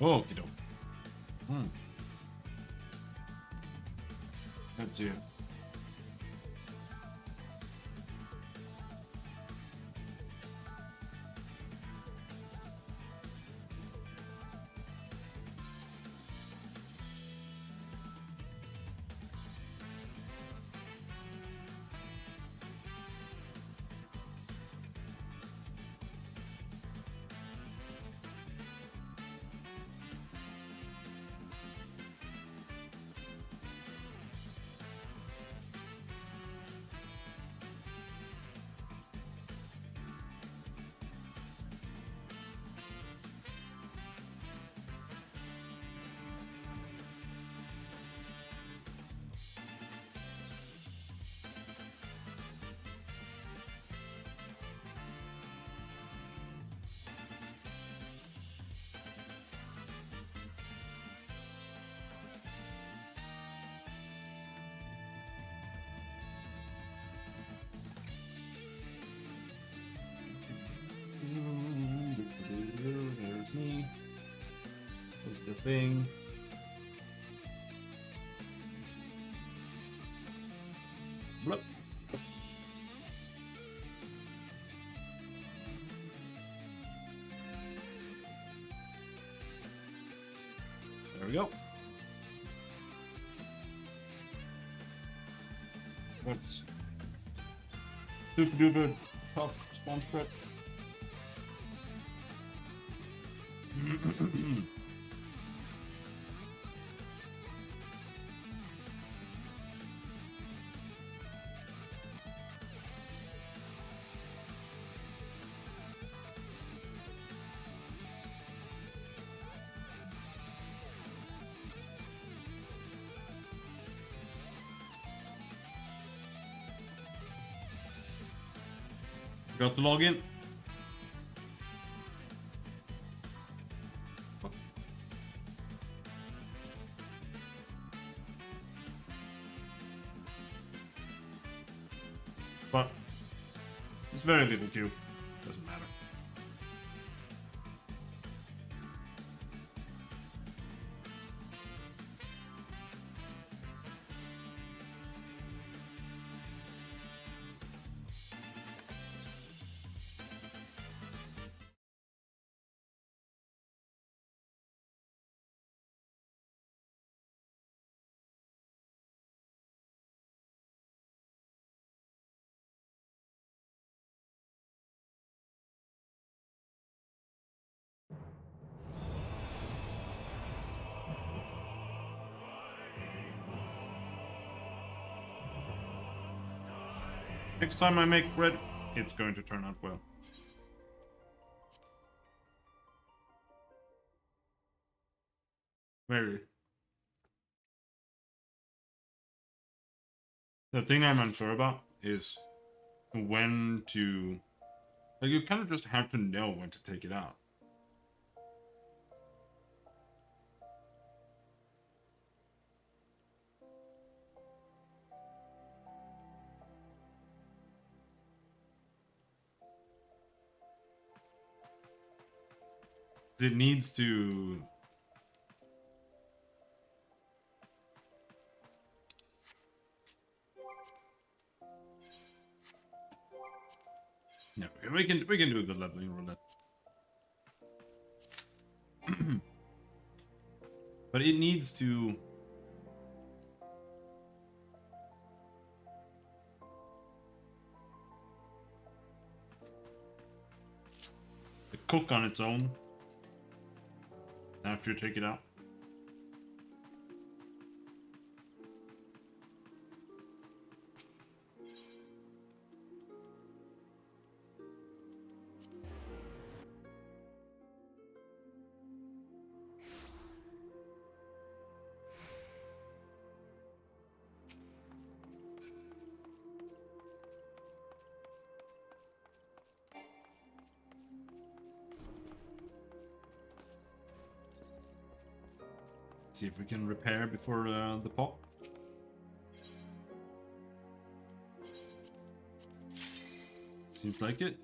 Oh, kiddo. Hmm. Let's see. There's me. There's the thing. Blup. There we go. What's super duper tough spawn spread? Got to log in. But it's very little queue. Doesn't matter. Next time I make bread, it's going to turn out well. Very. The thing I'm unsure about is when to... Like, you kind of just have to know when to take it out. It needs to... No, we can do the leveling roulette. But it needs to... cook on its own after you take it out. See if we can repair before the pop. Seems like it.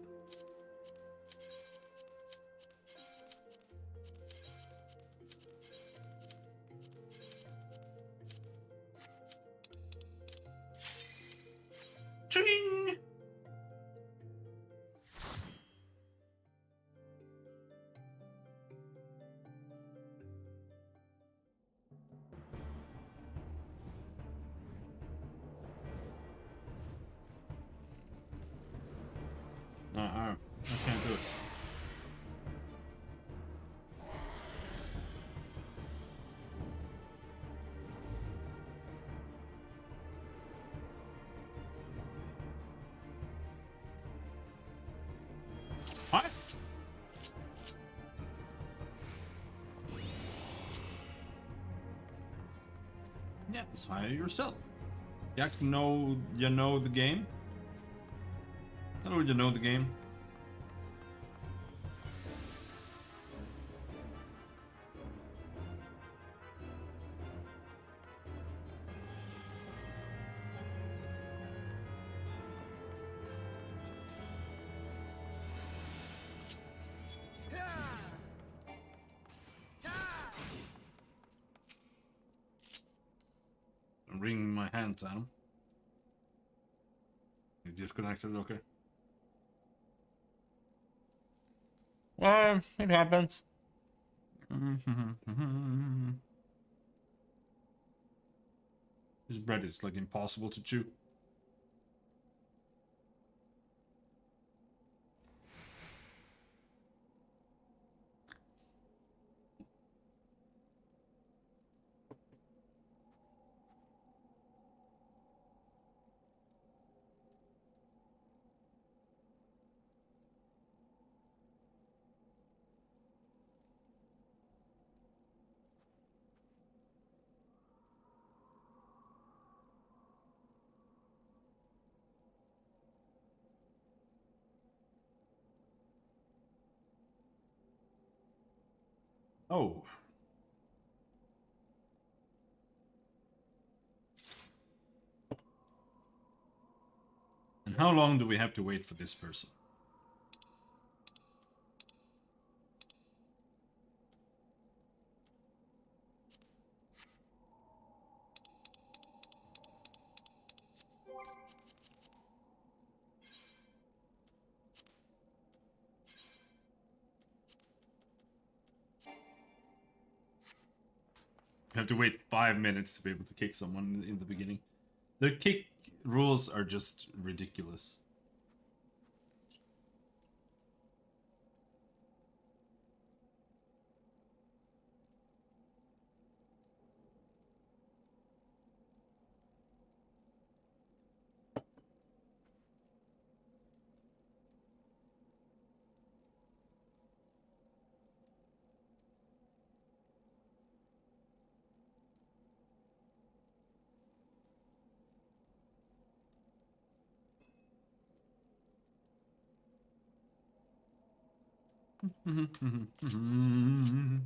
Decide yourself. You know the game. How do you know the game? I'm wringing my hands at him. You disconnected, okay. Well, it happens. This bread is like impossible to chew. Oh. And how long do we have to wait for this person? You have to wait 5 minutes to be able to kick someone in the beginning. The kick rules are just ridiculous. Mm-hmm.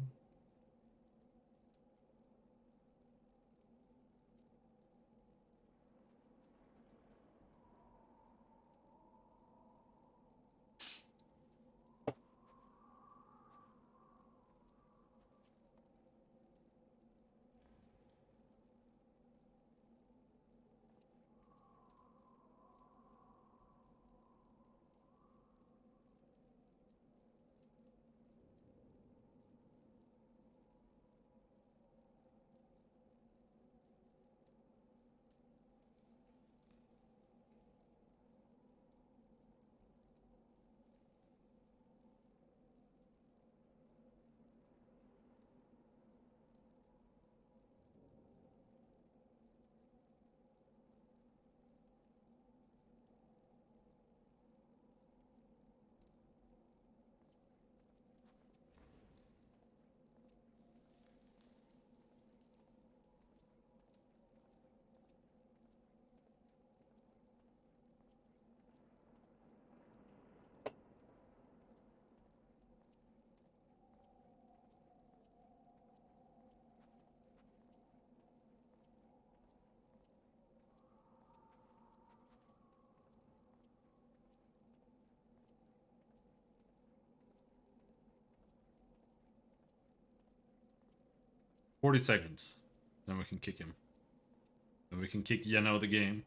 40 seconds. Then we can kick him. Then we can kick Yano the game.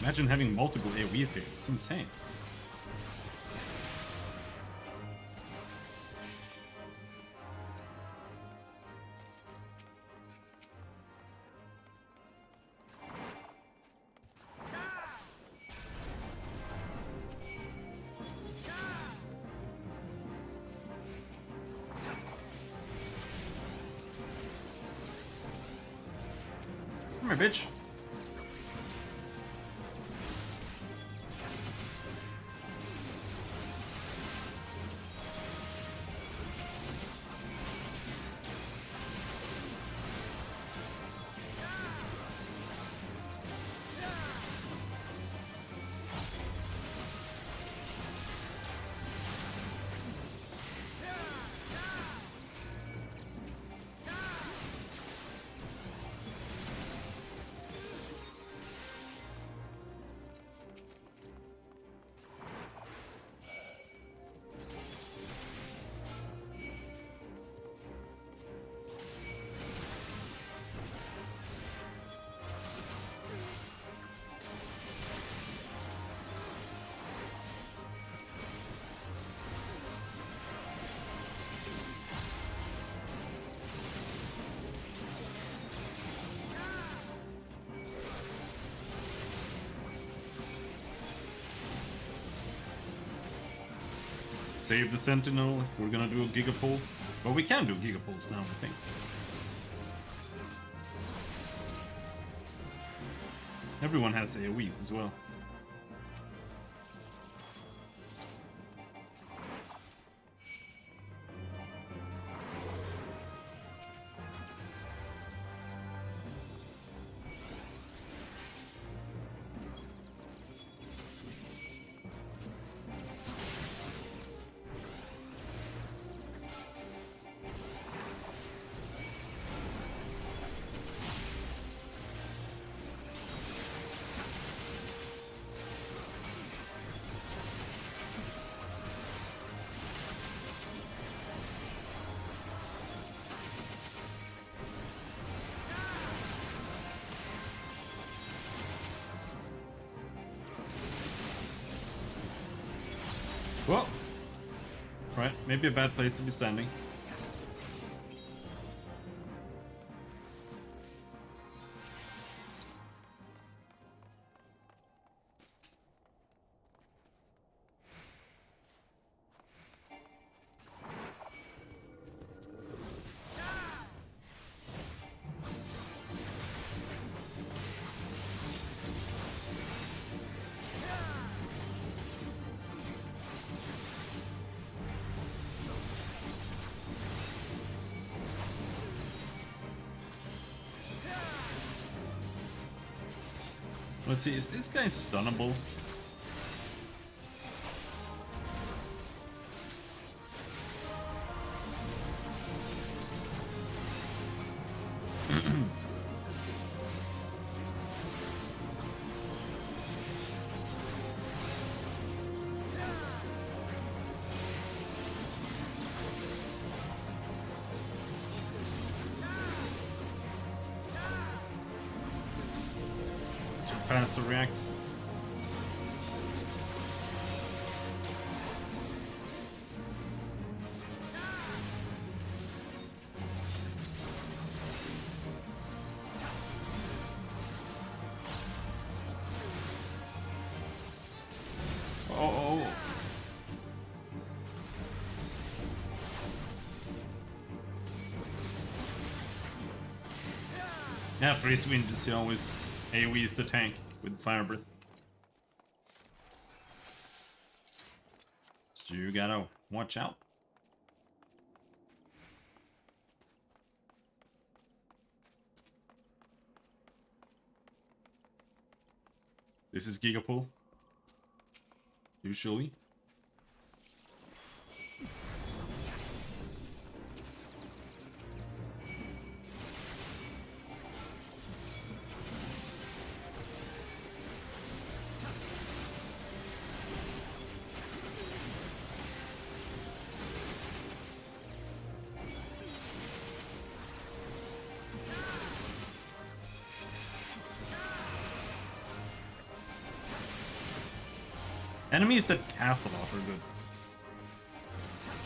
Imagine having multiple AoEs here. It's insane. Come here, bitch. Save the Sentinel if we're gonna do a Giga Pull. But we can do Giga Pulls now, I think. Everyone has AoEs as well. Well, right, maybe a bad place to be standing. Let's see, is this guy stunnable? fast to react. Oh. Yeah, Freeze Wind is always AoEs the tank with Fire Breath. So you gotta watch out. This is Gigapool. Usually. Enemies that cast a lot are good.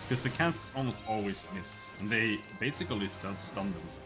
Because the casts almost always miss, and they basically self-stun themselves.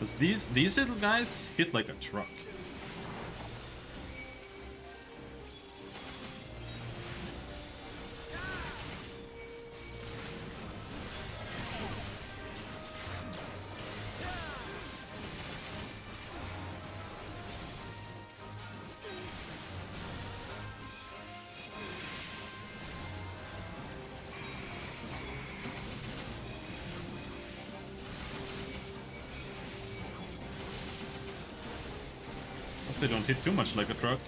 Because these little guys hit like a truck. They don't hit too much like a truck.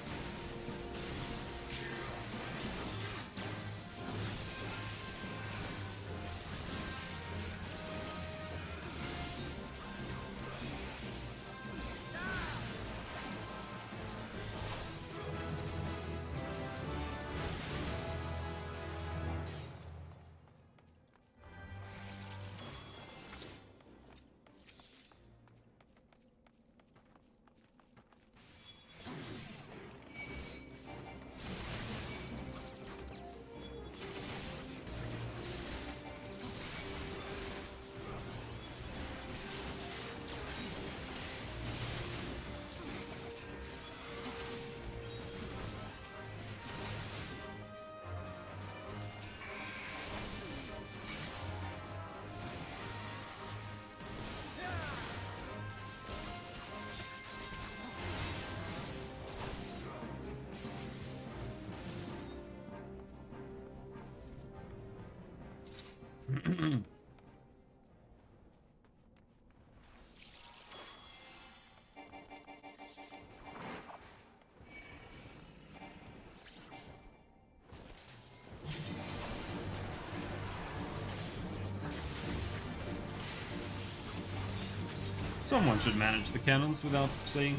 Someone should manage the cannons without saying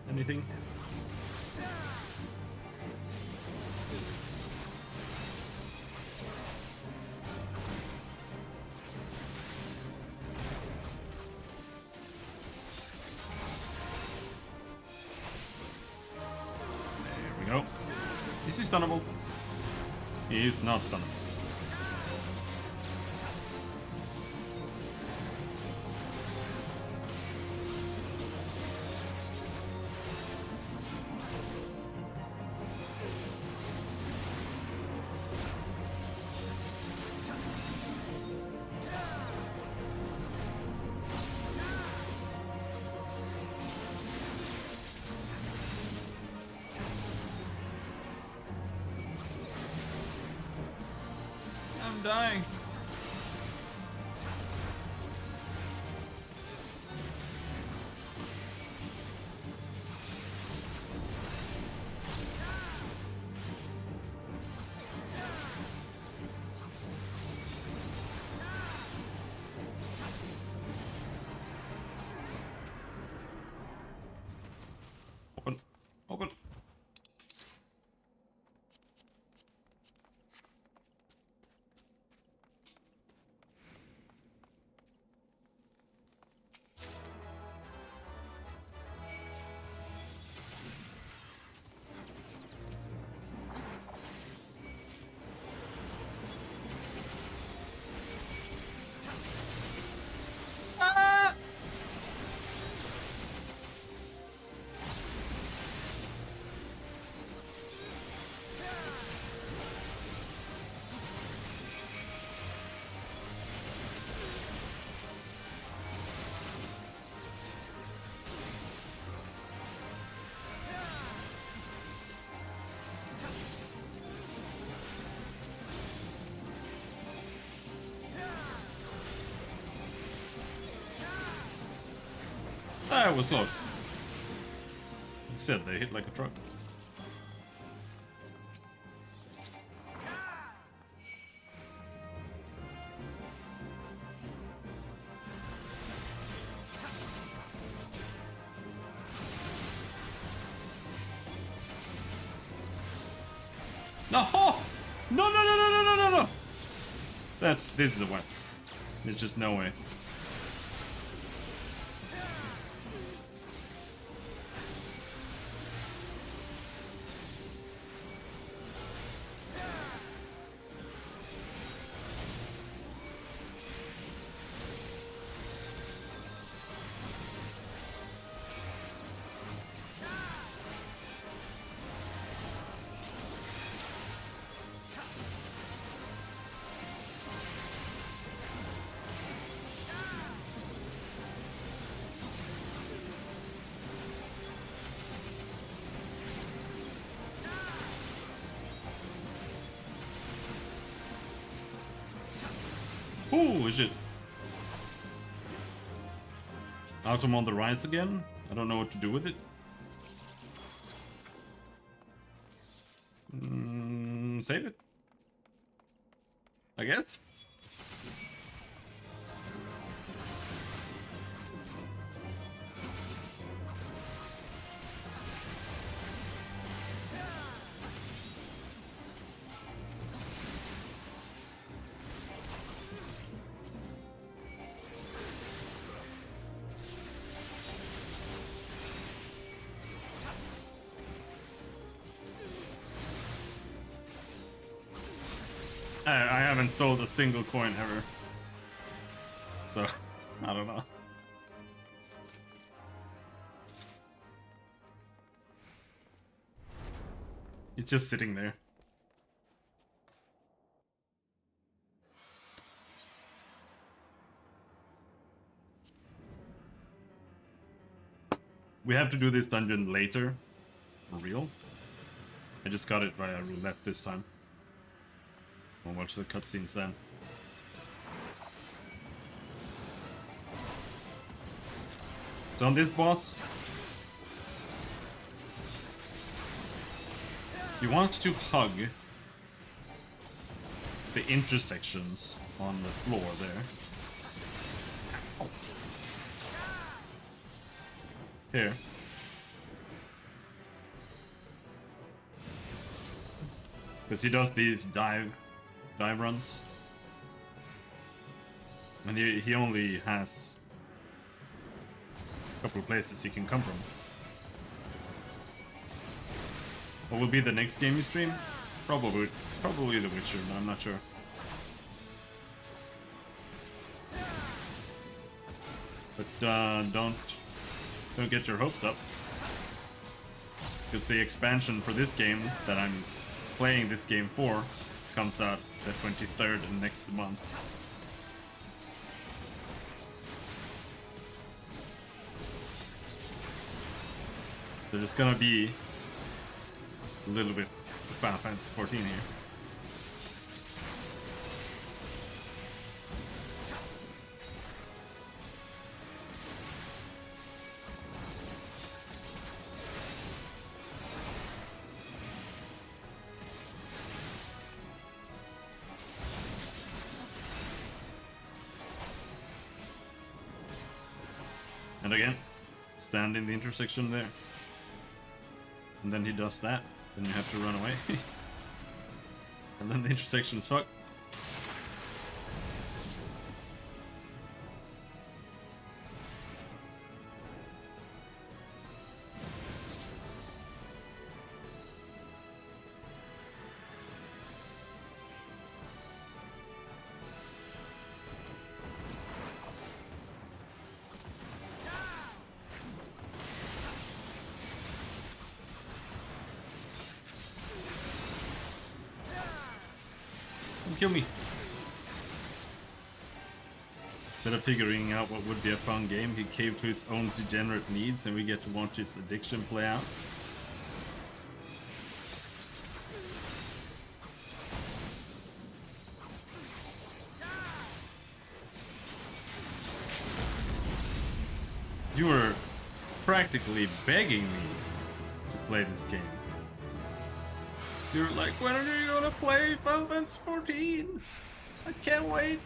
anything. There we go. Is he stunnable? He is not stunnable. dying. Open. Open. That was close. Like I said, they hit like a truck. No! No, no, no, no, no, no, no, no! This is a win. There's just no way. Ooh, is it? Autumn on the rise again? I don't know what to do with it. Save it? I guess? I haven't sold a single coin ever. So, I don't know. It's just sitting there. We have to do this dungeon later. For real. I just got it via roulette this time. We'll watch the cutscenes then. So on this boss, you want to hug the intersections on the floor there. Here. Because he does these dive runs. And he only has a couple of places he can come from. What will be the next game you stream? Probably The Witcher, but I'm not sure. But don't get your hopes up. Because the expansion for this game that I'm playing this game for comes out the 23rd of next month. So there's gonna be a little bit of Final Fantasy 14 here. And again, stand in the intersection there. And then he does that. Then you have to run away. And then the intersection is fucked. Kill me. Instead of figuring out what would be a fun game, he caved to his own degenerate needs and we get to watch his addiction play out. You were practically begging me to play this game. You're like, when are you gonna play FF14? I can't wait.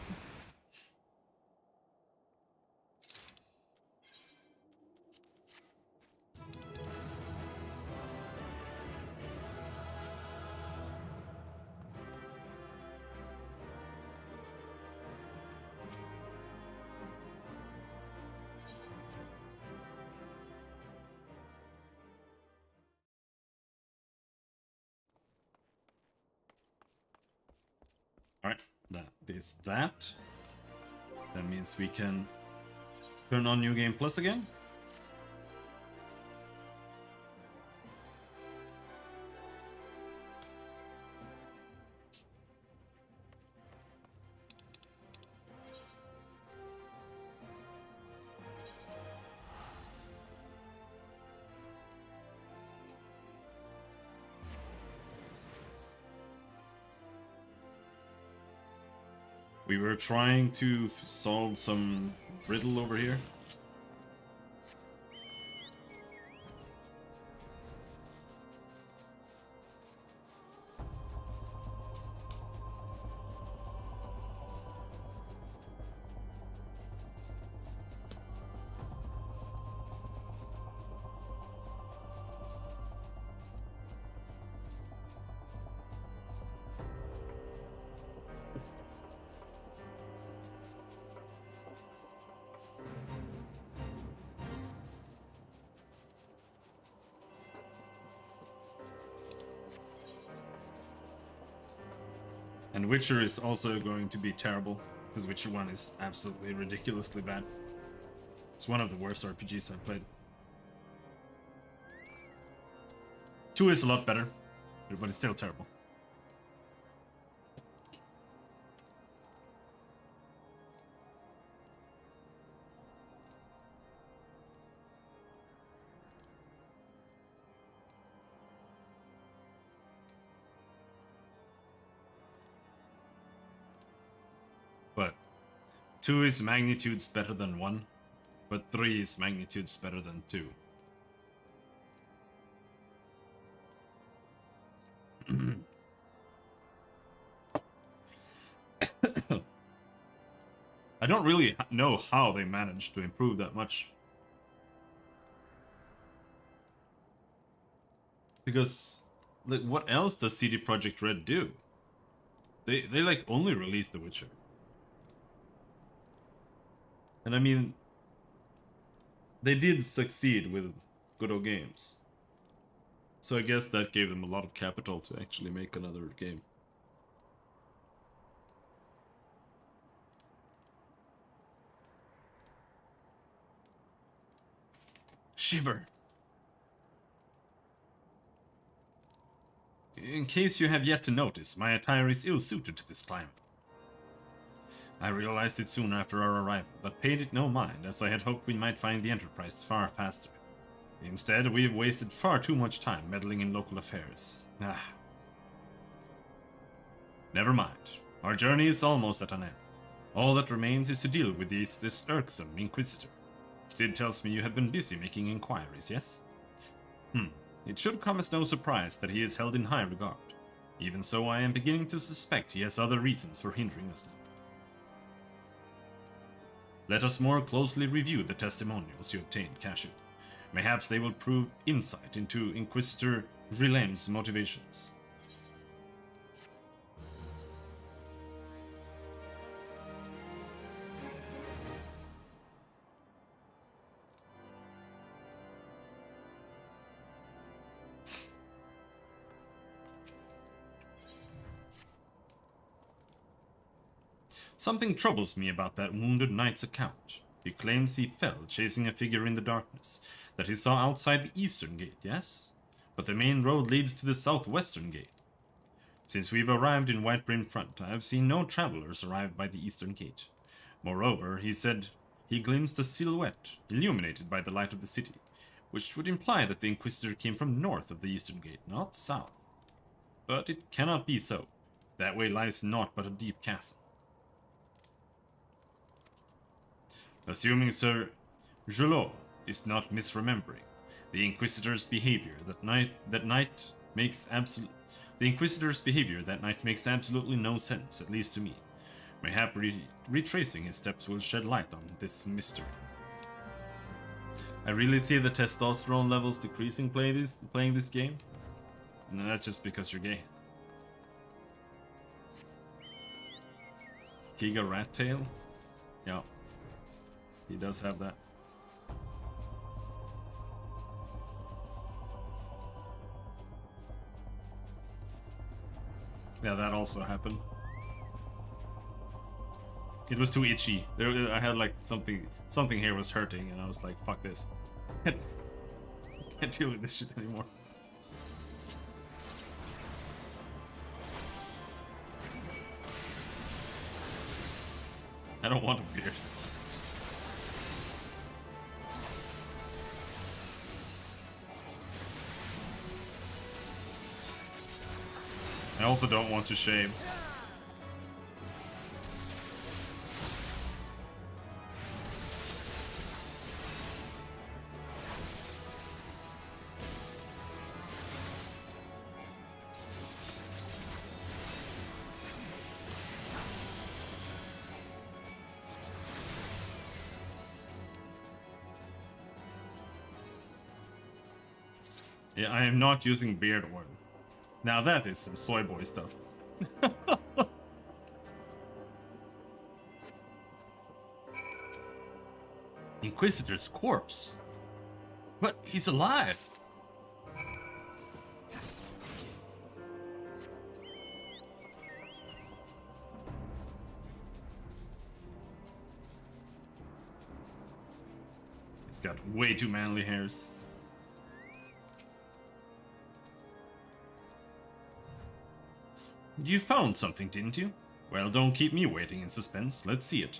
Alright, that is that. That means we can turn on New Game Plus again. We were trying to solve some riddle over here. And Witcher is also going to be terrible, because Witcher 1 is absolutely ridiculously bad. It's one of the worst RPGs I've played. 2 is a lot better, but it's still terrible. But 2 is magnitudes better than 1, but 3 is magnitudes better than 2. I don't really know how they managed to improve that much. Because, like, what else does CD Projekt Red do? They like only release The Witcher. And I mean, they did succeed with Good Old Games. So I guess that gave them a lot of capital to actually make another game. Shiver. In case you have yet to notice, my attire is ill-suited to this climate. I realized it soon after our arrival, but paid it no mind, as I had hoped we might find the Enterprise far faster. Instead, we have wasted far too much time meddling in local affairs. Never mind. Our journey is almost at an end. All that remains is to deal with this irksome Inquisitor. Sid tells me you have been busy making inquiries, yes? It should come as no surprise that he is held in high regard. Even so, I am beginning to suspect he has other reasons for hindering us now. Let us more closely review the testimonials you obtained, Cashew. Perhaps they will prove insight into Inquisitor Rilem's motivations. Something troubles me about that wounded knight's account. He claims he fell chasing a figure in the darkness that he saw outside the eastern gate, yes? But the main road leads to the southwestern gate. Since we've arrived in Whitebrim Front, I have seen no travelers arrive by the eastern gate. Moreover, he said he glimpsed a silhouette illuminated by the light of the city, which would imply that the Inquisitor came from north of the eastern gate, not south. But it cannot be so. That way lies naught but a deep chasm. Assuming Sir Gelot is not misremembering, the Inquisitor's behavior that night makes absolutely no sense, at least to me. Mayhap retracing his steps will shed light on this mystery. I really see the testosterone levels decreasing playing this game. No, that's just because you're gay. Giga Rat Tail? Yeah. He does have that. Yeah, that also happened. It was too itchy. I had like something here was hurting, and I was like, "Fuck this! I can't deal with this shit anymore." I don't want a beard. I also don't want to shave. Yeah, I am not using beard oil. Now that is some soy boy stuff. Inquisitor's corpse? But he's alive! He's got way too manly hairs. You found something, didn't you? Well, don't keep me waiting in suspense. Let's see it.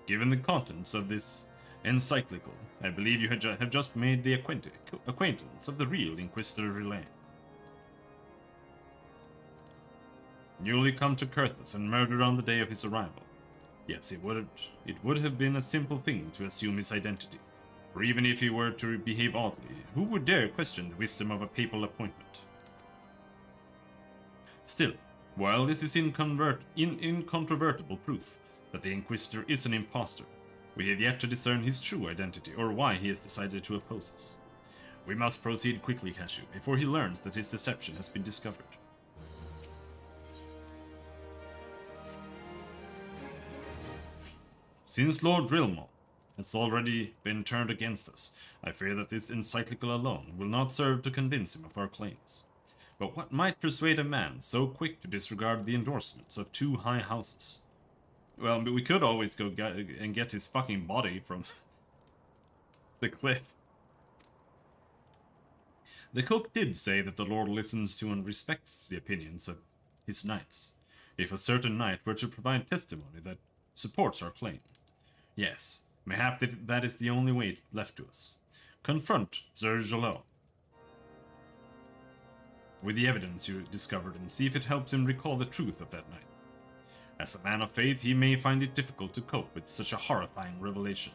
Given the contents of this encyclical, I believe you have just made the acquaintance of the real Inquisitor Riley. Newly come to Kurthus and murdered on the day of his arrival. Yes, it would have been a simple thing to assume his identity. For even if he were to behave oddly, who would dare question the wisdom of a papal appointment? Still, while this is incontrovertible proof that the Inquisitor is an impostor, we have yet to discern his true identity or why he has decided to oppose us. We must proceed quickly, Cashew, before he learns that his deception has been discovered. Since Lord Drilmon has already been turned against us, I fear that this encyclical alone will not serve to convince him of our claims. But what might persuade a man so quick to disregard the endorsements of two high houses? Well, we could always go and get his fucking body from the cliff. The cook did say that the Lord listens to and respects the opinions of his knights. If a certain knight were to provide testimony that supports our claim. Yes, mayhap that is the only way left to us. Confront Sir Gelot with the evidence you discovered and see if it helps him recall the truth of that night. As a man of faith, he may find it difficult to cope with such a horrifying revelation.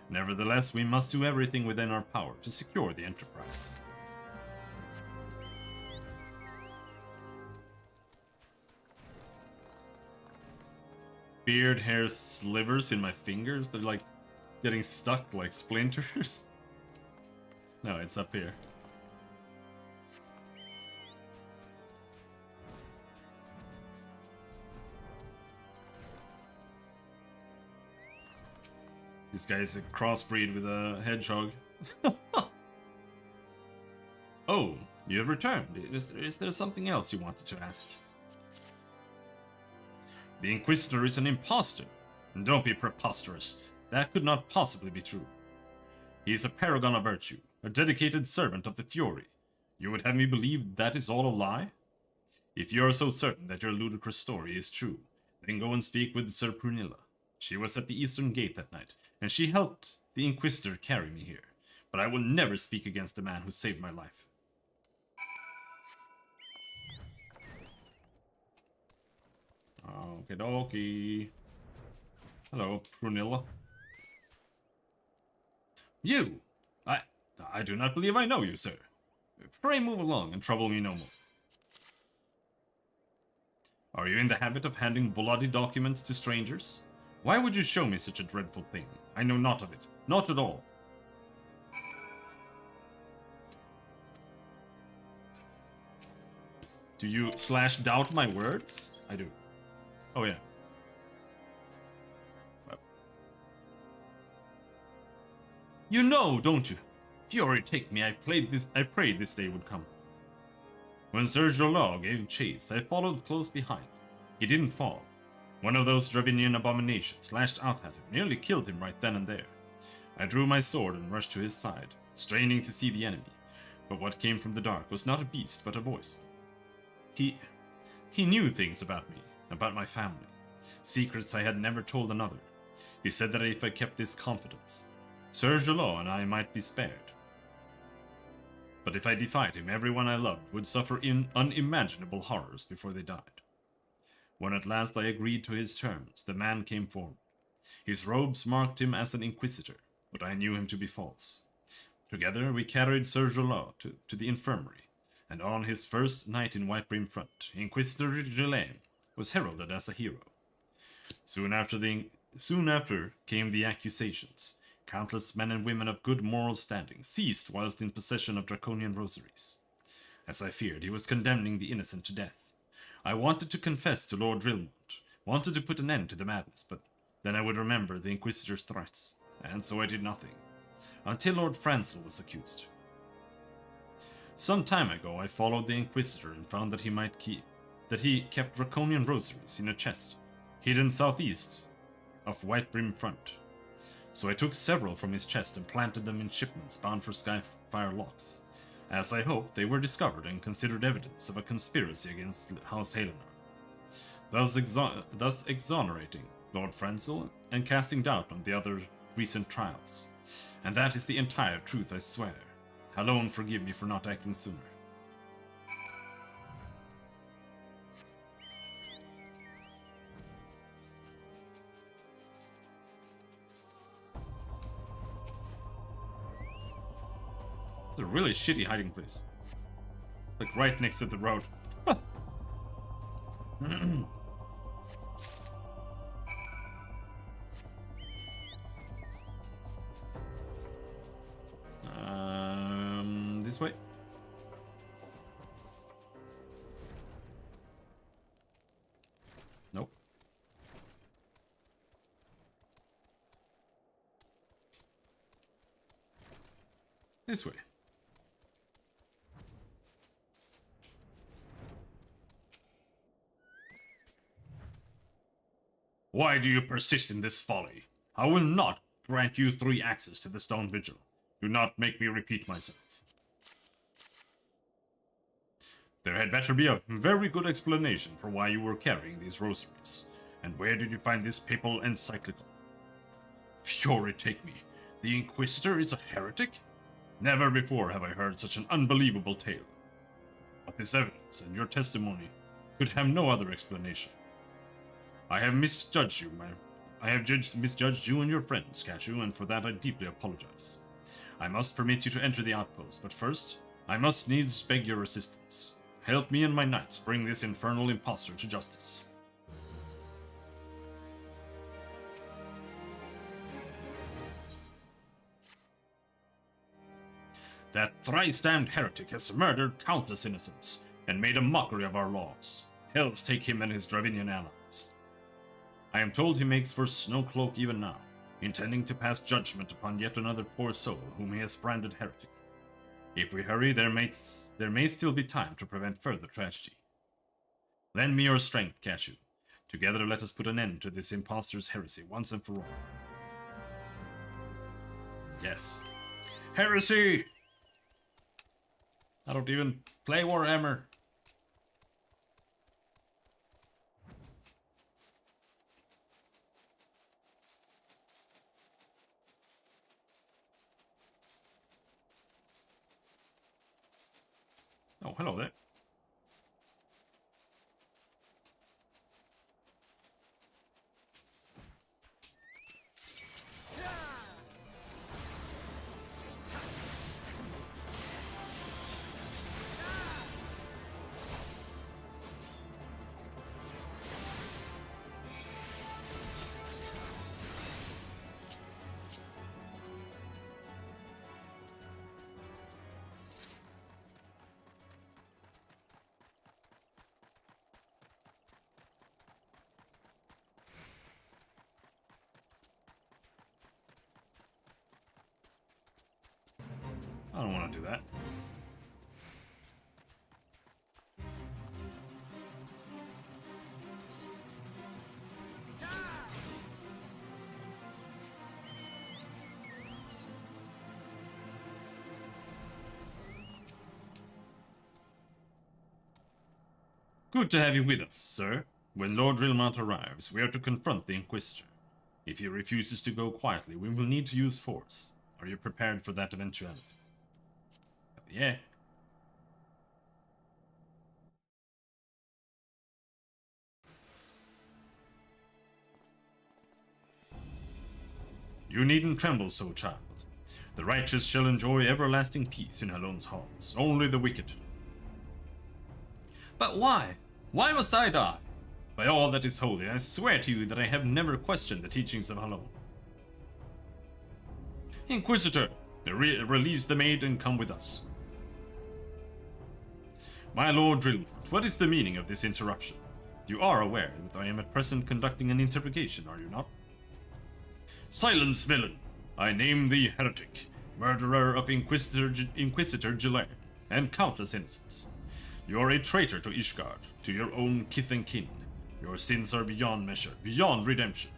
Nevertheless, we must do everything within our power to secure the enterprise. beard hair slivers in my fingers. They're like getting stuck like splinters. No, it's up here. This guy's a crossbreed with a hedgehog. Oh, you have returned. Is there something else you wanted to ask? The Inquisitor is an impostor. Don't be preposterous. That could not possibly be true. He is a paragon of virtue, a dedicated servant of the Fury. You would have me believe that is all a lie? If you are so certain that your ludicrous story is true, then go and speak with Sir Prunilla. She was at the Eastern Gate that night, and she helped the Inquisitor carry me here. But I will never speak against the man who saved my life. Okie dokie. Hello, Prunilla. You! I do not believe I know you, sir. Pray move along and trouble me no more. Are you in the habit of handing bloody documents to strangers? Why would you show me such a dreadful thing? I know not of it. Not at all. Do you /doubt my words? I do. Oh yeah. You know, don't you? Fury take me, I prayed this day would come. When Sir Jolot gave chase, I followed close behind. He didn't fall. One of those Dravinian abominations lashed out at him, nearly killed him right then and there. I drew my sword and rushed to his side, straining to see the enemy, but what came from the dark was not a beast, but a voice. He knew things about me, about my family, secrets I had never told another. He said that if I kept this confidence, Sir Jolot and I might be spared. But if I defied him, everyone I loved would suffer unimaginable horrors before they died. When at last I agreed to his terms, the man came forward. His robes marked him as an inquisitor, but I knew him to be false. Together we carried Sir Jolot to the infirmary, and on his first night in Whitebrim Front, Inquisitor Gelaine was heralded as a hero. Soon after came the accusations. Countless men and women of good moral standing seized whilst in possession of draconian rosaries. As I feared, he was condemning the innocent to death. I wanted to confess to Lord Drilmont, wanted to put an end to the madness, but then I would remember the Inquisitor's threats, and so I did nothing, until Lord Francel was accused. Some time ago I followed the Inquisitor and found that he kept draconian rosaries in a chest, hidden southeast of Whitebrim Front. So I took several from his chest and planted them in shipments bound for Skyfire Locks. As I hoped, they were discovered and considered evidence of a conspiracy against House Helena, thus exonerating Lord Francel and casting doubt on the other recent trials. And that is the entire truth, I swear. Alone forgive me for not acting sooner. It's a really shitty hiding place. Like right next to the road. This way. Nope. This way. Why do you persist in this folly? I will not grant you 3 access to the Stone Vigil. Do not make me repeat myself. There had better be a very good explanation for why you were carrying these rosaries. And where did you find this papal encyclical? Fury take me. The Inquisitor is a heretic? Never before have I heard such an unbelievable tale. But this evidence and your testimony could have no other explanation. I have misjudged you, misjudged you and your friends, Cashew, and for that I deeply apologize. I must permit you to enter the outpost, but first, I must needs beg your assistance. Help me and my knights bring this infernal impostor to justice. That thrice-damned heretic has murdered countless innocents and made a mockery of our laws. Hells take him and his Dravinian allies. I am told he makes for Snowcloak even now, intending to pass judgment upon yet another poor soul whom he has branded heretic. If we hurry, there may still be time to prevent further tragedy. Lend me your strength, Cashew. Together let us put an end to this impostor's heresy once and for all. Yes. Heresy! I don't even play Warhammer. Oh, hello there. I don't want to do that. Good to have you with us, sir. When Lord Rilmont arrives, we are to confront the Inquisitor. If he refuses to go quietly, we will need to use force. Are you prepared for that eventuality? Yeah. You needn't tremble so, child. The righteous shall enjoy everlasting peace in Halone's halls. Only the wicked. But why? Why must I die? By all that is holy, I swear to you that I have never questioned the teachings of Halone. Inquisitor, release the maid and come with us. My Lord Rilmont, what is the meaning of this interruption? You are aware that I am at present conducting an interrogation, are you not? Silence, villain! I name thee heretic, murderer of Inquisitor Gillian, and countless innocents. You are a traitor to Ishgard, to your own kith and kin. Your sins are beyond measure, beyond redemption.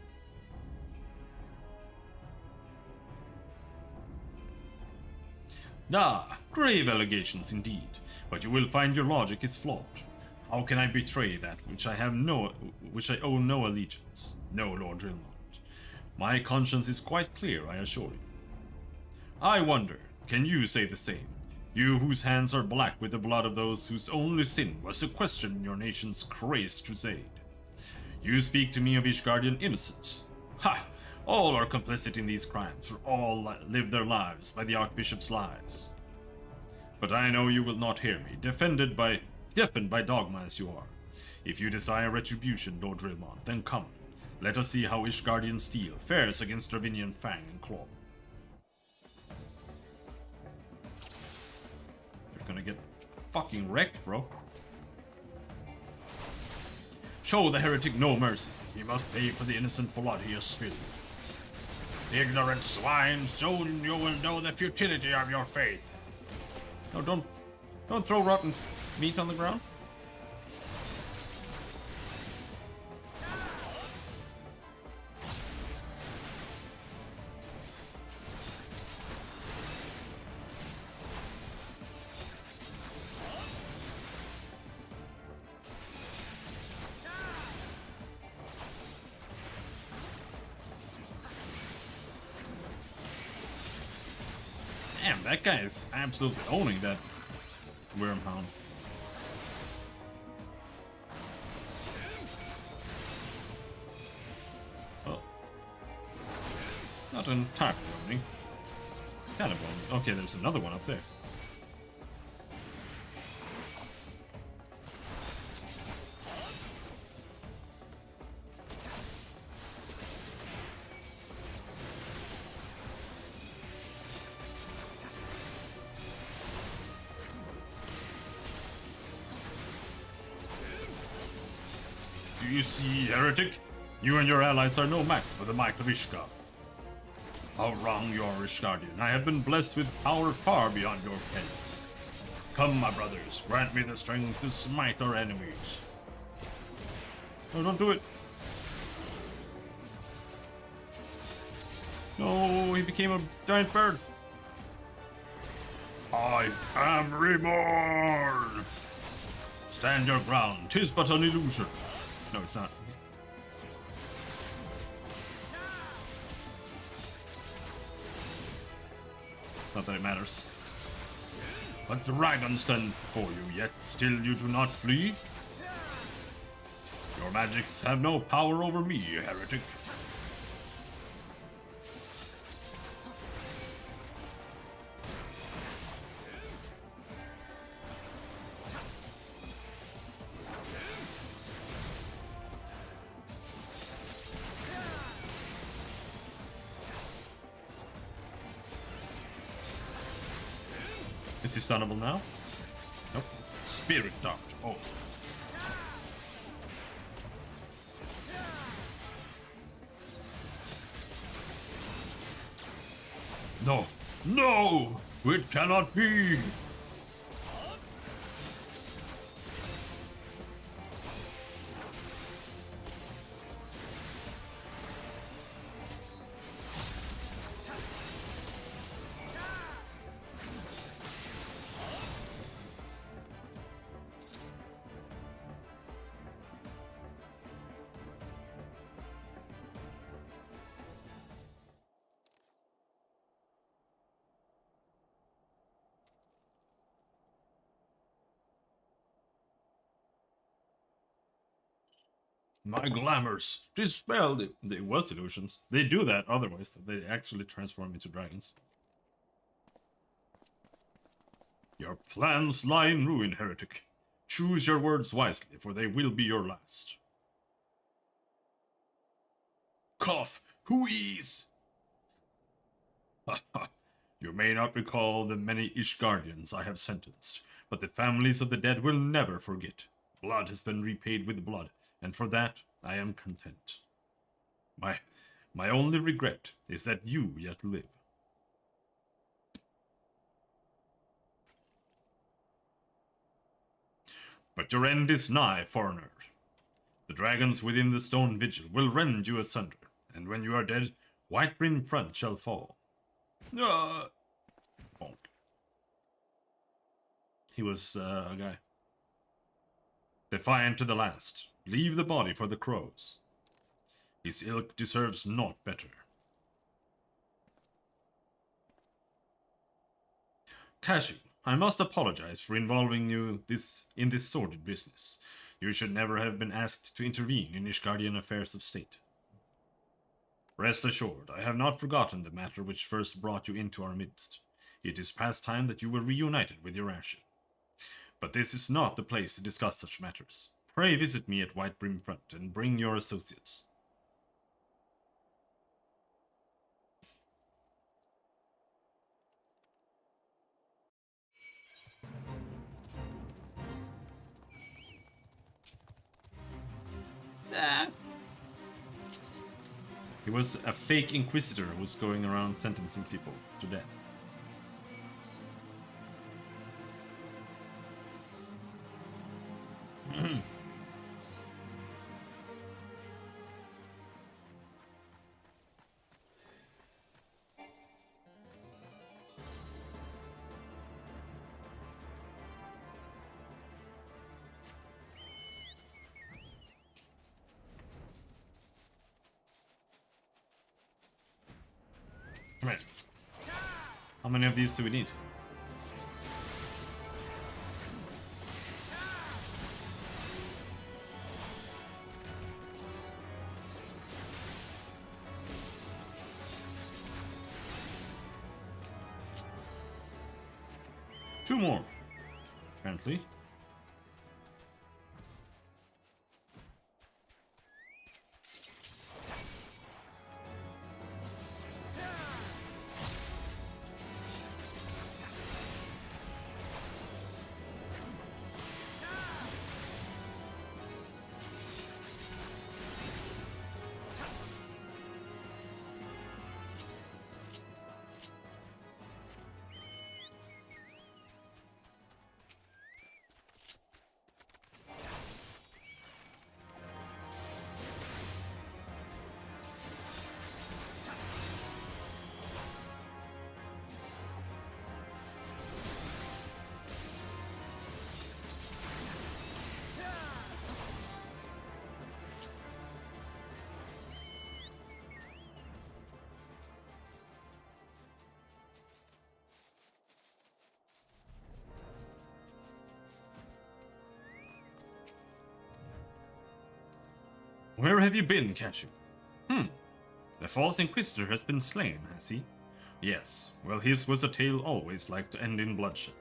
Ah, grave allegations indeed, but you will find your logic is flawed. How can I betray that which I owe no allegiance? No, Lord Rilmont. My conscience is quite clear, I assure you. I wonder, can you say the same? You whose hands are black with the blood of those whose only sin was to question your nation's crazed crusade. You speak to me of Ishgardian innocence. Ha! All are complicit in these crimes, for all live their lives by the Archbishop's lies. But I know you will not hear me, deafened by dogma as you are. If you desire retribution, Lord Rilmont, then come. Let us see how Ishgardian steel fares against Dravinian fang and claw. You're gonna get fucking wrecked, bro. Show the heretic no mercy. He must pay for the innocent blood he has spilled. Ignorant swine, soon you will know the futility of your faith. No, don't throw rotten meat on the ground. Damn, that guy is absolutely owning that Wormhound. Well, not entirely owning. Kind of owning. Okay, there's another one up there. you see, heretic? You and your allies are no match for the might of Ishgard. How wrong you are, Ishgardian. I have been blessed with power far beyond your ken. Come, my brothers, grant me the strength to smite our enemies. No, don't do it. No, he became a giant bird. I am reborn! Stand your ground, 'tis but an illusion. No, it's not. Not that it matters. But dragons stand before you, yet still you do not flee? Your magics have no power over me, heretic. Is he stunnable now? Nope. Spirit Dart. Oh. No. No! It cannot be! My glamours, dispel the... They was illusions. They do that otherwise. They actually transform into dragons. Your plans lie in ruin, heretic. Choose your words wisely, for they will be your last. Cough! Wheeze! You may not recall the many Ishgardians I have sentenced, but the families of the dead will never forget. Blood has been repaid with blood, and for that I am content. My only regret is that you yet live. But your end is nigh, foreigner. The dragons within the stone vigil will rend you asunder, and when you are dead, Whitebrim front shall fall. Bonk. He was a guy. Defiant to the last, leave the body for the crows. His ilk deserves naught better. Cashew, I must apologize for involving you in this sordid business. You should never have been asked to intervene in Ishgardian affairs of state. Rest assured, I have not forgotten the matter which first brought you into our midst. It is past time that you were reunited with your Asher. But this is not the place to discuss such matters. Pray visit me at Whitebrim Front and bring your associates. He was a fake inquisitor who was going around sentencing people to death. Come here. How many of these do we need? Two more, apparently. Where have you been, Cashew? The false Inquisitor has been slain, has he? Yes, well, his was a tale always like to end in bloodshed.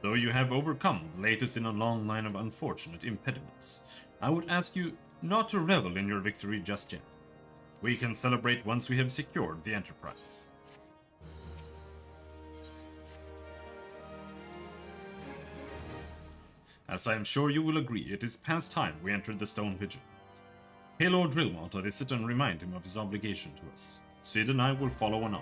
Though you have overcome the latest in a long line of unfortunate impediments, I would ask you not to revel in your victory just yet. We can celebrate once we have secured the Enterprise. As I am sure you will agree, it is past time we entered the Stone Vigil. Pay Lord Drillmont a visit and remind him of his obligation to us. Sid and I will follow anon.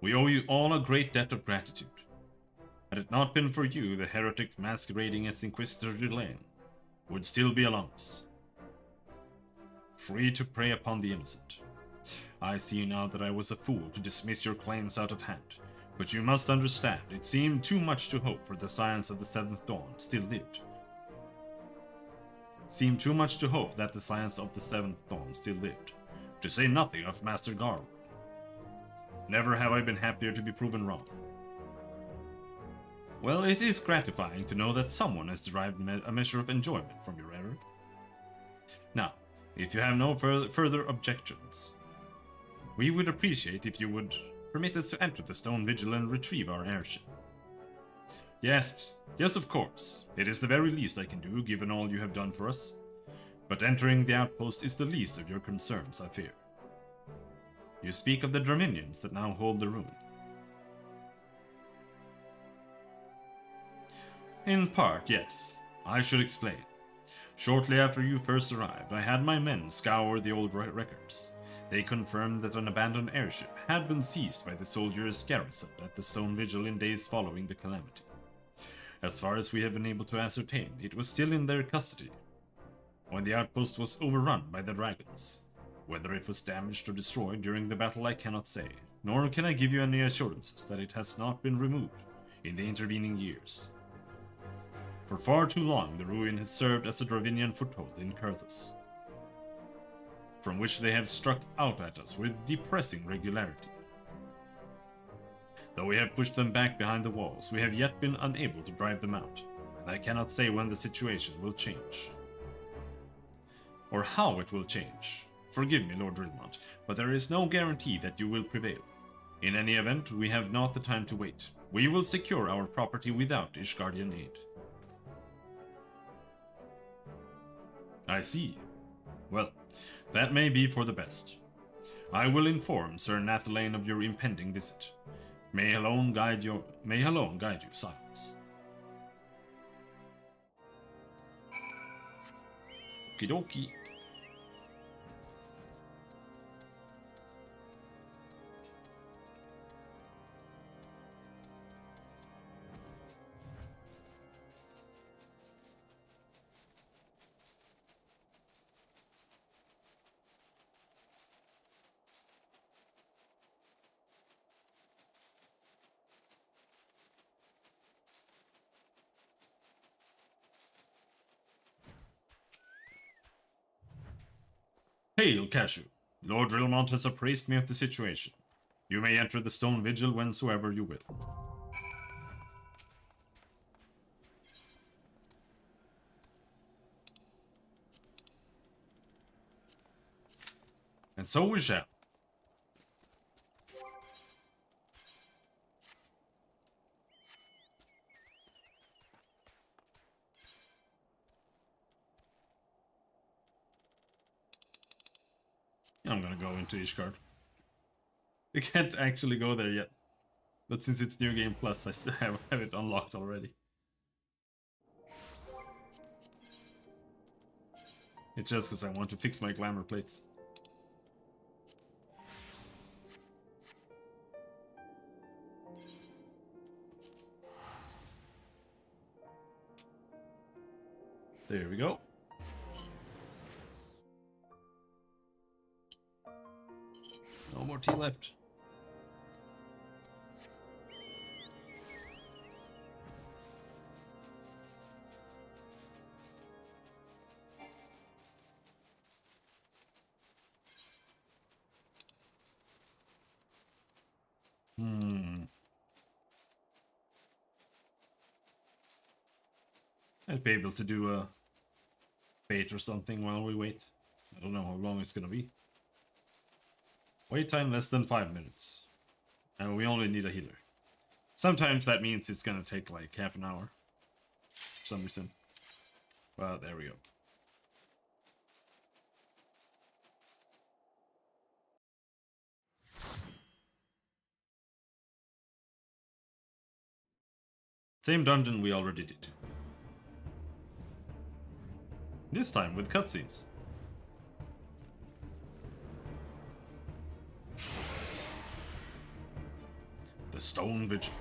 We owe you all a great debt of gratitude. Had it not been for you, the heretic masquerading as Inquisitor Dulain would still be among us, free to prey upon the innocent. I see now that I was a fool to dismiss your claims out of hand, but you must understand, it seemed too much to hope for the science of the Seventh Dawn still lived. Seemed too much to hope that the science of the Seventh Dawn still lived, to say nothing of Master Garwood. Never have I been happier to be proven wrong. Well, it is gratifying to know that someone has derived a measure of enjoyment from your error. Now, if you have no further objections, we would appreciate if you would permit us to enter the Stone Vigil and retrieve our airship. Yes, of course. It is the very least I can do, given all you have done for us. But entering the outpost is the least of your concerns, I fear. You speak of the Draminians that now hold the ruin. In part, yes. I should explain. Shortly after you first arrived, I had my men scour the old records. They confirmed that an abandoned airship had been seized by the soldiers garrisoned at the Stone Vigil in days following the calamity. As far as we have been able to ascertain, it was still in their custody when the outpost was overrun by the dragons. Whether it was damaged or destroyed during the battle I cannot say, nor can I give you any assurances that it has not been removed in the intervening years. For far too long the ruin has served as a Dravinian foothold in Kurthus, from which they have struck out at us with depressing regularity. Though we have pushed them back behind the walls, we have yet been unable to drive them out, and I cannot say when the situation will change. Or how it will change. Forgive me, Lord Drillmont, but there is no guarantee that you will prevail. In any event, we have not the time to wait. We will secure our property without Ishgardian aid. I see. Well, that may be for the best. I will inform Sir Nathalane of your impending visit. May alone guide you, silence. Okie dokie. Hail, Cashew. Lord Drillmont has appraised me of the situation. You may enter the Stone Vigil whensoever you will. And so we shall. I'm gonna go into Ishgard. I can't actually go there yet. But since it's New Game Plus, I still have it unlocked already. It's just because I want to fix my glamour plates. There we go. No more tea left. I'd be able to do a bait or something while we wait. I don't know how long it's gonna be. Wait time less than 5 minutes. And we only need a healer. Sometimes that means it's gonna take like half an hour. For some reason. Well, there we go. Same dungeon we already did. This time with cutscenes. The Stone Vigil.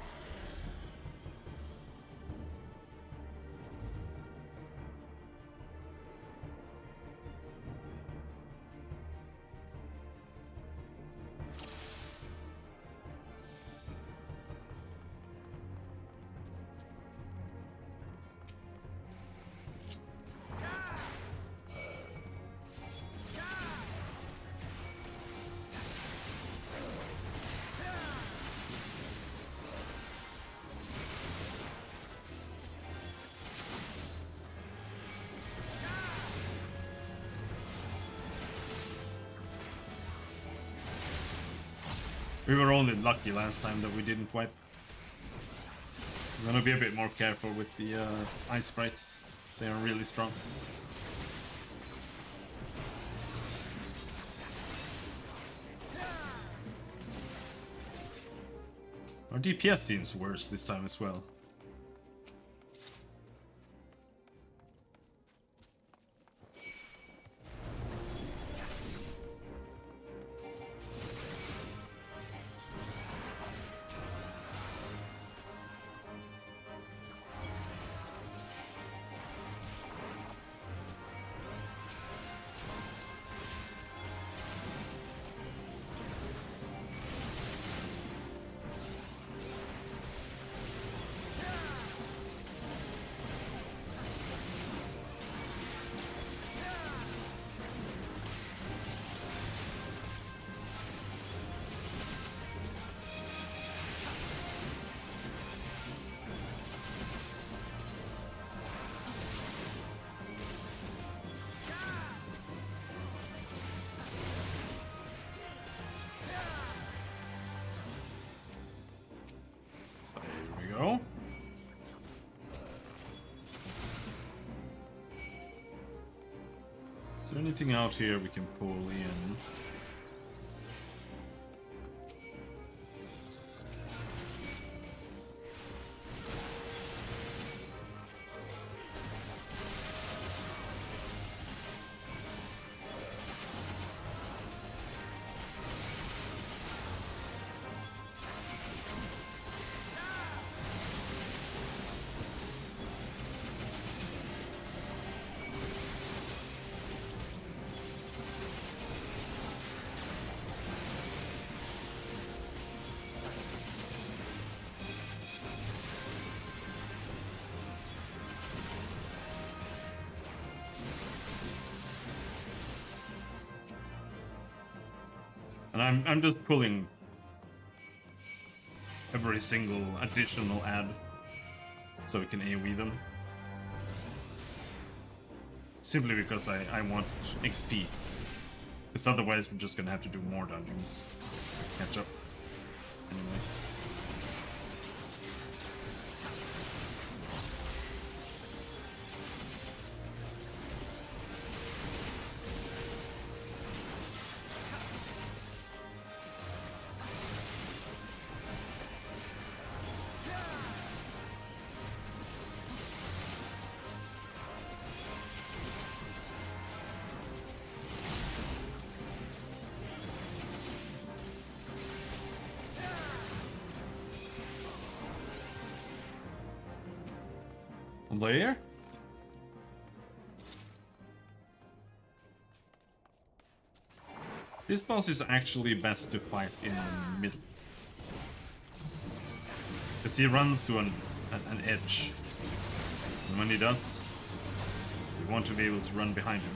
We were only lucky last time that we didn't wipe. I'm gonna be a bit more careful with the ice sprites. They are really strong. Our DPS seems worse this time as well. Go. Is there anything out here we can pull in? And I'm just pulling every single additional ad so we can AoE them. Simply because I want XP. Because otherwise we're just gonna have to do more dungeons to catch up. Anyway. Layer? This boss is actually best to fight in the middle. Because he runs to an edge. And when he does, you want to be able to run behind him.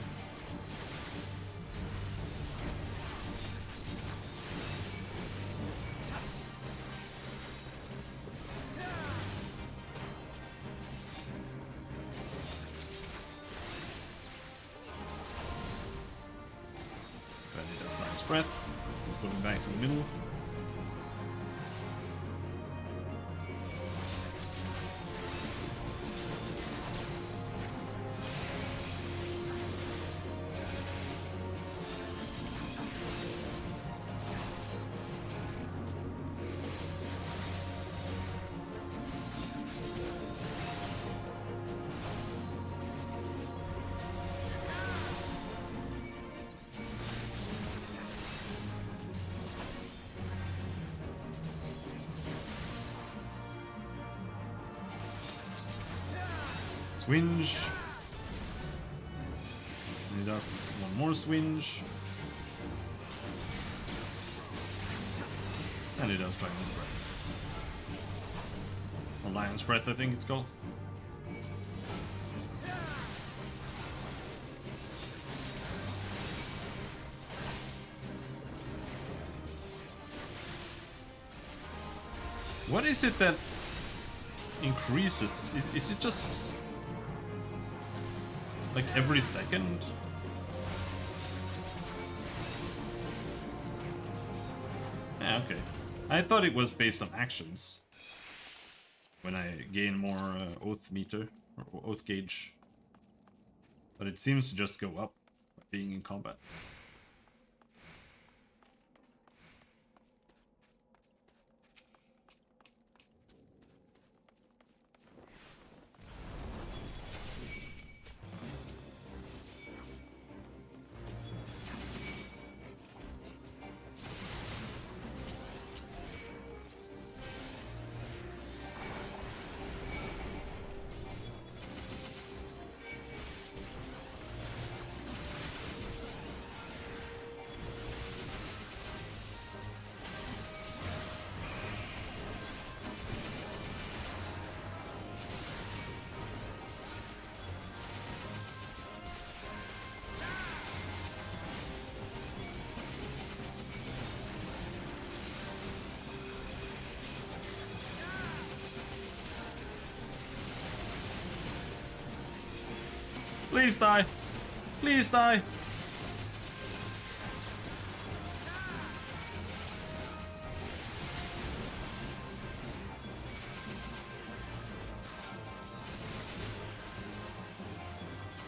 Breath. Put him back to the middle. Swinge. And he does one more swinge. And he does Dragon's Breath. Or Lion's Breath, I think it's called. What is it that increases? Is it just like every second? Yeah, okay. I thought it was based on actions. When I gain more oath meter, or oath gauge. But it seems to just go up by being in combat. Please die! Please die!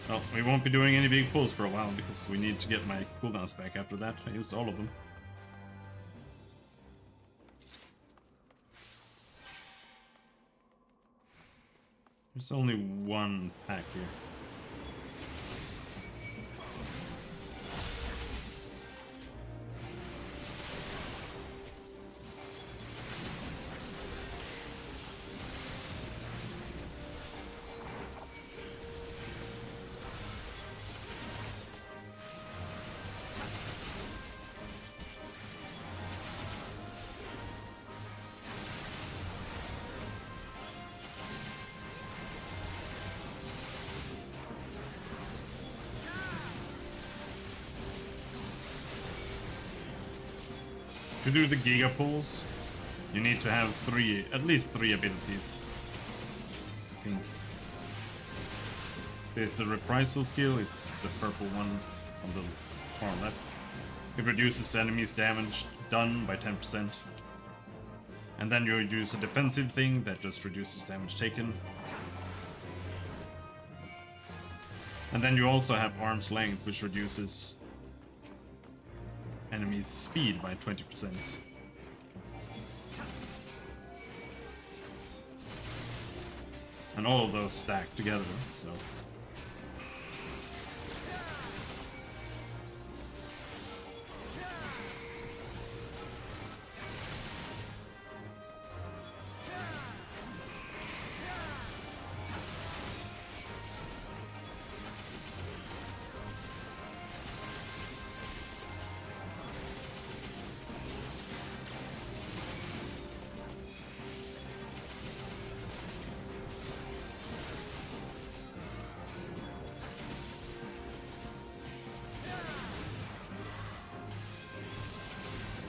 Well, we won't be doing any big pulls for a while because we need to get my cooldowns back after that. I used all of them. There's only one pack here. To do the Giga pulls, you need to have at least three abilities. I think. There's the reprisal skill, it's the purple one on the far left. It reduces enemies' damage done by 10%. And then you use a defensive thing that just reduces damage taken. And then you also have arm's length, which reduces enemies' speed by 20%. And all of those stack together, so...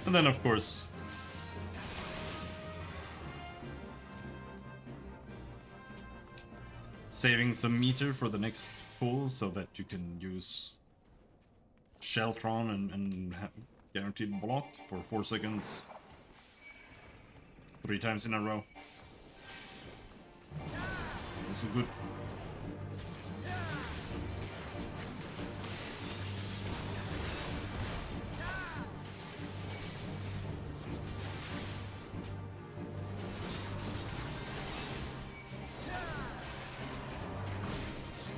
And then, of course, saving some meter for the next pull so that you can use Sheltron and Guaranteed block for 4 seconds. 3 times in a row. Also good.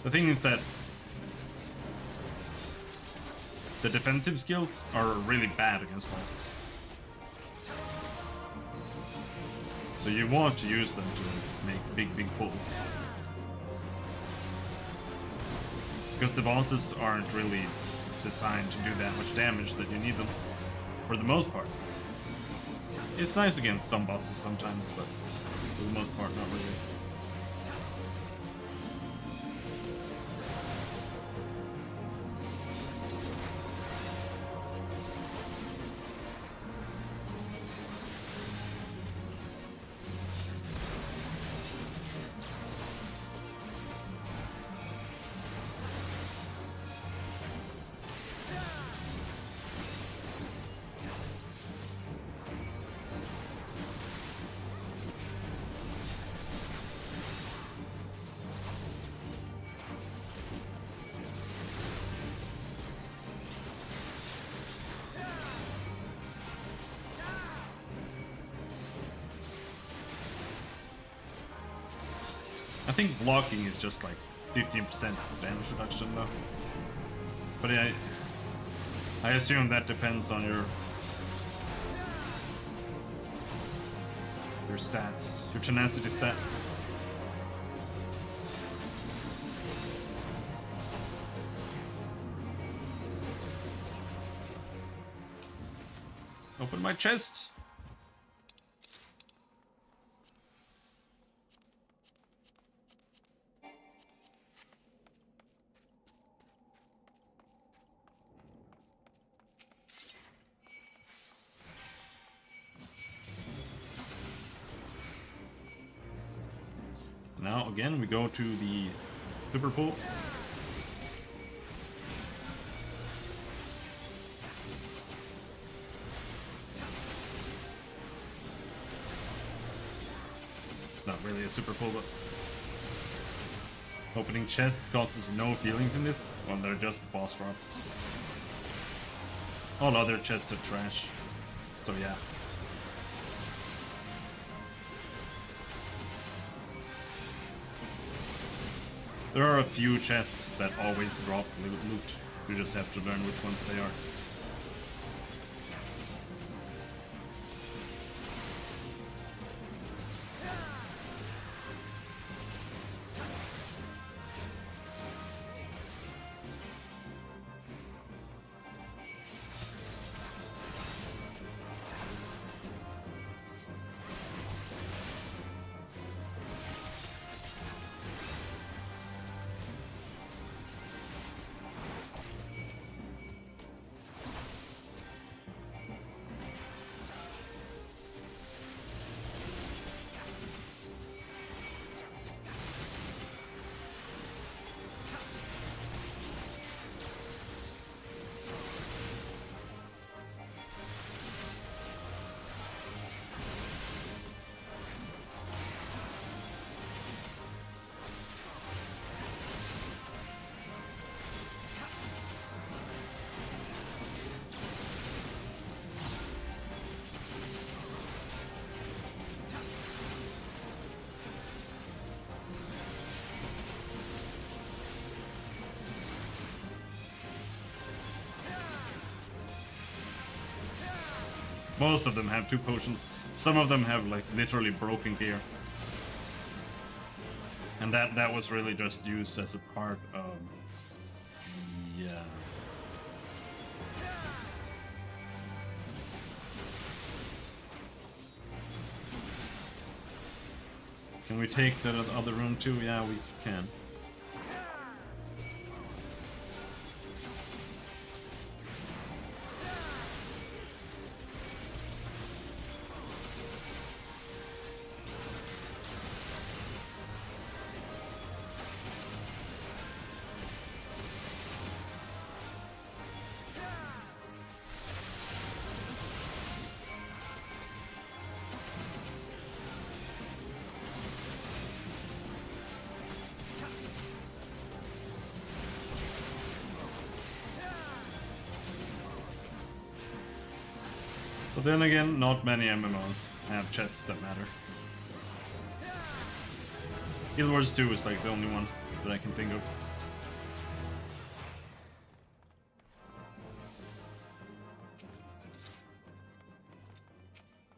The thing is that the defensive skills are really bad against bosses. So you want to use them to make big pulls. Because the bosses aren't really designed to do that much damage that you need them, for the most part. It's nice against some bosses sometimes, but for the most part, not really. I think blocking is just like 15% damage reduction though. But I assume that depends on your stats, your tenacity stat. Open my chest. Now again we go to the super pool. It's not really a super pool, but opening chests causes no feelings in this when they're just boss drops. All other chests are trash. So yeah. There are a few chests that always drop loot. You just have to learn which ones they are. Most of them have 2 potions. Some of them have like literally broken gear. And that was really just used as a part of... yeah. Can we take the other room too? Yeah, we can. But then again, not many MMOs have chests that matter. Guild Wars 2 is like the only one that I can think of.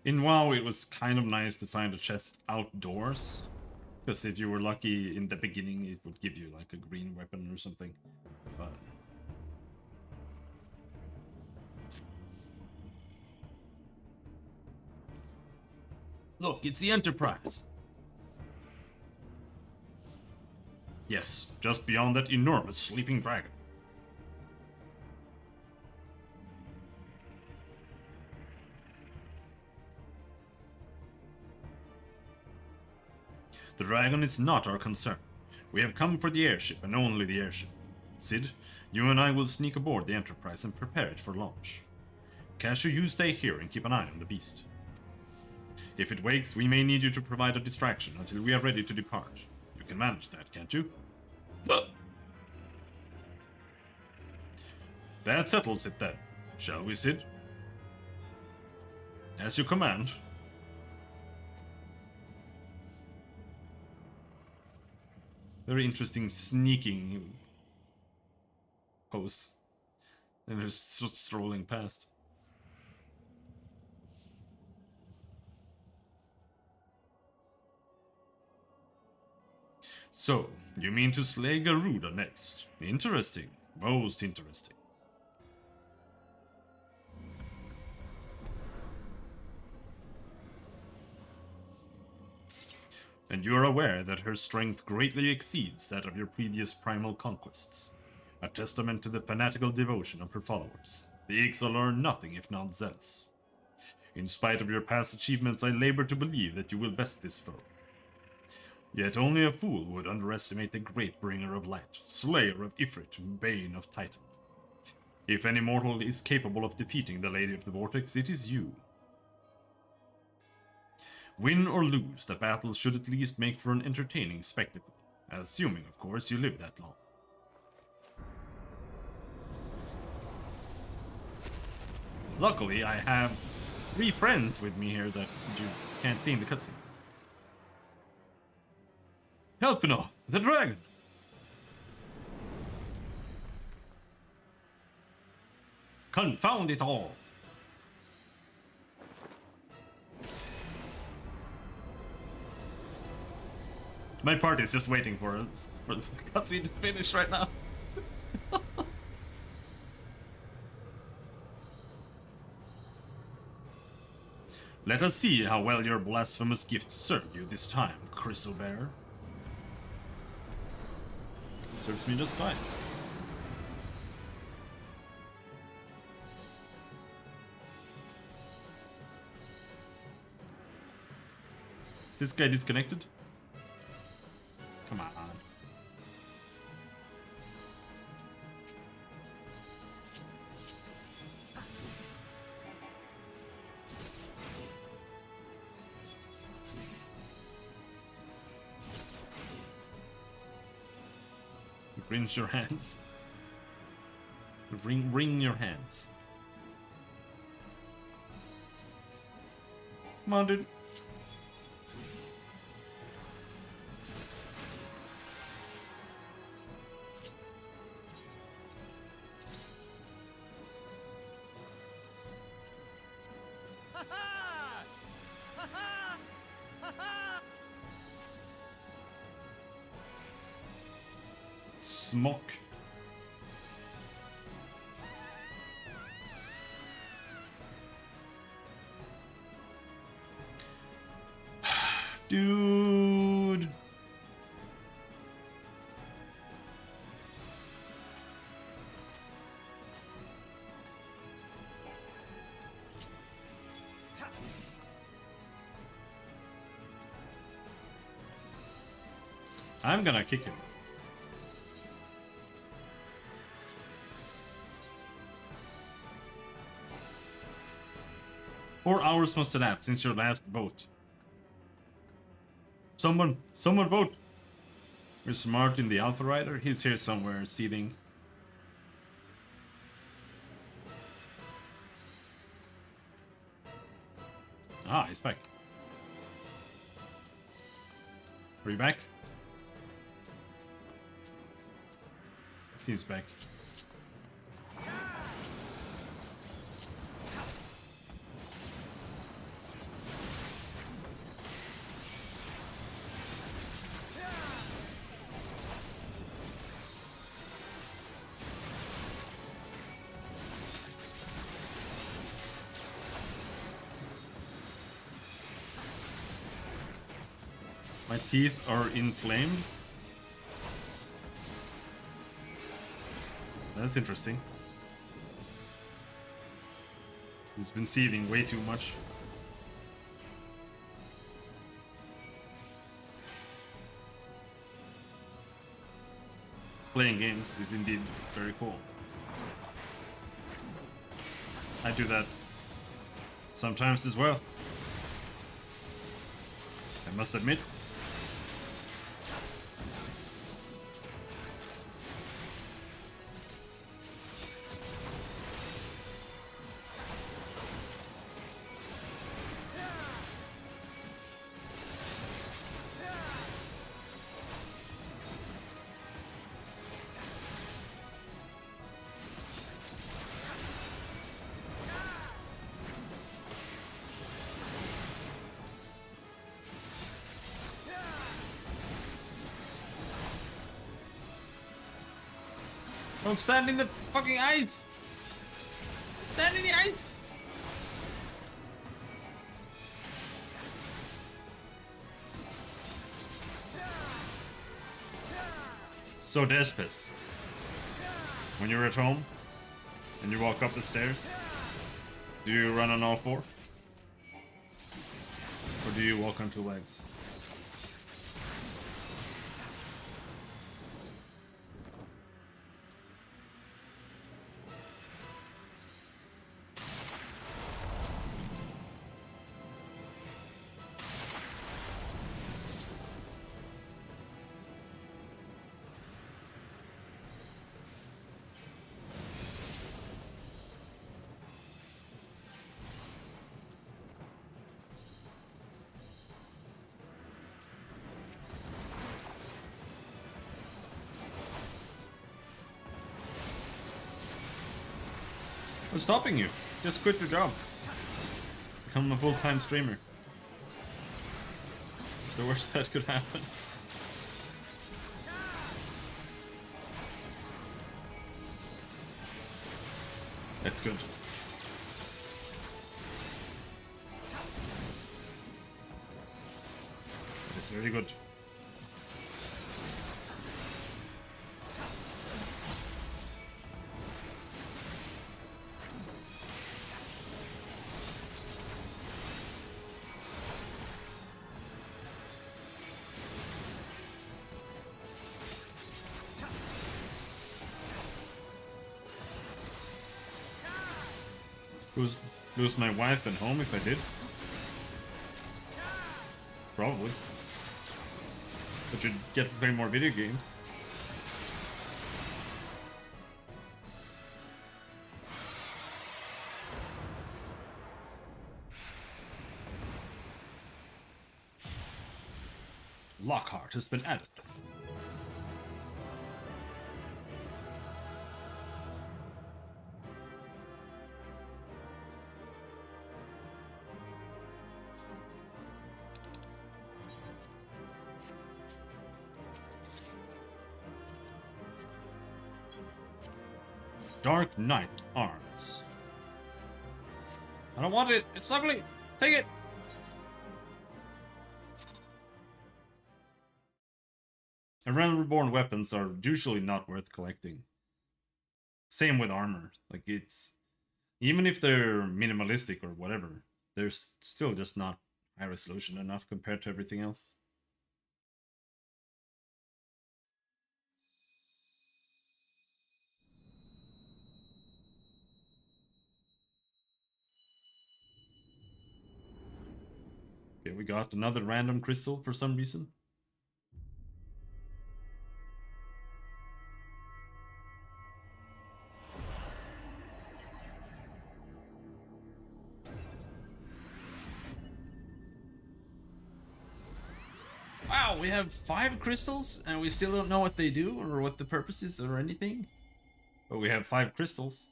In WoW, it was kind of nice to find a chest outdoors. Because if you were lucky in the beginning, it would give you like a green weapon or something. But... Look, it's the Enterprise! Yes, just beyond that enormous sleeping dragon. The dragon is not our concern. We have come for the airship, and only the airship. Sid, you and I will sneak aboard the Enterprise and prepare it for launch. Cashew, you stay here and keep an eye on the beast. If it wakes, we may need you to provide a distraction until we are ready to depart. You can manage that, can't you? That settles it then. Shall we, Sid? As you command. Very interesting sneaking pose. And they're just strolling past. So, you mean to slay Garuda next? Interesting. Most interesting. And you are aware that her strength greatly exceeds that of your previous primal conquests, a testament to the fanatical devotion of her followers. The Ixal are nothing if not zealous. In spite of your past achievements, I labor to believe that you will best this foe. Yet only a fool would underestimate the great bringer of light, slayer of Ifrit, bane of Titan. If any mortal is capable of defeating the Lady of the Vortex, it is you. Win or lose, the battle should at least make for an entertaining spectacle, assuming, of course, you live that long. Luckily, I have 3 friends with me here that you can't see in the cutscene. Helpino, the dragon! Confound it all! My party is just waiting for the cutscene to finish right now. Let us see how well your blasphemous gifts serve you this time, Chrysobear. Serves me just fine. Is this guy disconnected? Come on. Wring your hands. Wring your hands. Come on, dude. Smock. Dude. I'm gonna kick him. Four hours must elapse since your last vote. Someone vote! Where's Martin the Alpha Rider? He's here somewhere, seething. Ah, he's back. Are you back? Seems back. My teeth are inflamed. That's interesting. He's been seething way too much. Playing games is indeed very cool. I do that sometimes as well, I must admit. Don't stand in the fucking ice! Stand in the ice! So Despis, when you're at home and you walk up the stairs, do you run on all four? Or do you walk on two legs? What's stopping you? Just quit your job. Become a full-time streamer. It's the worst that could happen. That's good. That's very good. Lose my wife and home if I did? Probably. But you'd get to play more video games. Lockhart has been added. Dark Knight Arms. I don't want it. It's ugly. Take it. And Realm Reborn weapons are usually not worth collecting. Same with armor. Like, it's... even if they're minimalistic or whatever, they're still just not high resolution enough compared to everything else. Okay, we got another random crystal for some reason. Wow, we have 5 crystals and we still don't know what they do or what the purpose is or anything. But we have 5 crystals.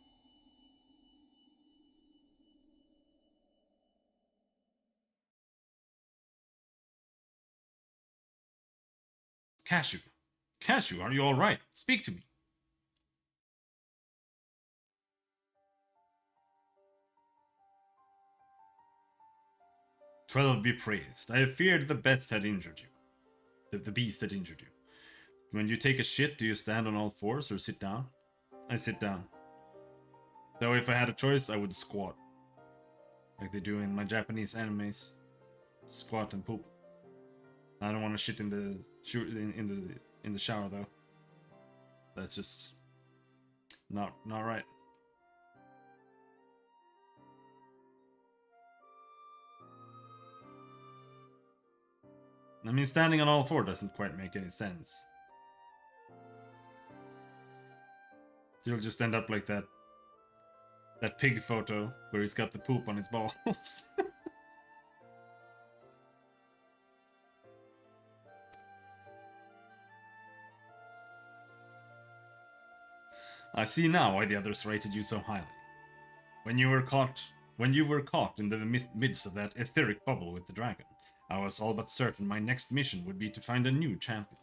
Cashew. Cashew, are you alright? Speak to me. 12 be praised. I feared the beast had injured you. The beast had injured you. When you take a shit, do you stand on all fours or sit down? I sit down. Though if I had a choice, I would squat. Like they do in my Japanese animes. Squat and poop. I don't want to shit in the shower though. That's just not right. I mean, standing on all 4 doesn't quite make any sense. You'll just end up like that pig photo where he's got the poop on his balls. I see now why the others rated you so highly. When you were caught in the midst of that etheric bubble with the dragon, I was all but certain my next mission would be to find a new champion.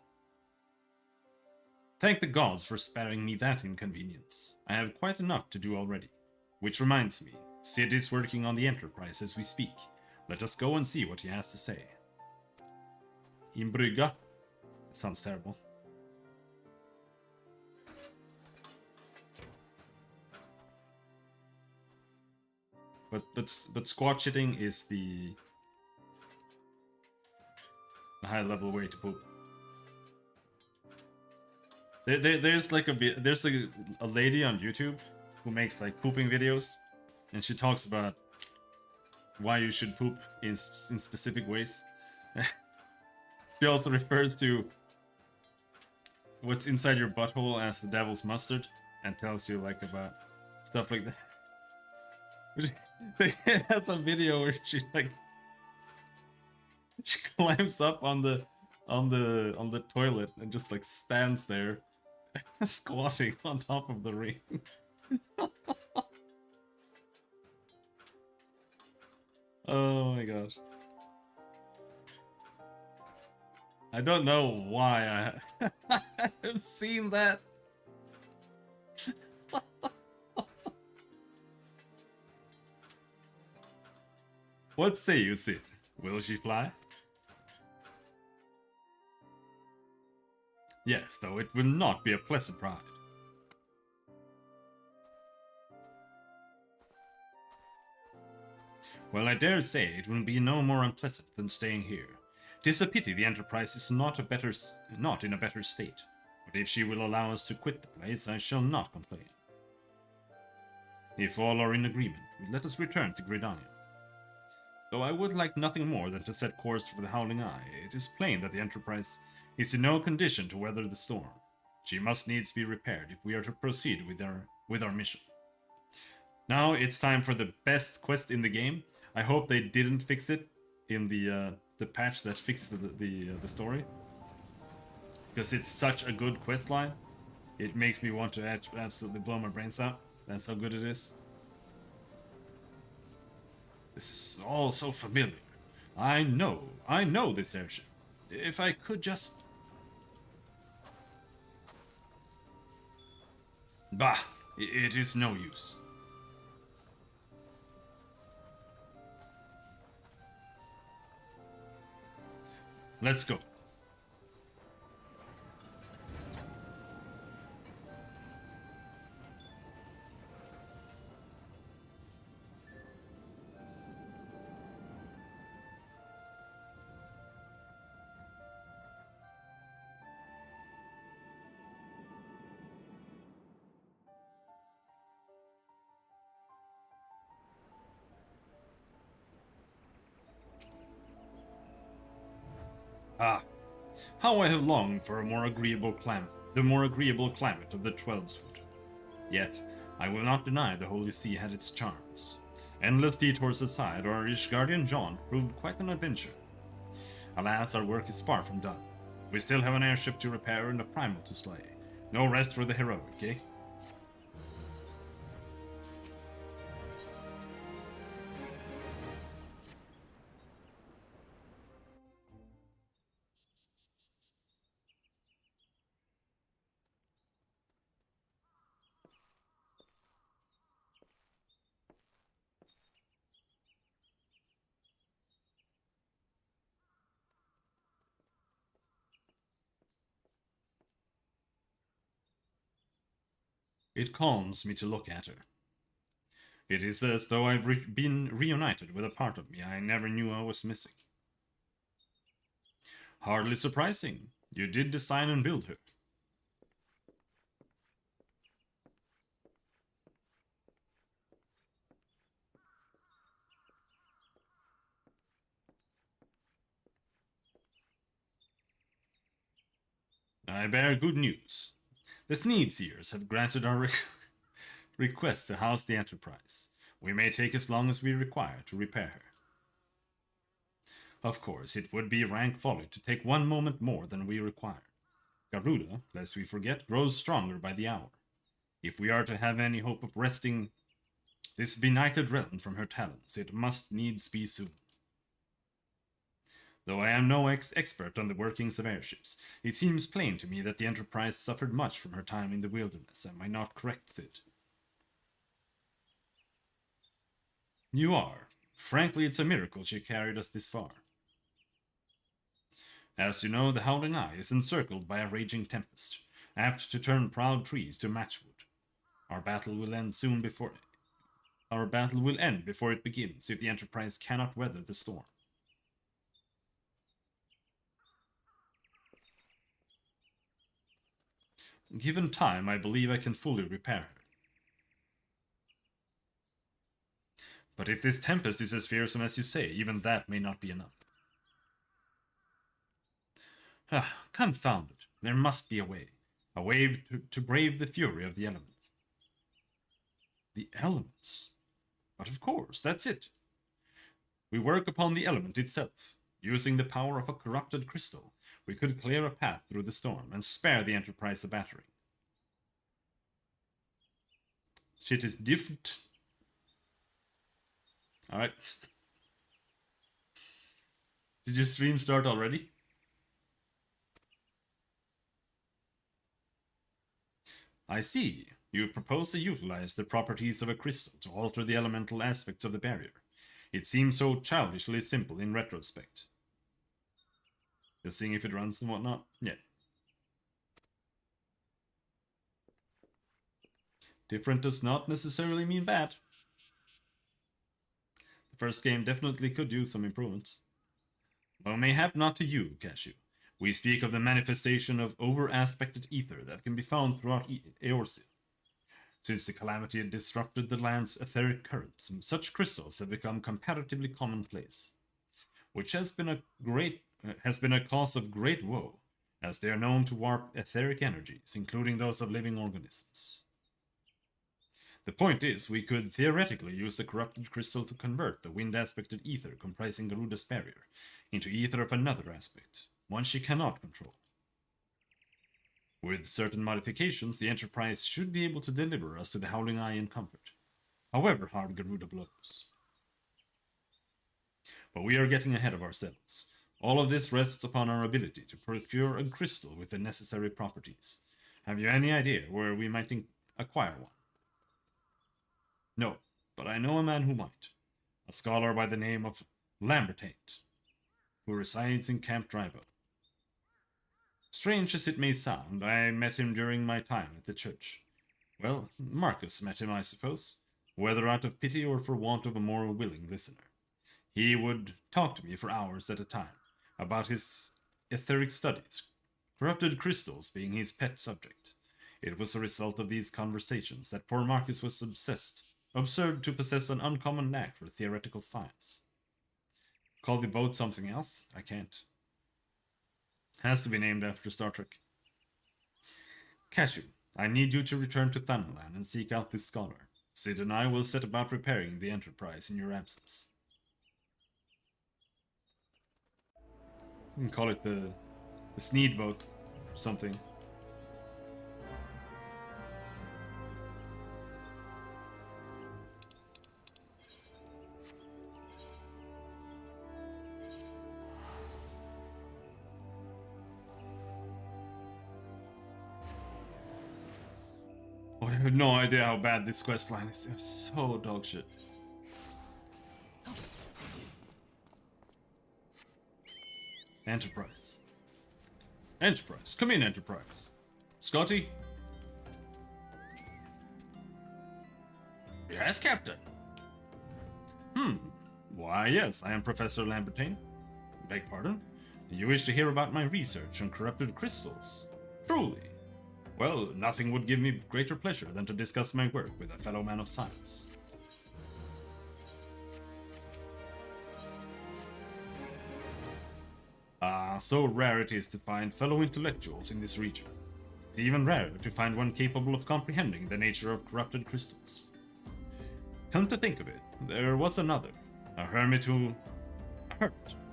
Thank the gods for sparing me that inconvenience. I have quite enough to do already. Which reminds me, Sid is working on the Enterprise as we speak. Let us go and see what he has to say. Imbrygga? It sounds terrible. But squat shitting is the high level way to poop. There's like a lady on YouTube who makes like pooping videos, and she talks about why you should poop in specific ways. She also refers to what's inside your butthole as the devil's mustard, and tells you like about stuff like that. That's a video where she climbs up on the toilet and just like stands there squatting on top of the ring. Oh my gosh. I don't know why I have seen that. What say you, Sid? Will she fly? Yes, though it will not be a pleasant ride. Well, I dare say it will be no more unpleasant than staying here. 'Tis a pity the Enterprise is not in a better state, but if she will allow us to quit the place, I shall not complain. If all are in agreement, let us return to Gridania. Though I would like nothing more than to set course for the Howling Eye, it is plain that the Enterprise is in no condition to weather the storm. She must needs be repaired if we are to proceed with our mission. Now it's time for the best quest in the game. I hope they didn't fix it in the patch that fixed the story, because it's such a good quest line. It makes me want to absolutely blow my brains out. That's how good it is. This is all so familiar. I know this airship. If I could just... Bah, it is no use. Let's go. Ah, how I have longed for the more agreeable climate of the Twelveswood. Yet, I will not deny the Holy See had its charms. Endless detours aside, our Ishgardian jaunt proved quite an adventure. Alas, our work is far from done. We still have an airship to repair and a primal to slay. No rest for the heroic, eh? It calms me to look at her. It is as though I've been reunited with a part of me I never knew I was missing. Hardly surprising. You did design and build her. I bear good news. The Sneedseers have granted our request to house the Enterprise. We may take as long as we require to repair her. Of course, it would be rank folly to take one moment more than we require. Garuda, lest we forget, grows stronger by the hour. If we are to have any hope of wresting this benighted realm from her talons, it must needs be soon. Though I am no expert on the workings of airships, it seems plain to me that the Enterprise suffered much from her time in the wilderness. Am I not correct, Sid? You are. Frankly, it's a miracle she carried us this far. As you know, the Howling Eye is encircled by a raging tempest, apt to turn proud trees to matchwood. Our battle will end before it begins if the Enterprise cannot weather the storm. Given time, I believe I can fully repair her. But if this tempest is as fearsome as you say, even that may not be enough. Confound it. There must be a way. A way to brave the fury of the elements. The elements? But of course, that's it. We work upon the element itself. Using the power of a corrupted crystal, we could clear a path through the storm and spare the Enterprise a battering. Shit is different. Alright. Did your stream start already? I see. You propose to utilize the properties of a crystal to alter the elemental aspects of the barrier. It seems so childishly simple in retrospect. Just seeing if it runs and whatnot. Yeah. Different does not necessarily mean bad. The first game definitely could use some improvements. Well, mayhap not to you, Cashew. We speak of the manifestation of over-aspected ether that can be found throughout Eorzea. Since the calamity had disrupted the land's etheric currents, such crystals have become comparatively commonplace, which has been a cause of great woe, as they are known to warp etheric energies, including those of living organisms. The point is, we could theoretically use the corrupted crystal to convert the wind-aspected ether comprising Garuda's barrier into ether of another aspect, one she cannot control. With certain modifications, the Enterprise should be able to deliver us to the Howling Eye in comfort, however hard Garuda blows. But we are getting ahead of ourselves. All of this rests upon our ability to procure a crystal with the necessary properties. Have you any idea where we might acquire one? No, but I know a man who might. A scholar by the name of Lambertate, who resides in Camp Drybo. Strange as it may sound, I met him during my time at the church. Well, Marcus met him, I suppose, whether out of pity or for want of a more willing listener. He would talk to me for hours at a time, about his etheric studies, corrupted crystals being his pet subject. It was a result of these conversations that poor Marcus was observed to possess an uncommon knack for theoretical science. Call the boat something else? I can't. Has to be named after Star Trek. Cashew, I need you to return to Thunderland and seek out this scholar. Sid and I will set about repairing the Enterprise in your absence. You can call it the Sneed boat, or something. Oh, I have no idea how bad this quest line is. It's so dog shit. Enterprise. Enterprise. Come in, Enterprise. Scotty? Yes, Captain. Why, yes, I am Professor Lambertine. Beg pardon? You wish to hear about my research on corrupted crystals? Truly. Well, nothing would give me greater pleasure than to discuss my work with a fellow man of science. So rare it is to find fellow intellectuals in this region. It's even rarer to find one capable of comprehending the nature of corrupted crystals. Come to think of it, there was another, a hermit to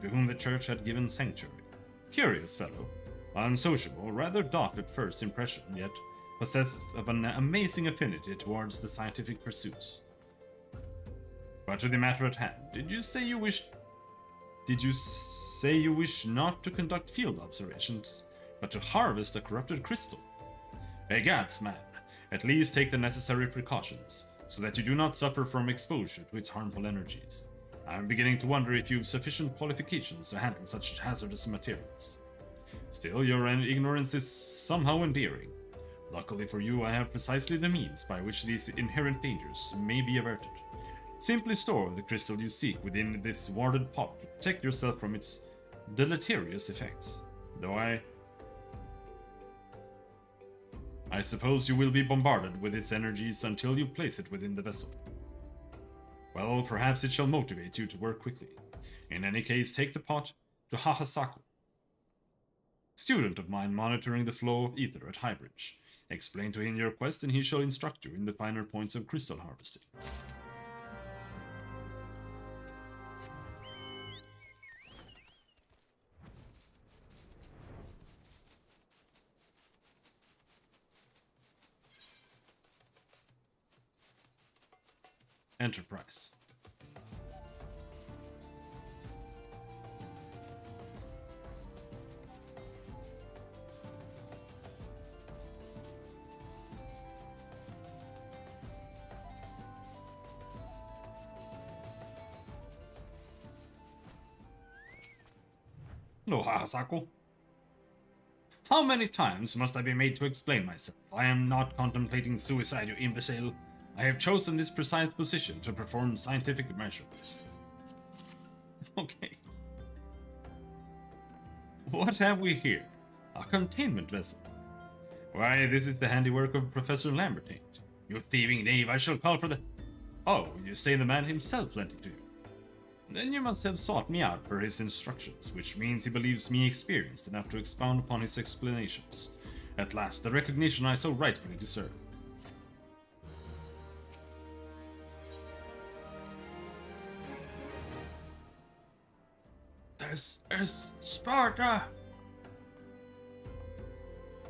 whom the church had given sanctuary. Curious fellow, unsociable, rather daft at first impression, yet possessed of an amazing affinity towards the scientific pursuits. But to the matter at hand, did you say you wish not to conduct field observations, but to harvest a corrupted crystal? Egads, man, at least take the necessary precautions, so that you do not suffer from exposure to its harmful energies. I am beginning to wonder if you have sufficient qualifications to handle such hazardous materials. Still, your ignorance is somehow endearing. Luckily for you, I have precisely the means by which these inherent dangers may be averted. Simply store the crystal you seek within this warded pot to protect yourself from its deleterious effects. Though I suppose you will be bombarded with its energies until you place it within the vessel. Well, perhaps it shall motivate you to work quickly. In any case, take the pot to Hahasaku, student of mine monitoring the flow of ether at Highbridge. Explain to him your quest and he shall instruct you in the finer points of crystal harvesting. Enterprise. Hello, Hahasako. How many times must I be made to explain myself? I am not contemplating suicide, you imbecile. I have chosen this precise position to perform scientific measurements. Okay. What have we here? A containment vessel. Why, this is the handiwork of Professor Lambertine. You thieving knave, I shall call for the... Oh, you say the man himself lent it to you. Then you must have sought me out per his instructions, which means he believes me experienced enough to expound upon his explanations. At last, the recognition I so rightfully deserve. There's Sparta!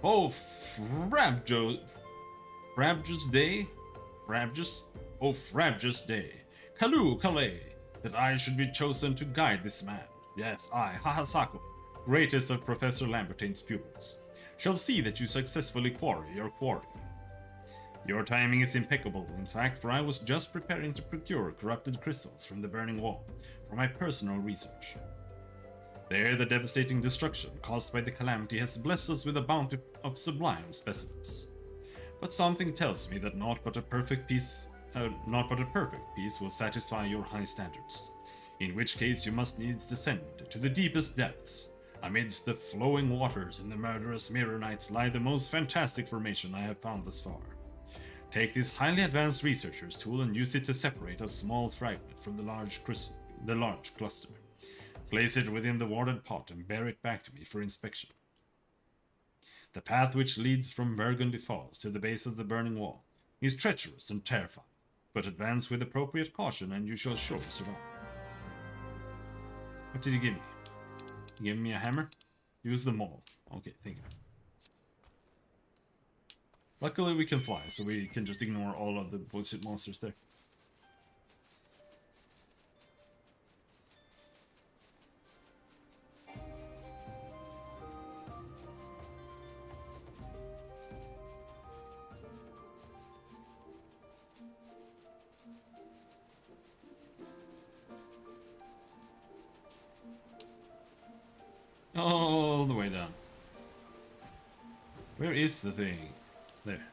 Oh, Frabjous day? Frabjous? Oh, Frabjous day. Kalu Kalei, that I should be chosen to guide this man. Yes, I, Hahasaku, greatest of Professor Lambertine's pupils, shall see that you successfully quarry your quarry. Your timing is impeccable, in fact, for I was just preparing to procure corrupted crystals from the Burning Wall for my personal research. There, the devastating destruction caused by the calamity has blessed us with a bounty of sublime specimens. But something tells me that not but a perfect piece will satisfy your high standards. In which case you must needs descend to the deepest depths. Amidst the flowing waters and the murderous mirror nights lie the most fantastic formation I have found thus far. Take this highly advanced researcher's tool and use it to separate a small fragment from the large cluster. Place it within the warded pot and bear it back to me for inspection. The path which leads from Burgundy Falls to the base of the Burning Wall is treacherous and terrifying, but advance with appropriate caution and you shall surely survive. What did he give me? Give me a hammer. Use them all. Okay, thank you. Luckily we can fly, so we can just ignore all of the bullshit monsters there. All the way down. Where is the thing? There.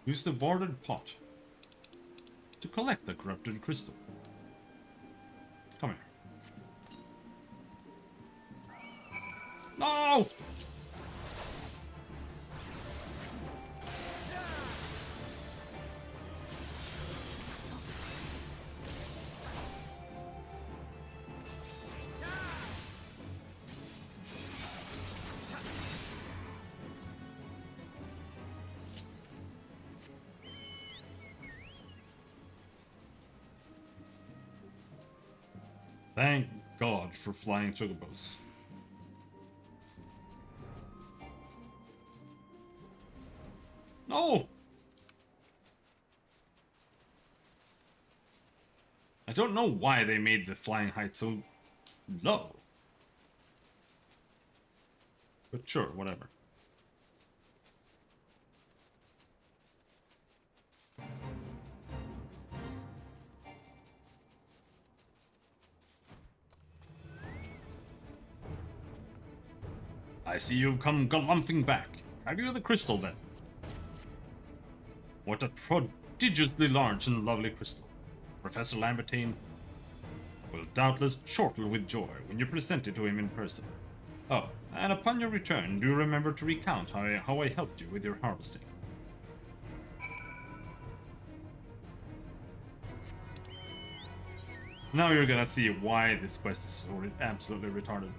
Use the boarded pot to collect the corrupted crystal. Come here. No! Thank God for flying chocobos. No! I don't know why they made the flying height so low. But sure, whatever. I see you've come galumphing back. Have you the crystal then? What a prodigiously large and lovely crystal. Professor Lambertine will doubtless chortle with joy when you present it to him in person. Oh, and upon your return, do remember to recount how I helped you with your harvesting. Now you're gonna see why this quest is so absolutely retarded.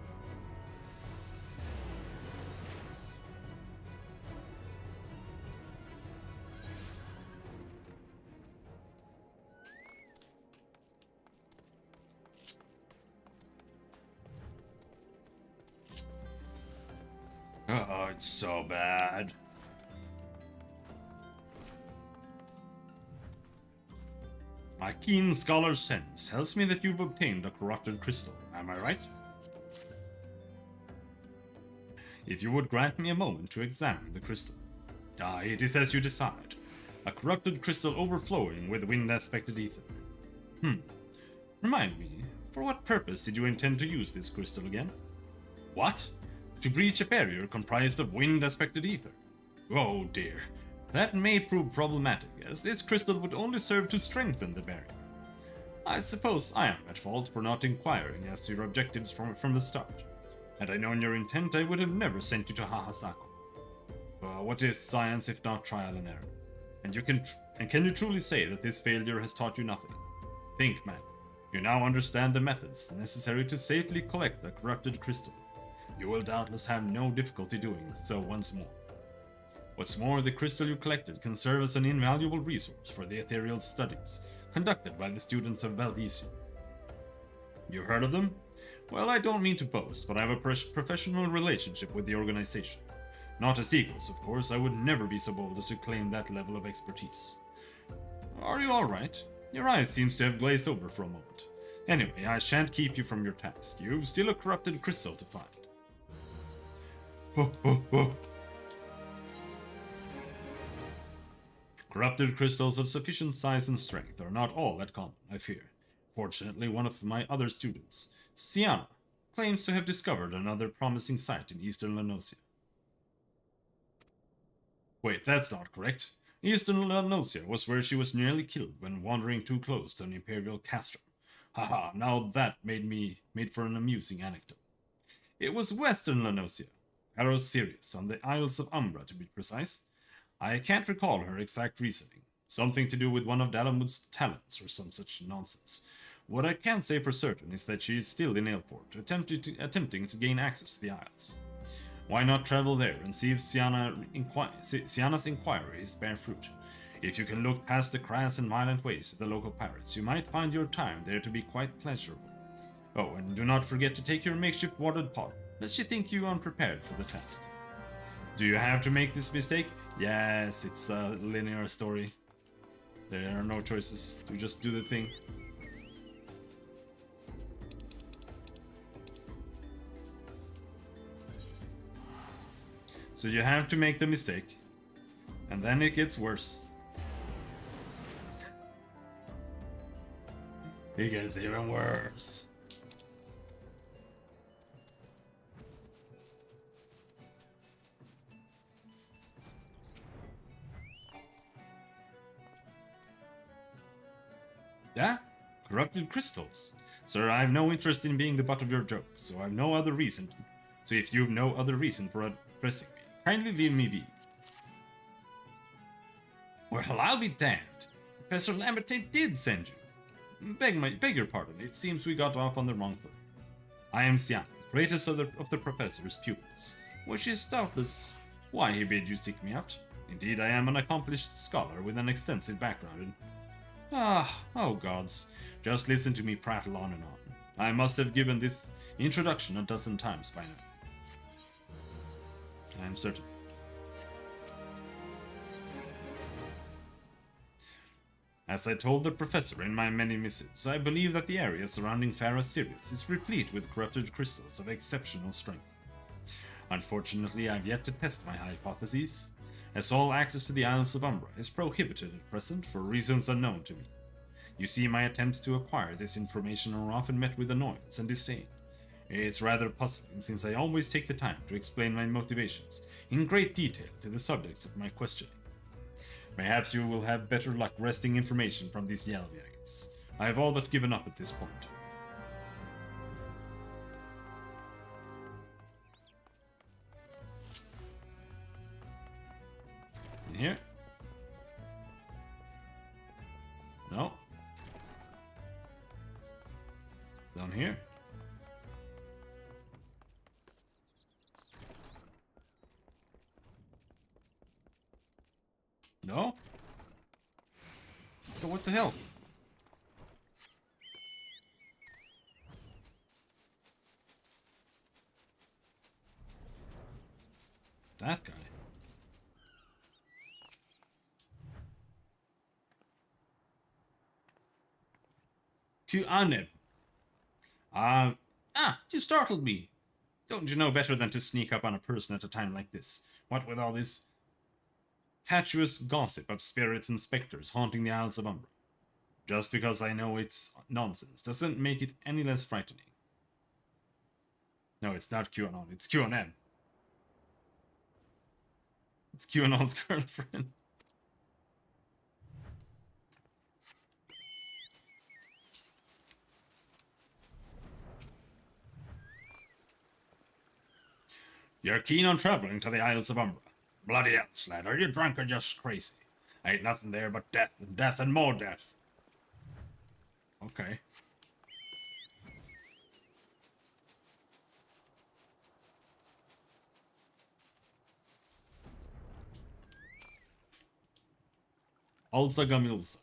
Oh, it's so bad. My keen scholar's sense tells me that you've obtained a corrupted crystal, am I right? If you would grant me a moment to examine the crystal. Aye, it is as you decide. A corrupted crystal overflowing with wind-aspected ether. Remind me, for what purpose did you intend to use this crystal again? What? To breach a barrier comprised of wind-aspected ether. Oh dear. That may prove problematic, as this crystal would only serve to strengthen the barrier. I suppose I am at fault for not inquiring as to your objectives from the start. Had I known your intent, I would have never sent you to Hahasako. What is science if not trial and error? And can you truly say that this failure has taught you nothing? Think, man. You now understand the methods necessary to safely collect the corrupted crystal. You will doubtless have no difficulty doing so once more. What's more, the crystal you collected can serve as an invaluable resource for the ethereal studies conducted by the students of Valdisia. You've heard of them? Well, I don't mean to boast, but I have a professional relationship with the organization. Not as equals, of course. I would never be so bold as to claim that level of expertise. Are you alright? Your eyes seems to have glazed over for a moment. Anyway, I shan't keep you from your task. You've still a corrupted crystal to find. Corrupted crystals of sufficient size and strength are not all that common, I fear. Fortunately, one of my other students, Sienna, claims to have discovered another promising site in eastern Lanosia. Wait, that's not correct. Eastern Lanosia was where she was nearly killed when wandering too close to an imperial castrum. Haha, now that made for an amusing anecdote. It was western Lanosia, Aros Sirius, on the Isles of Umbra to be precise. I can't recall her exact reasoning. Something to do with one of Dalamud's talents or some such nonsense. What I can say for certain is that she is still in Ailport, attempting to gain access to the Isles. Why not travel there and see if Sienna's inquiries bear fruit? If you can look past the crass and violent ways of the local pirates, you might find your time there to be quite pleasurable. Oh, and do not forget to take your makeshift watered pot, lest she think you unprepared for the task. Do you have to make this mistake? Yes, it's a linear story. There are no choices. You just do the thing. So you have to make the mistake. And then it gets worse. It gets even worse. Yeah? Corrupted crystals. Sir, I have no interest in being the butt of your joke, so I have no other reason to. So if you have no other reason for addressing me, kindly leave me be. Well, I'll be damned. Professor Lambert did send you. Beg your pardon, it seems we got off on the wrong foot. I am Sian, greatest of the professor's pupils, which is doubtless why he bid you seek me out. Indeed, I am an accomplished scholar with an extensive background in... oh gods, just listen to me prattle on and on. I must have given this introduction a dozen times by now. I am certain. As I told the professor in my many missives, I believe that the area surrounding Farah Sirius is replete with corrupted crystals of exceptional strength. Unfortunately, I have yet to test my hypotheses, as all access to the Isles of Umbra is prohibited at present for reasons unknown to me. You see, my attempts to acquire this information are often met with annoyance and disdain. It's rather puzzling, since I always take the time to explain my motivations in great detail to the subjects of my questioning. Perhaps you will have better luck wresting information from these Yellowjackets. I have all but given up at this point. In here? No. Down here? No? So what the hell? That guy. To Aneb. You startled me. Don't you know better than to sneak up on a person at a time like this? What with all this fatuous gossip of spirits and specters haunting the Isles of Umbra. Just because I know it's nonsense doesn't make it any less frightening. No, it's not QAnon, it's QAnon. It's QAnon's girlfriend. You're keen on traveling to the Isles of Umbra. Bloody hell, lad, are you drunk or just crazy? Ain't nothing there but death and death and more death. Okay. Alza Gamilza.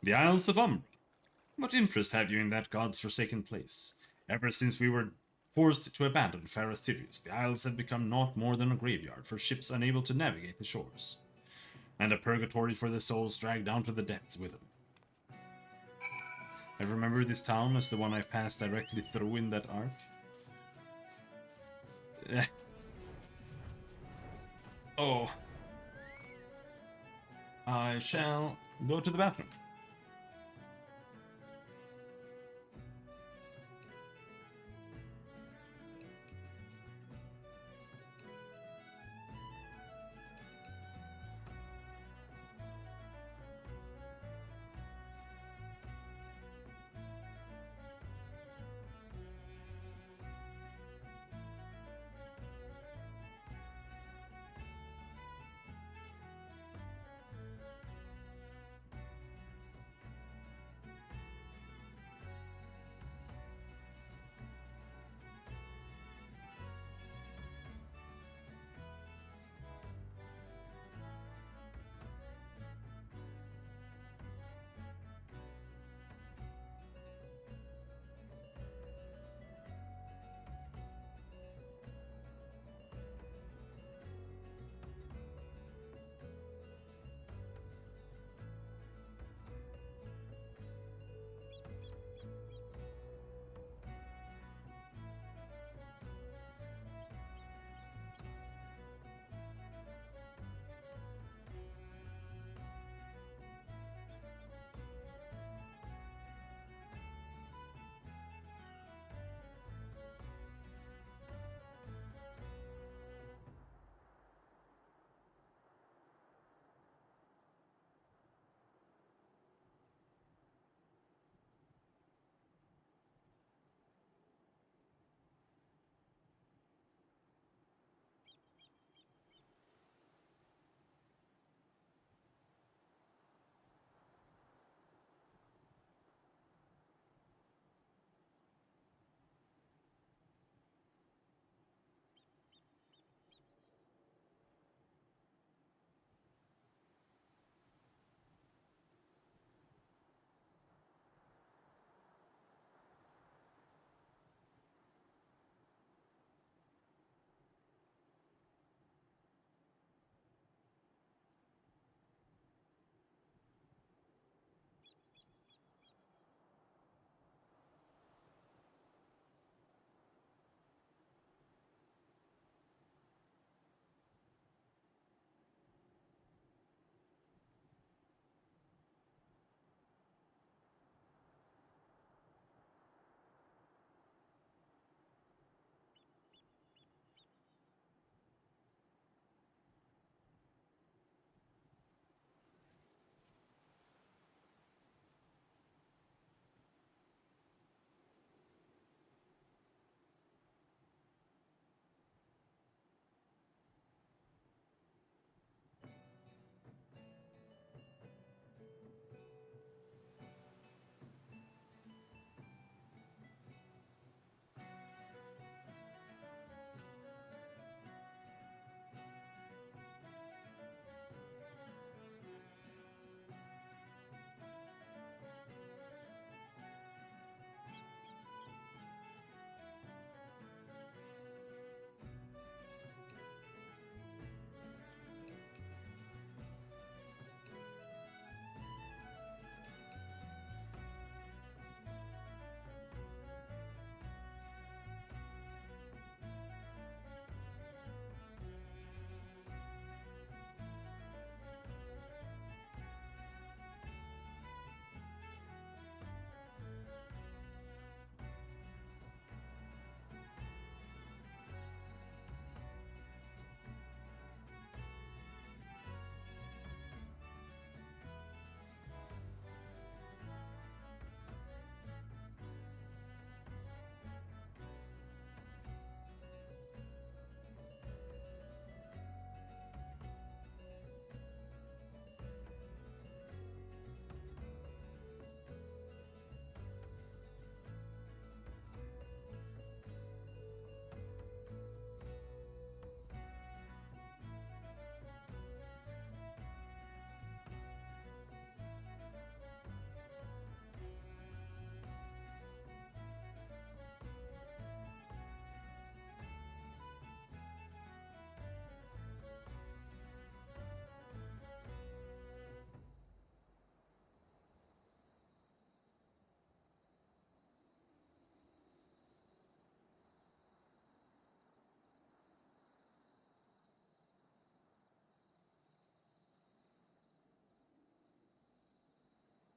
The Isles of Umbra. What interest have you in that god's forsaken place? Ever since we were forced to abandon Pharasirius, the Isles have become naught more than a graveyard for ships unable to navigate the shores, and a purgatory for the souls dragged down to the depths with them. I remember this town as the one I passed directly through in that arc. Oh. I shall go to the bathroom.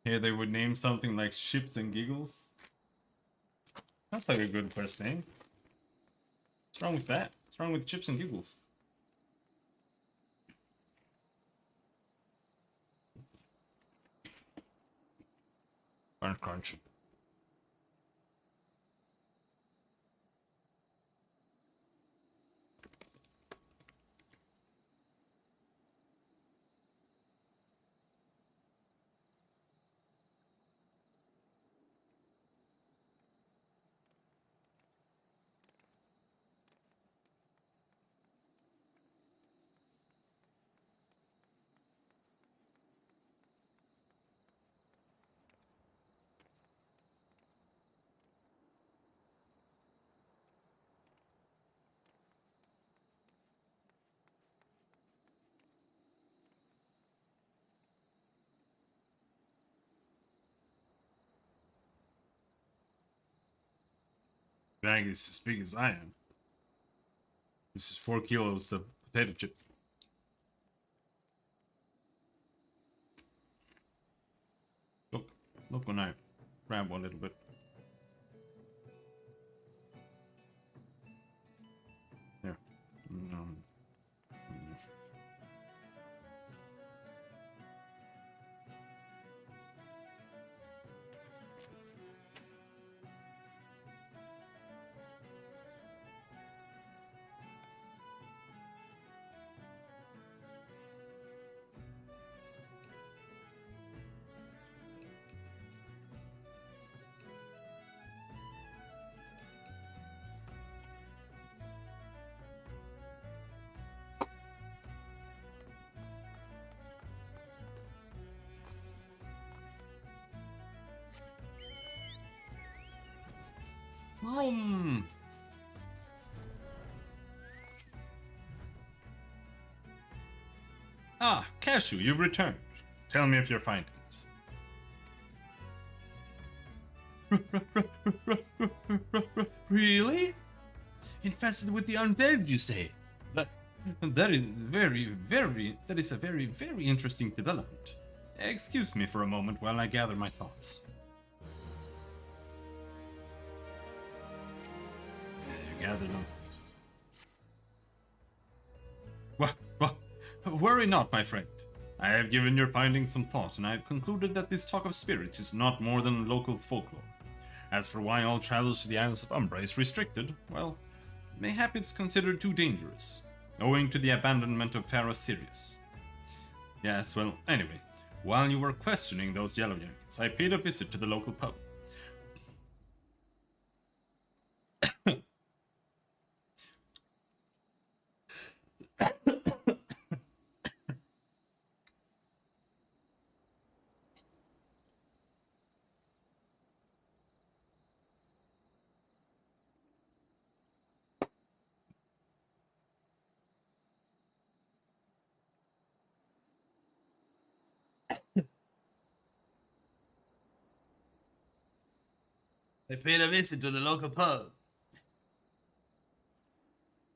Here they would name something like Ships and Giggles. That's like a good quest name. What's wrong with that? What's wrong with Chips and Giggles? Crunch, crunch. Bag is as big as I am. This is 4 kilos of potato chip. Look when I grab one little bit. There. Vroom. Ah, Cashew, you've returned. Tell me of your findings. Really? Infested with the undead, you say? That is that is a very, very interesting development. Excuse me for a moment while I gather my thoughts. You gather them. Worry not, my friend. I have given your findings some thought, and I have concluded that this talk of spirits is not more than local folklore. As for why all travels to the Isles of Umbra is restricted, well, mayhap it's considered too dangerous, owing to the abandonment of Pharaoh Sirius. Yes, well, anyway, while you were questioning those yellow jackets, I paid a visit to the local pub. I paid a visit to the local pub.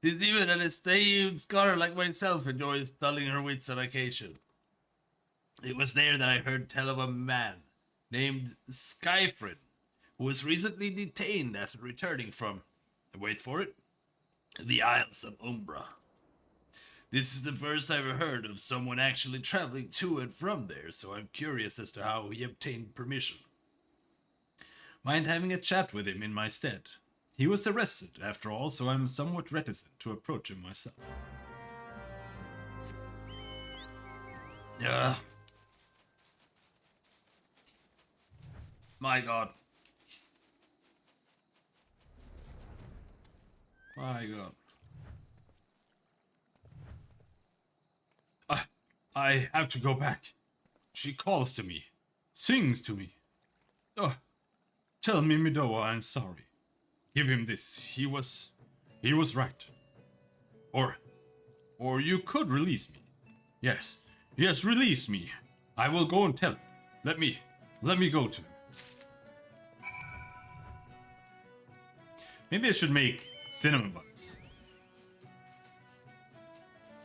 'Tis even an esteemed scholar like myself enjoys dulling her wits on occasion. It was there that I heard tell of a man named Skyfred, who was recently detained after returning from, wait for it, the Isles of Umbra. This is the first I've ever heard of someone actually traveling to and from there, so I'm curious as to how he obtained permission. Mind having a chat with him in my stead? He was arrested, after all, so I'm somewhat reticent to approach him myself. My God. My God. I have to go back. She calls to me, sings to me. Oh, tell me, Midoa, I'm sorry. Give him this. He was right. Or you could release me. Yes, release me. I will go and tell him. Let me go to him. Maybe I should make cinnamon buns.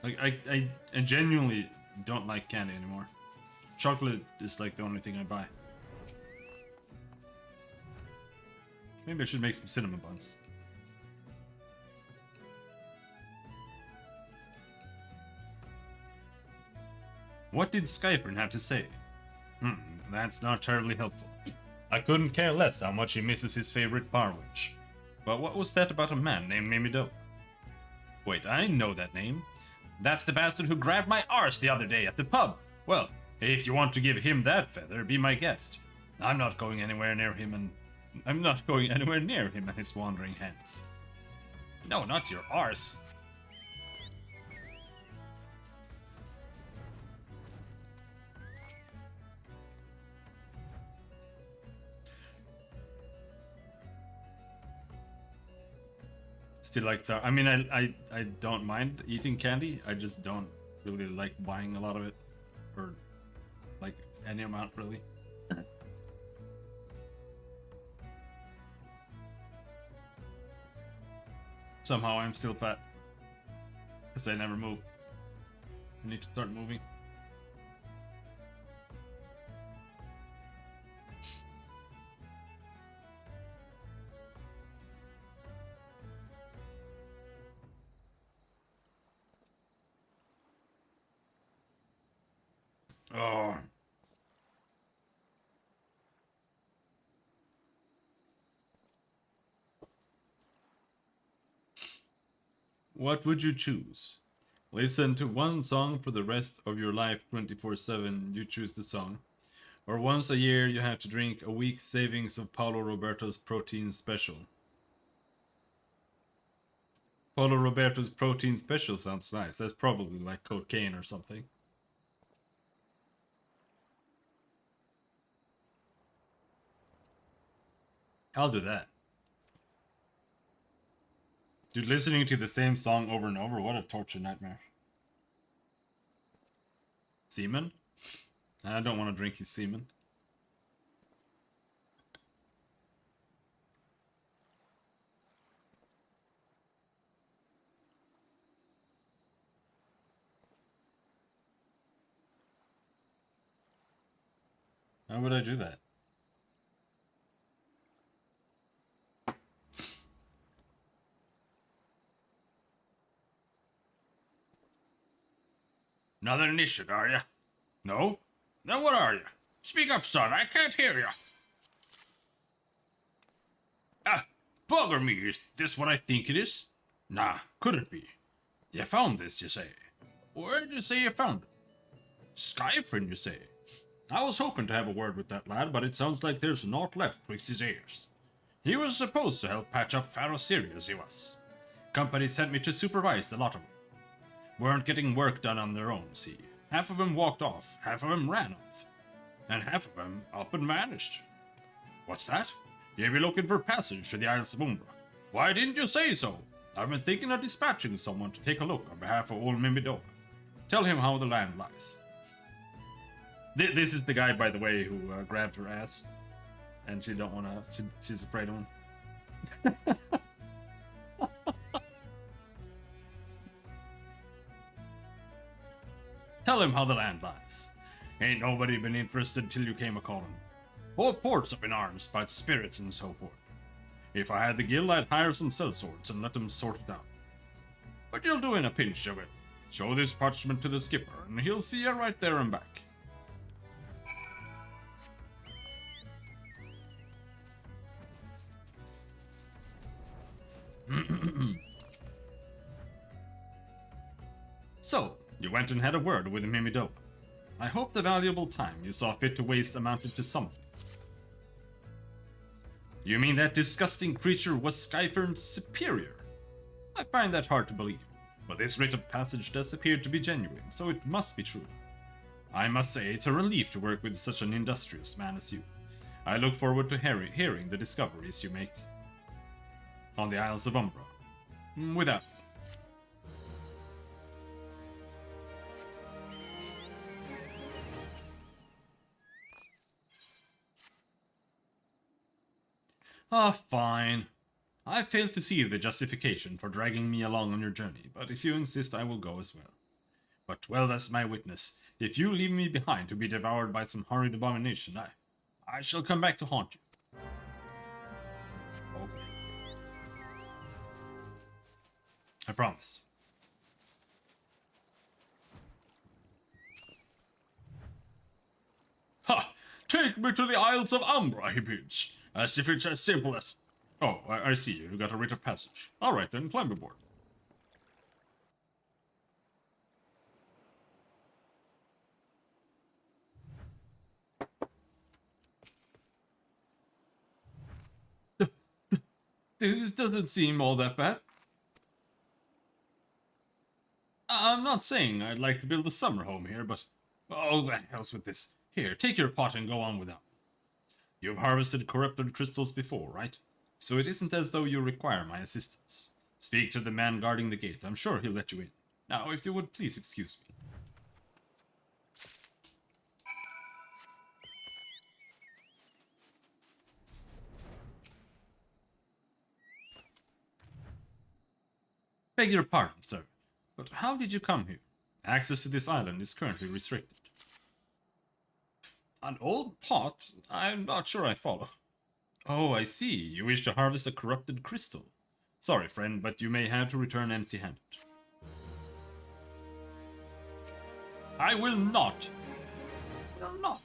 Like I genuinely don't like candy anymore. Chocolate is like the only thing I buy. Maybe I should make some cinnamon buns. What did Skyfern have to say? That's not terribly helpful. I couldn't care less how much he misses his favorite bar wench. But what was that about a man named Mimido? Wait, I know that name. That's the bastard who grabbed my arse the other day at the pub. Well, if you want to give him that feather, be my guest. I'm not going anywhere near him and his wandering hands. No, not your arse. Still like sour. I mean, I don't mind eating candy. I just don't really like buying a lot of it, or like any amount really. Somehow I'm still fat because I never move. I need to start moving. Oh. What would you choose? Listen to one song for the rest of your life 24/7, you choose the song. Or once a year you have to drink a week's savings of Paulo Roberto's protein special. Paulo Roberto's protein special sounds nice. That's probably like cocaine or something. I'll do that. Dude, listening to the same song over and over, what a torture nightmare. Semen? I don't want to drink his semen. How would I do that? Another initiate, are ya? No? Then what are ya? Speak up, son, I can't hear ya. Ah, bugger me, is this what I think it is? Nah, couldn't be. You found this, you say? Where did you say you found it? Skyfrin, you say? I was hoping to have a word with that lad, but it sounds like there's naught left twixt his ears. He was supposed to help patch up Pharaoh Sirius, he was. Company sent me to supervise the lot of them. Weren't getting work done on their own, see. Half of them walked off, half of them ran off. And half of them up and vanished. What's that? You be looking for passage to the Isles of Umbra. Why didn't you say so? I've been thinking of dispatching someone to take a look on behalf of old Mimidoa. Tell him how the land lies. This is the guy, by the way, who grabbed her ass. And she don't wanna, she's afraid of him. Tell him how the land lies. Ain't nobody been interested till you came a-calling. Whole port's up in arms about spirits and so forth. If I had the guild, I'd hire some sellswords and let them sort it out. But you'll do in a pinch, you will. Show this parchment to the skipper, and he'll see you right there and back. So, you went and had a word with Mimidoa. I hope the valuable time you saw fit to waste amounted to something. You mean that disgusting creature was Skyfern's superior? I find that hard to believe, but this rite of passage does appear to be genuine, so it must be true. I must say it's a relief to work with such an industrious man as you. I look forward to hearing the discoveries you make on the Isles of Umbra. Without. Ah, fine. I fail to see the justification for dragging me along on your journey, but if you insist, I will go as well. But well as my witness, if you leave me behind to be devoured by some horrid abomination, I shall come back to haunt you. Okay. I promise. Ha! Take me to the Isles of Umbra, he bids. As if it's as simple as... Oh, I see. You got a rite of passage. Alright then, climb aboard. This doesn't seem all that bad. I'm not saying I'd like to build a summer home here, but... Oh, the hell's with this. Here, take your pot and go on without me. You've harvested corrupted crystals before, right? So it isn't as though you require my assistance. Speak to the man guarding the gate. I'm sure he'll let you in. Now, if you would please excuse me. Beg your pardon, sir, but how did you come here? Access to this island is currently restricted. An old pot? I'm not sure I follow. Oh, I see. You wish to harvest a corrupted crystal. Sorry, friend, but you may have to return empty-handed. I will not. Will not.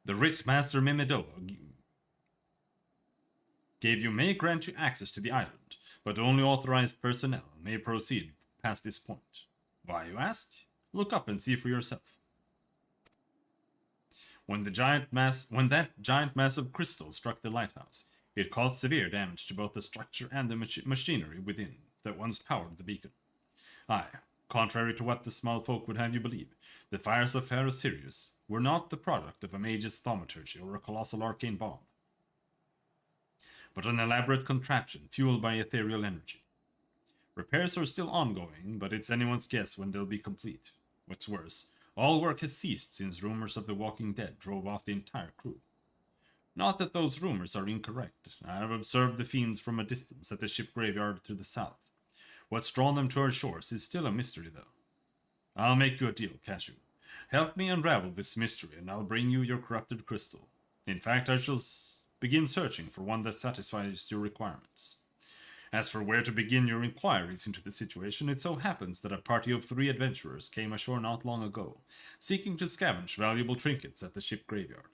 The Rick Master Mimidoa may grant you access to the island, but only authorized personnel may proceed past this point. Why, you ask? Look up and see for yourself. When that giant mass of crystal struck the lighthouse, it caused severe damage to both the structure and the machinery within that once powered the beacon. Aye, contrary to what the small folk would have you believe, the fires of Pharaoh Sirius were not the product of a mage's thaumaturgy or a colossal arcane bomb, but an elaborate contraption fueled by ethereal energy. Repairs are still ongoing, but it's anyone's guess when they'll be complete. What's worse, all work has ceased since rumors of the Walking Dead drove off the entire crew. Not that those rumors are incorrect. I have observed the fiends from a distance at the ship graveyard to the south. What's drawn them to our shores is still a mystery, though. I'll make you a deal, Cashew. Help me unravel this mystery, and I'll bring you your corrupted crystal. In fact, I shall begin searching for one that satisfies your requirements. As for where to begin your inquiries into the situation, it so happens that a party of 3 adventurers came ashore not long ago, seeking to scavenge valuable trinkets at the ship graveyard.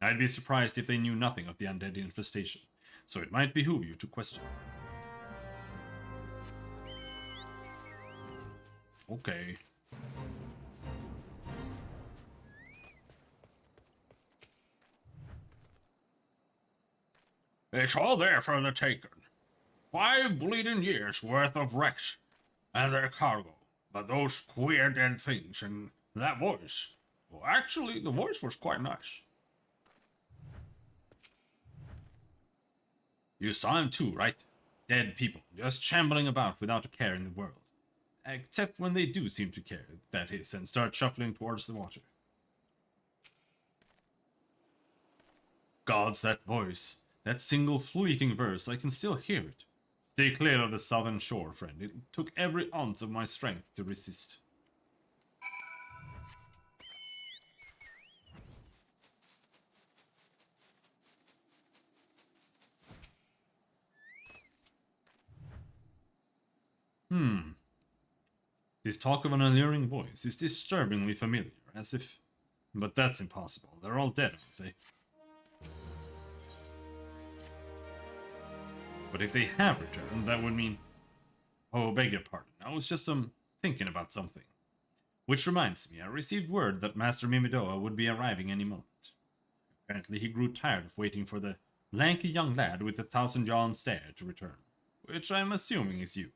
I'd be surprised if they knew nothing of the undead infestation, so it might behoove you to question. Okay. It's all there for the taking. 5 bleeding years worth of wrecks and their cargo. But those queer dead things and that voice. Well, actually, the voice was quite nice. You saw him too, right? Dead people, just shambling about without a care in the world. Except when they do seem to care, that is, and start shuffling towards the water. Gods, that voice. That single fleeting verse, I can still hear it. Stay clear of the southern shore, friend. It took every ounce of my strength to resist. This talk of an alluring voice is disturbingly familiar, as if... But that's impossible. They're all dead, aren't they? But if they have returned, that would mean... Oh, beg your pardon. I was just, thinking about something. Which reminds me, I received word that Master Mimidoa would be arriving any moment. Apparently he grew tired of waiting for the lanky young lad with the 1,000-yawn stare to return. Which I'm assuming is you.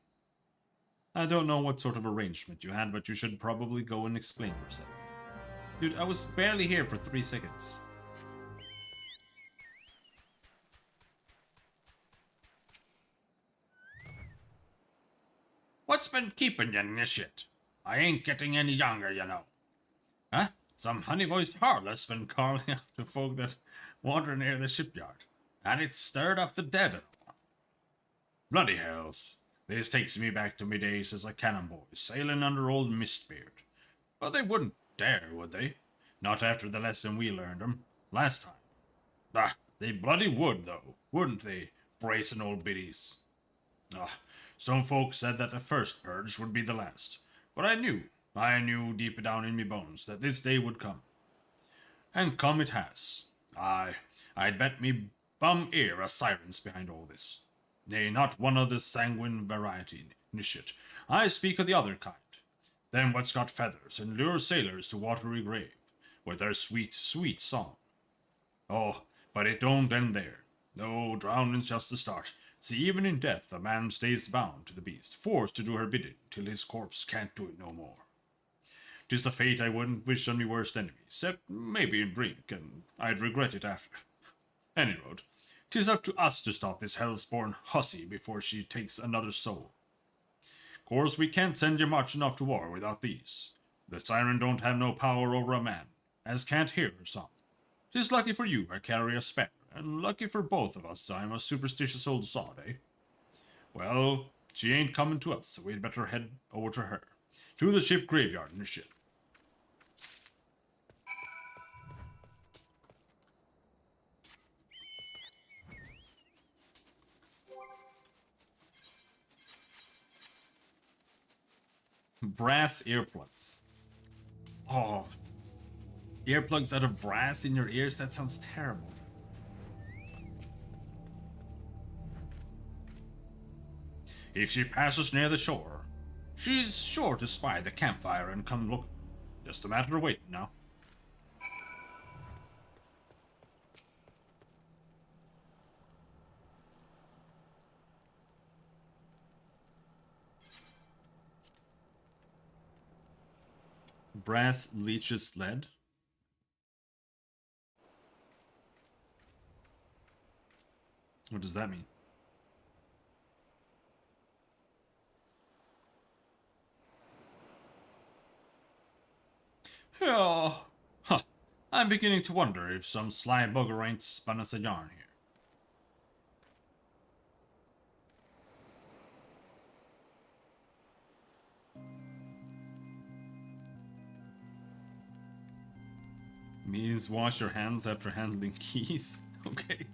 I don't know what sort of arrangement you had, but you should probably go and explain yourself. Dude, I was barely here for 3 seconds. What's been keeping you in this shit? I ain't getting any younger, you know. Huh? Some honey-voiced harlot's been calling out to folk that wander near the shipyard, and it's stirred up the dead and all. Bloody hells. This takes me back to me days as a cannon boy, sailing under old Mistbeard. But they wouldn't dare, would they? Not after the lesson we learned 'em last time. Ah, they bloody would, though, wouldn't they, brazen old biddies? Ah, some folks said that the first purge would be the last, but I knew deep down in me bones that this day would come. And come it has. Aye, I'd bet me bum ear a siren's behind all this. Nay, not one of the sanguine variety, Nishit. I speak of the other kind. Them what's got feathers and lure sailors to watery grave, with their sweet, sweet song. Oh, but it don't end there. No, drowning's just the start. See, even in death, a man stays bound to the beast, forced to do her bidding, till his corpse can't do it no more. 'Tis a fate I wouldn't wish on me worst enemy, except maybe in drink, and I'd regret it after. Any road, 'tis up to us to stop this hellspawn hussy before she takes another soul. Course we can't send you marching off to war without these. The siren don't have no power over a man, as can't hear her song. 'Tis lucky for you I carry a spare, and lucky for both of us I'm a superstitious old sod, eh? Well, she ain't coming to us, so we'd better head over to her. To the ship graveyard and shit. Brass earplugs. Oh, earplugs out of brass in your ears? That sounds terrible. If she passes near the shore, she's sure to spy the campfire and come look. Just a matter of waiting now. Brass leeches lead. What does that mean? Yeah. Huh. I'm beginning to wonder if some sly bugger ain't spun us a yarn here. Means wash your hands after handling keys? Okay.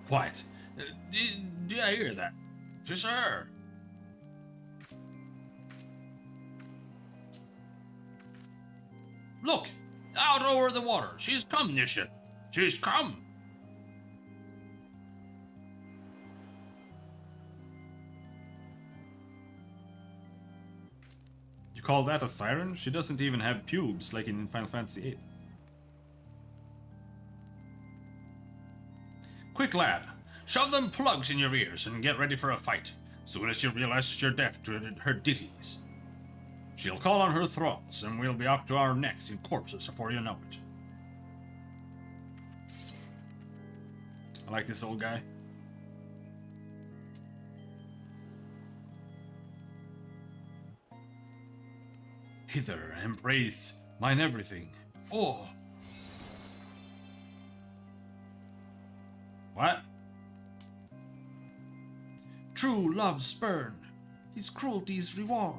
Quiet. Do I hear that? Fish her. Look! Out over the water! She's come, Nisha! She's come! You call that a siren? She doesn't even have pubes like in Final Fantasy VIII. Quick, lad! Shove them plugs in your ears and get ready for a fight. Soon as she realizes you're deaf to her ditties. She'll call on her thralls, and we'll be up to our necks in corpses before you know it. I like this old guy. Hither, embrace mine everything. Oh! What? True love spurned, his cruelty's reward.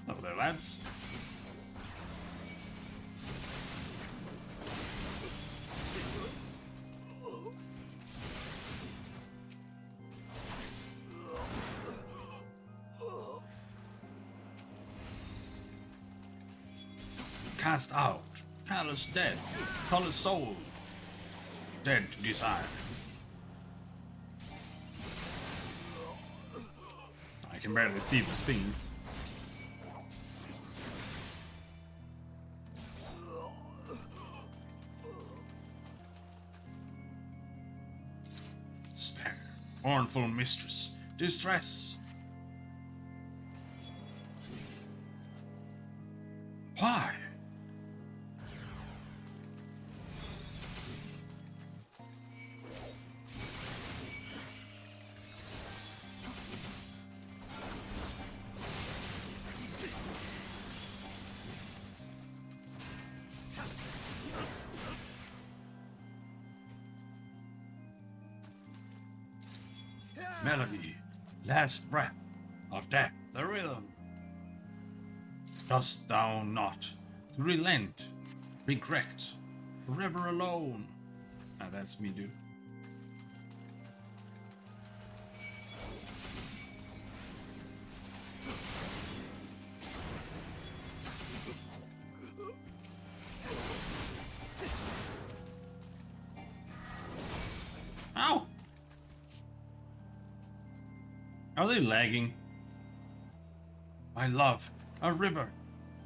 Hello there, lads. Cast out, callous dead, callous soul, dead to desire. I can barely see the things. Spare, mournful mistress, distress. Why? Melody, last breath of death, the rhythm. Dost thou not to relent, regret, forever alone? Ah, that's me, dude. Ow! Are they lagging? My love, a river.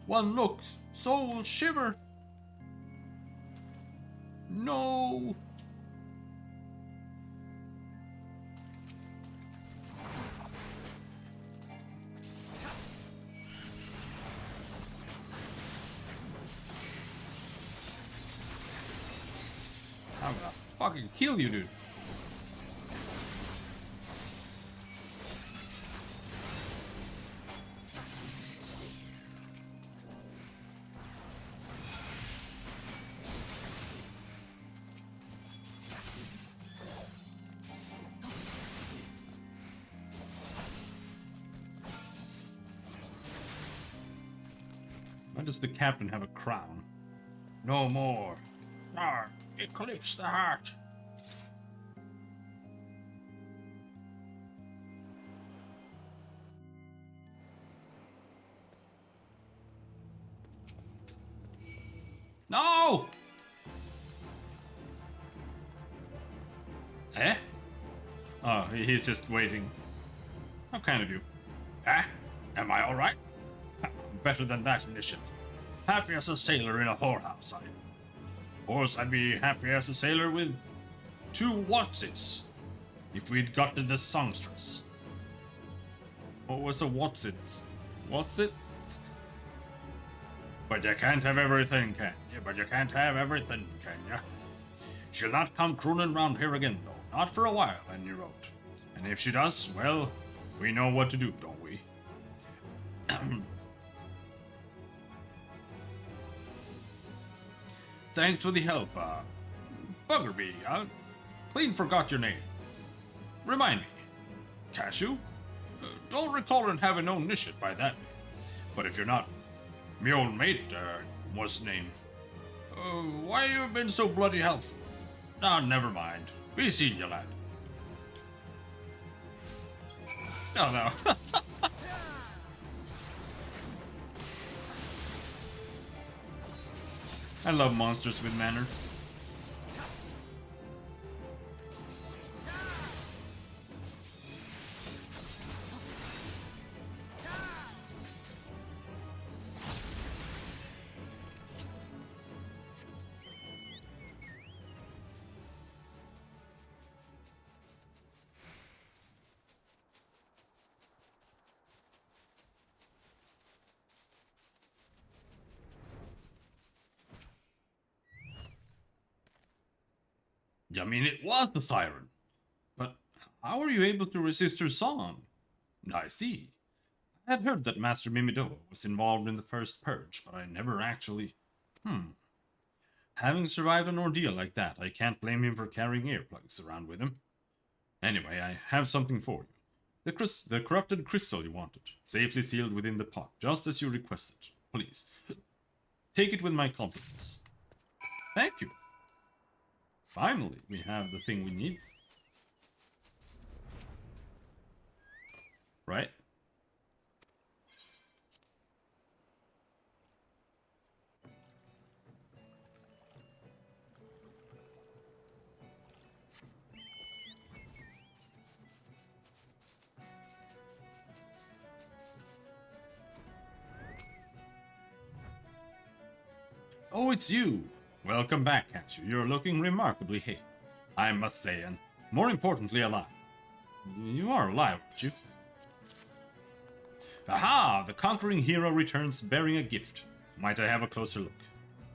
One looks, soul shiver. No. I'm gonna fucking kill you, dude. Why does the captain have a crown? No more. Arr, eclipse the heart. No! Eh? Oh, he's just waiting. How kind of you. Eh? Am I alright? Better than that, Initiate. Happy as a sailor in a whorehouse, I am. Of course, I'd be happy as a sailor with 2 Watsits, if we'd gotten the songstress. What was a Watsits? What's it? But you can't have everything, can you? But you can't have everything, can you? She'll not come crooning round here again, though. Not for a while, and you wrote. And if she does, well, we know what to do, don't we? Thanks for the help, Buggerbee. I clean forgot your name. Remind me. Cashew? Don't recall in having no initiate by that name. But if you're not, me old mate, what's his name? Why you been so bloody helpful? Ah, never mind. We seen you, lad. Oh, no. I love monsters with manners. I mean, it was the siren. But how were you able to resist her song? I see. I had heard that Master Mimidoa was involved in the first purge, but I never actually... Having survived an ordeal like that, I can't blame him for carrying earplugs around with him. Anyway, I have something for you. The corrupted crystal you wanted, safely sealed within the pot, just as you requested. Please, take it with my compliments. Thank you. Finally, we have the thing we need. Right? Oh, it's you! Welcome back, Catcher. You're looking remarkably hale, I must say, and more importantly, alive. You are alive, aren't you? Aha! The conquering hero returns bearing a gift. Might I have a closer look?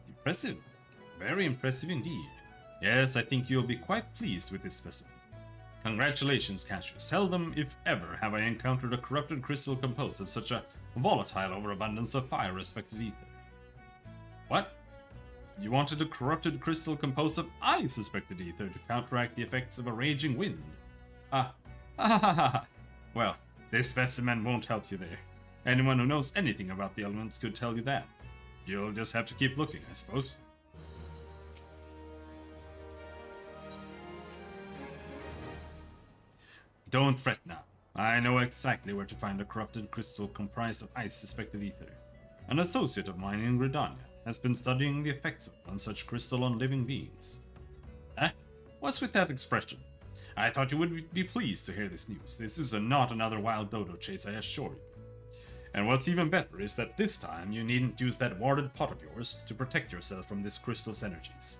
Impressive. Very impressive indeed. Yes, I think you'll be quite pleased with this specimen. Congratulations, Catcher. Seldom, if ever, have I encountered a corrupted crystal composed of such a volatile overabundance of fire-respected ether. What? You wanted a corrupted crystal composed of I-suspected ether to counteract the effects of a raging wind. Well, this specimen won't help you there. Anyone who knows anything about the elements could tell you that. You'll just have to keep looking, I suppose. Don't fret now. I know exactly where to find a corrupted crystal comprised of ice-suspected ether. An associate of mine in Grindan has been studying the effects of one such crystal on living beings. Eh? What's with that expression? I thought you would be pleased to hear this news. This is not another wild dodo chase, I assure you. And what's even better is that this time you needn't use that warded pot of yours to protect yourself from this crystal's energies.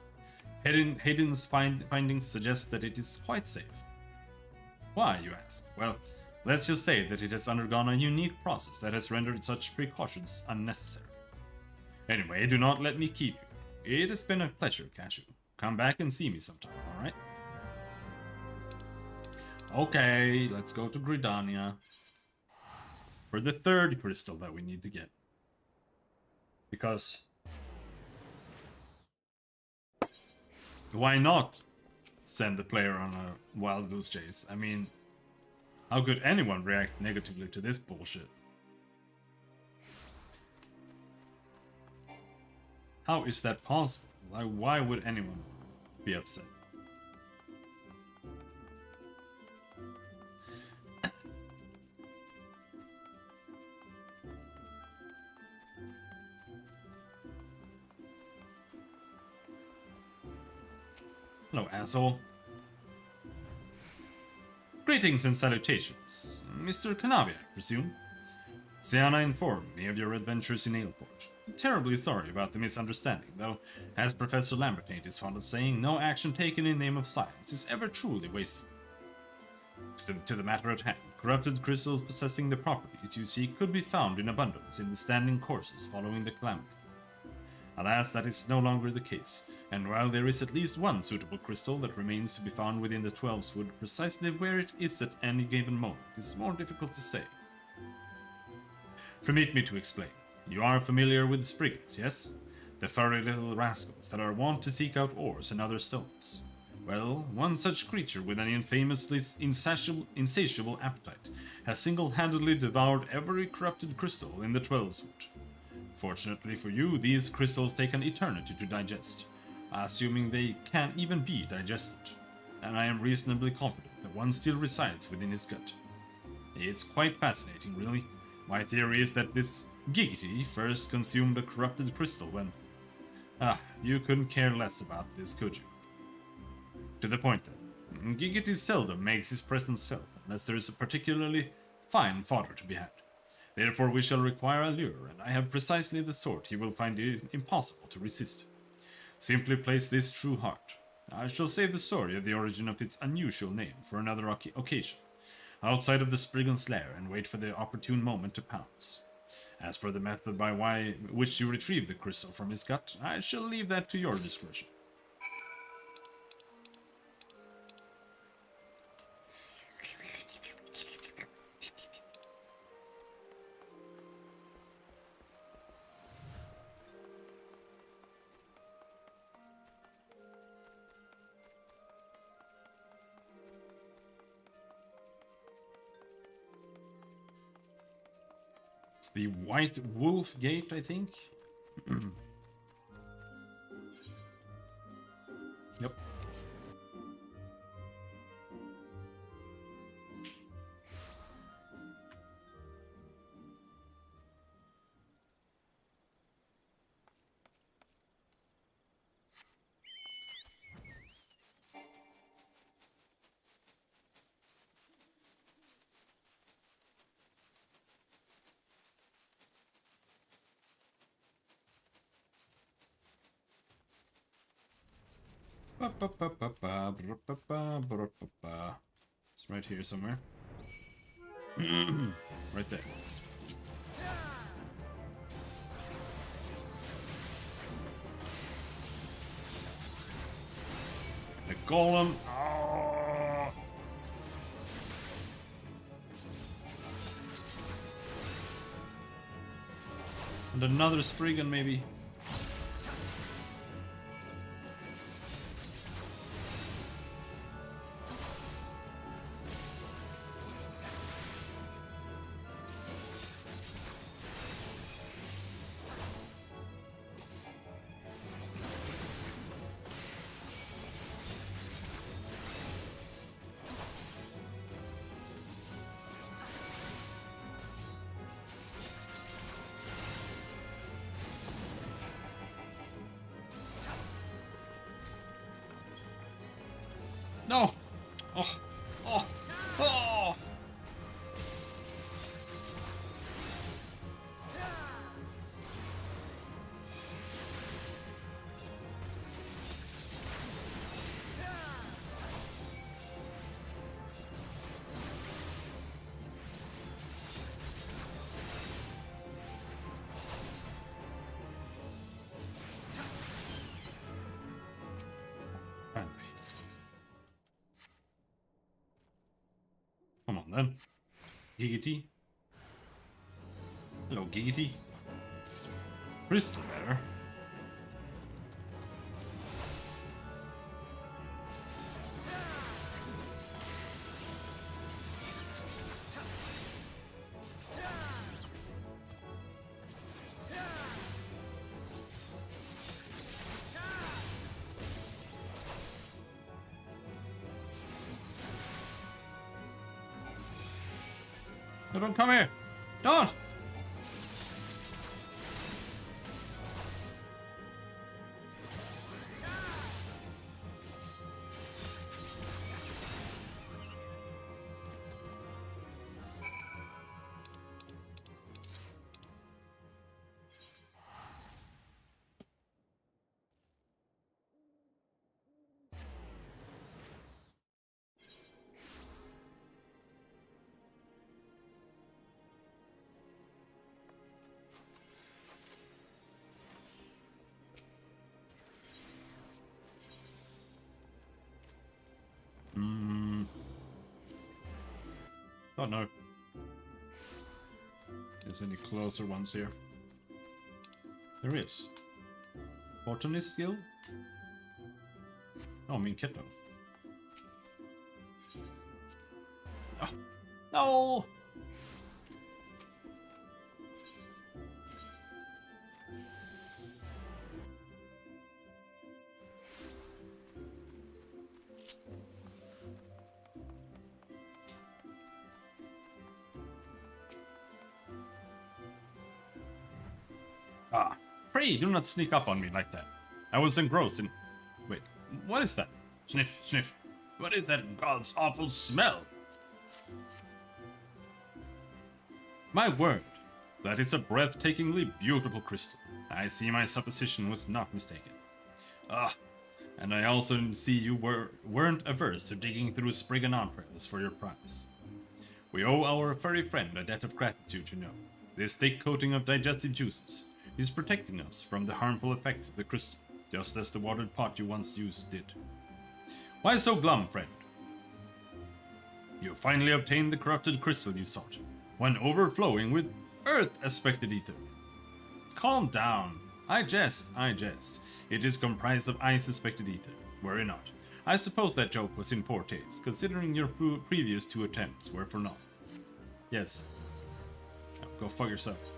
Hayden's findings suggest that it is quite safe. Why, you ask? Well, let's just say that it has undergone a unique process that has rendered such precautions unnecessary. Anyway, do not let me keep you. It has been a pleasure, Cashew. Come back and see me sometime, alright? Okay, let's go to Gridania for the third crystal that we need to get. Because why not send the player on a wild goose chase? I mean, how could anyone react negatively to this bullshit? How is that possible? Like, why would anyone be upset? Hello, asshole. Greetings and salutations. Mr. Kanavi, I presume? Sienna informed me of your adventures in Ailport. Terribly sorry about the misunderstanding, though, as Professor Lambertine is fond of saying, no action taken in the name of science is ever truly wasteful. To the matter at hand, corrupted crystals possessing the properties you seek could be found in abundance in the standing courses following the calamity. Alas, that is no longer the case, and while there is at least one suitable crystal that remains to be found within the Twelveswood, precisely where it is at any given moment is more difficult to say. Permit me to explain. You are familiar with Spriggans, yes? The furry little rascals that are wont to seek out ores and other stones. Well, one such creature with an infamously insatiable appetite has single-handedly devoured every corrupted crystal in the Twelveswood. Fortunately for you, these crystals take an eternity to digest, assuming they can even be digested, and I am reasonably confident that one still resides within his gut. It's quite fascinating, really. My theory is that this Giggity first consumed a corrupted crystal when... you couldn't care less about this, could you? To the point then. Giggity seldom makes his presence felt, unless there is a particularly fine fodder to be had. Therefore we shall require a lure, and I have precisely the sort he will find it impossible to resist. Simply place this true heart. I shall save the story of the origin of its unusual name for another occasion, outside of the Spriggan's lair, and wait for the opportune moment to pounce. As for the method by which you retrieve the crystal from his gut, I shall leave that to your discretion. The White Wolf Gate, I think. Yep. It's right here somewhere. Right there. The golem. Oh. And another Spriggan, maybe. No! Oh! Oh! Oh! Come on then. Giggity. Hello, Giggity. Crystal better. No, don't come here! Don't! Oh no. Is any closer ones here? There is. Botanist Guild? Oh, I mean Keto. Oh, no! Ah, pray do not sneak up on me like that. I was engrossed in... Wait, what is that? Sniff, sniff. What is that god's awful smell? My word, that is a breathtakingly beautiful crystal. I see my supposition was not mistaken. Ah, and I also see you weren't averse to digging through Spriggan entrails for your prize. We owe our furry friend a debt of gratitude, you know. This thick coating of digestive juices is protecting us from the harmful effects of the crystal, just as the watered pot you once used did. Why so glum, friend? You finally obtained the corrupted crystal you sought, one overflowing with Earth-aspected ether. Calm down. I jest, I jest. It is comprised of ice-aspected ether. Worry not. I suppose that joke was in poor taste, considering your previous 2 attempts were for naught. Yes. Now, go fuck yourself.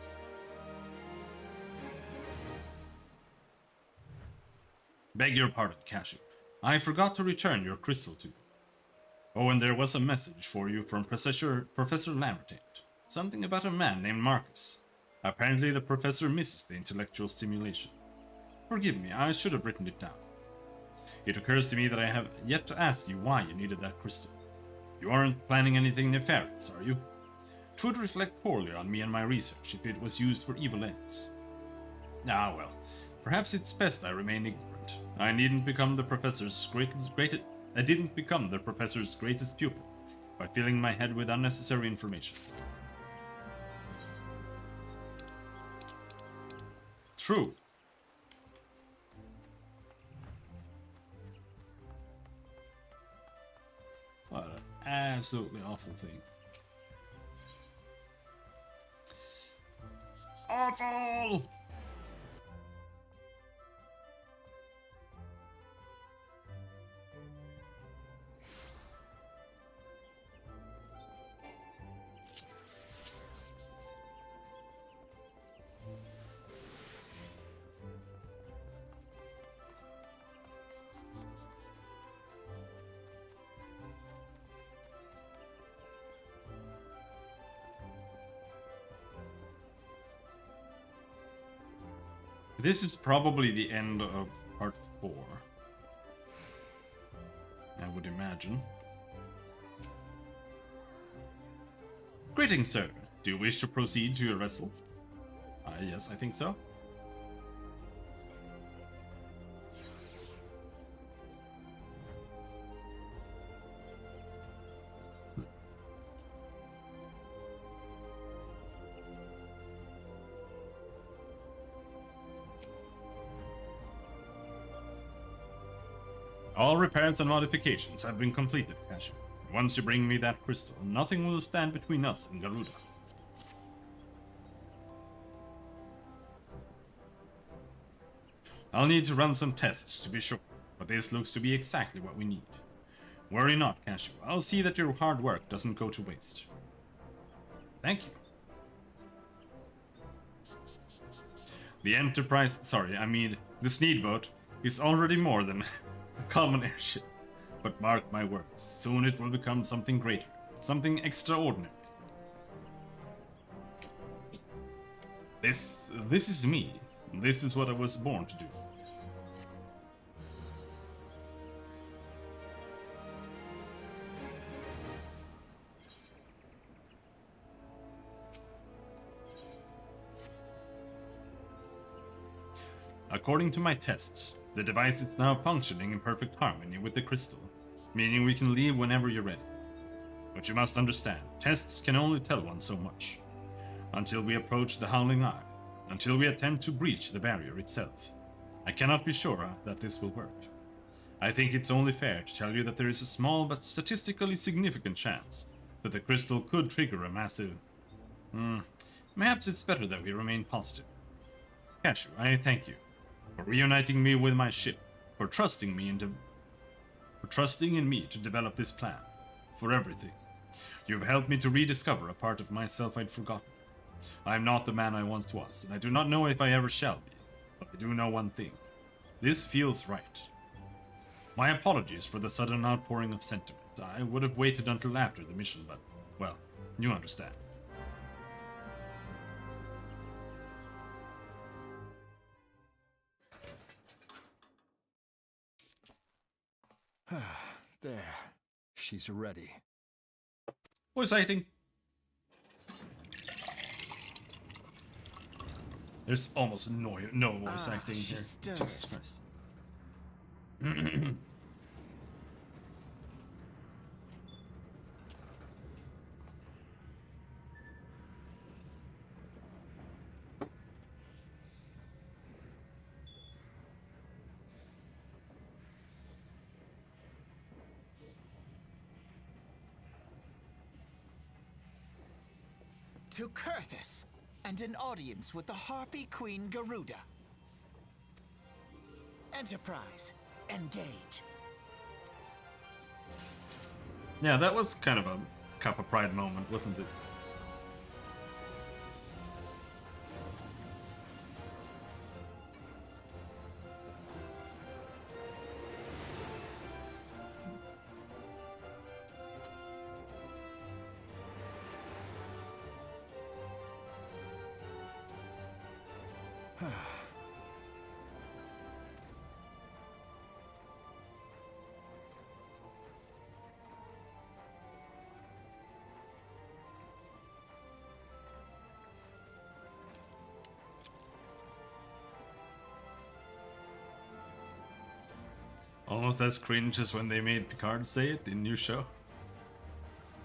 Beg your pardon, Cashew. I forgot to return your crystal to you. Oh, and there was a message for you from Professor Lambertate. Something about a man named Marcus. Apparently the professor misses the intellectual stimulation. Forgive me, I should have written it down. It occurs to me that I have yet to ask you why you needed that crystal. You aren't planning anything nefarious, are you? It would reflect poorly on me and my research if it was used for evil ends. Ah, well, perhaps it's best I remain ignorant. I didn't become the professor's greatest pupil by filling my head with unnecessary information. True. What an absolutely awful thing. Awful! This is probably the end of part 4. I would imagine. Greetings, sir. Do you wish to proceed to your wrestle? Yes, I think so. All repairs and modifications have been completed, Cashew. Once you bring me that crystal, nothing will stand between us and Garuda. I'll need to run some tests to be sure, but this looks to be exactly what we need. Worry not, Cashew. I'll see that your hard work doesn't go to waste. Thank you. The Enterprise, the Sneedboat is already more than a common airship. But mark my words, soon it will become something greater, something extraordinary. This is me. This is what I was born to do. According to my tests, the device is now functioning in perfect harmony with the crystal, meaning we can leave whenever you're ready. But you must understand, tests can only tell one so much. Until we approach the Howling Eye, until we attempt to breach the barrier itself, I cannot be sure that this will work. I think it's only fair to tell you that there is a small but statistically significant chance that the crystal could trigger a massive... Perhaps it's better that we remain positive. Cashew, I thank you for reuniting me with my ship, for trusting in me to develop this plan, for everything. You've helped me to rediscover a part of myself I'd forgotten. I am not the man I once was, and I do not know if I ever shall be, but I do know one thing. This feels right. My apologies for the sudden outpouring of sentiment. I would have waited until after the mission, but, well, you understand. There. She's ready. Voice acting. There's almost no voice acting here. Jesus Christ. To Kurthus, and an audience with the Harpy Queen Garuda. Enterprise, engage. Yeah, that was kind of a cup of pride moment, wasn't it? Almost as cringe as when they made Picard say it in new show.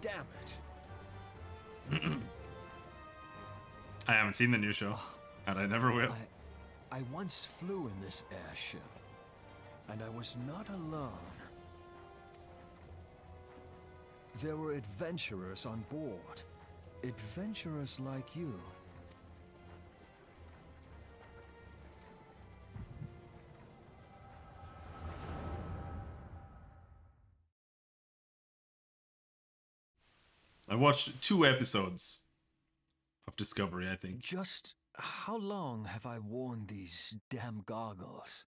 Damn it. I haven't seen the new show, and I never will. I once flew in this airship, and I was not alone. There were adventurers on board. Adventurers like you. I watched 2 episodes of Discovery, I think. Just how long have I worn these damn goggles?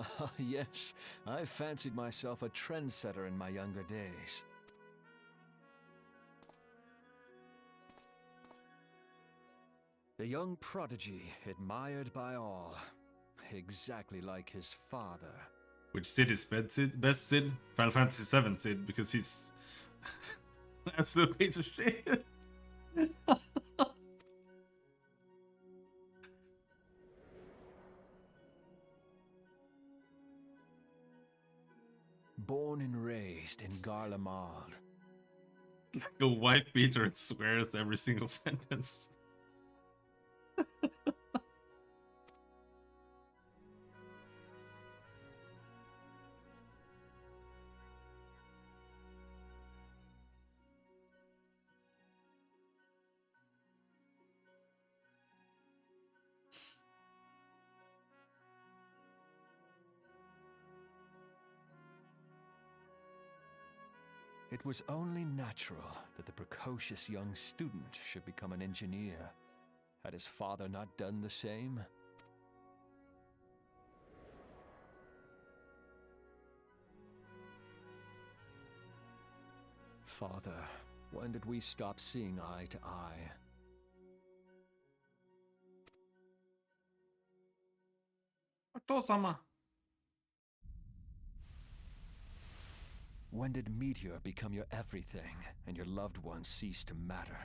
Ah, yes, I fancied myself a trendsetter in my younger days. The young prodigy, admired by all. Exactly like his father. Which Sid is best Sid? Final Fantasy VII Sid, because he's an absolute piece of shit. Born and raised in Garlemald. Like a wife beater and swears every single sentence. It was only natural that the precocious young student should become an engineer. Had his father not done the same? Father, when did we stop seeing eye to eye? When did Meteor become your everything, and your loved ones cease to matter?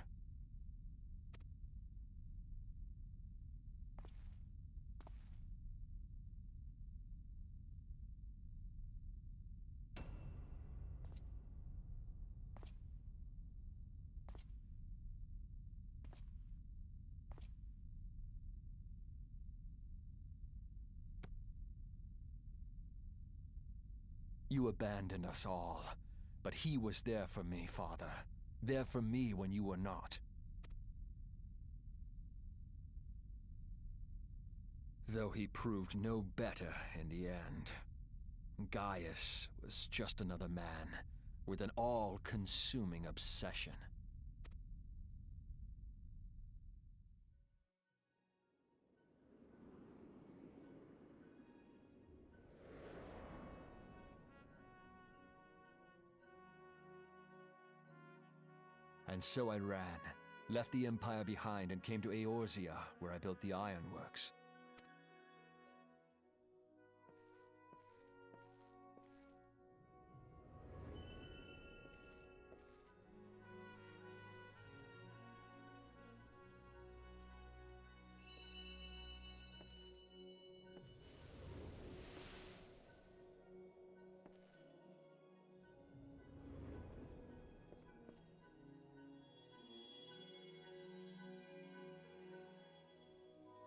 You abandoned us all, but he was there for me, Father. There for me when you were not. Though he proved no better in the end. Gaius was just another man, with an all-consuming obsession. And so I ran, left the Empire behind and came to Eorzea, where I built the ironworks.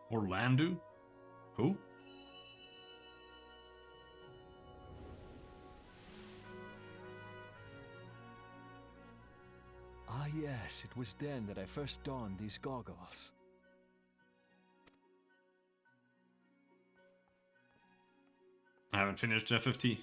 Orlando? Who? Ah yes, it was then that I first donned these goggles. I haven't finished FFT.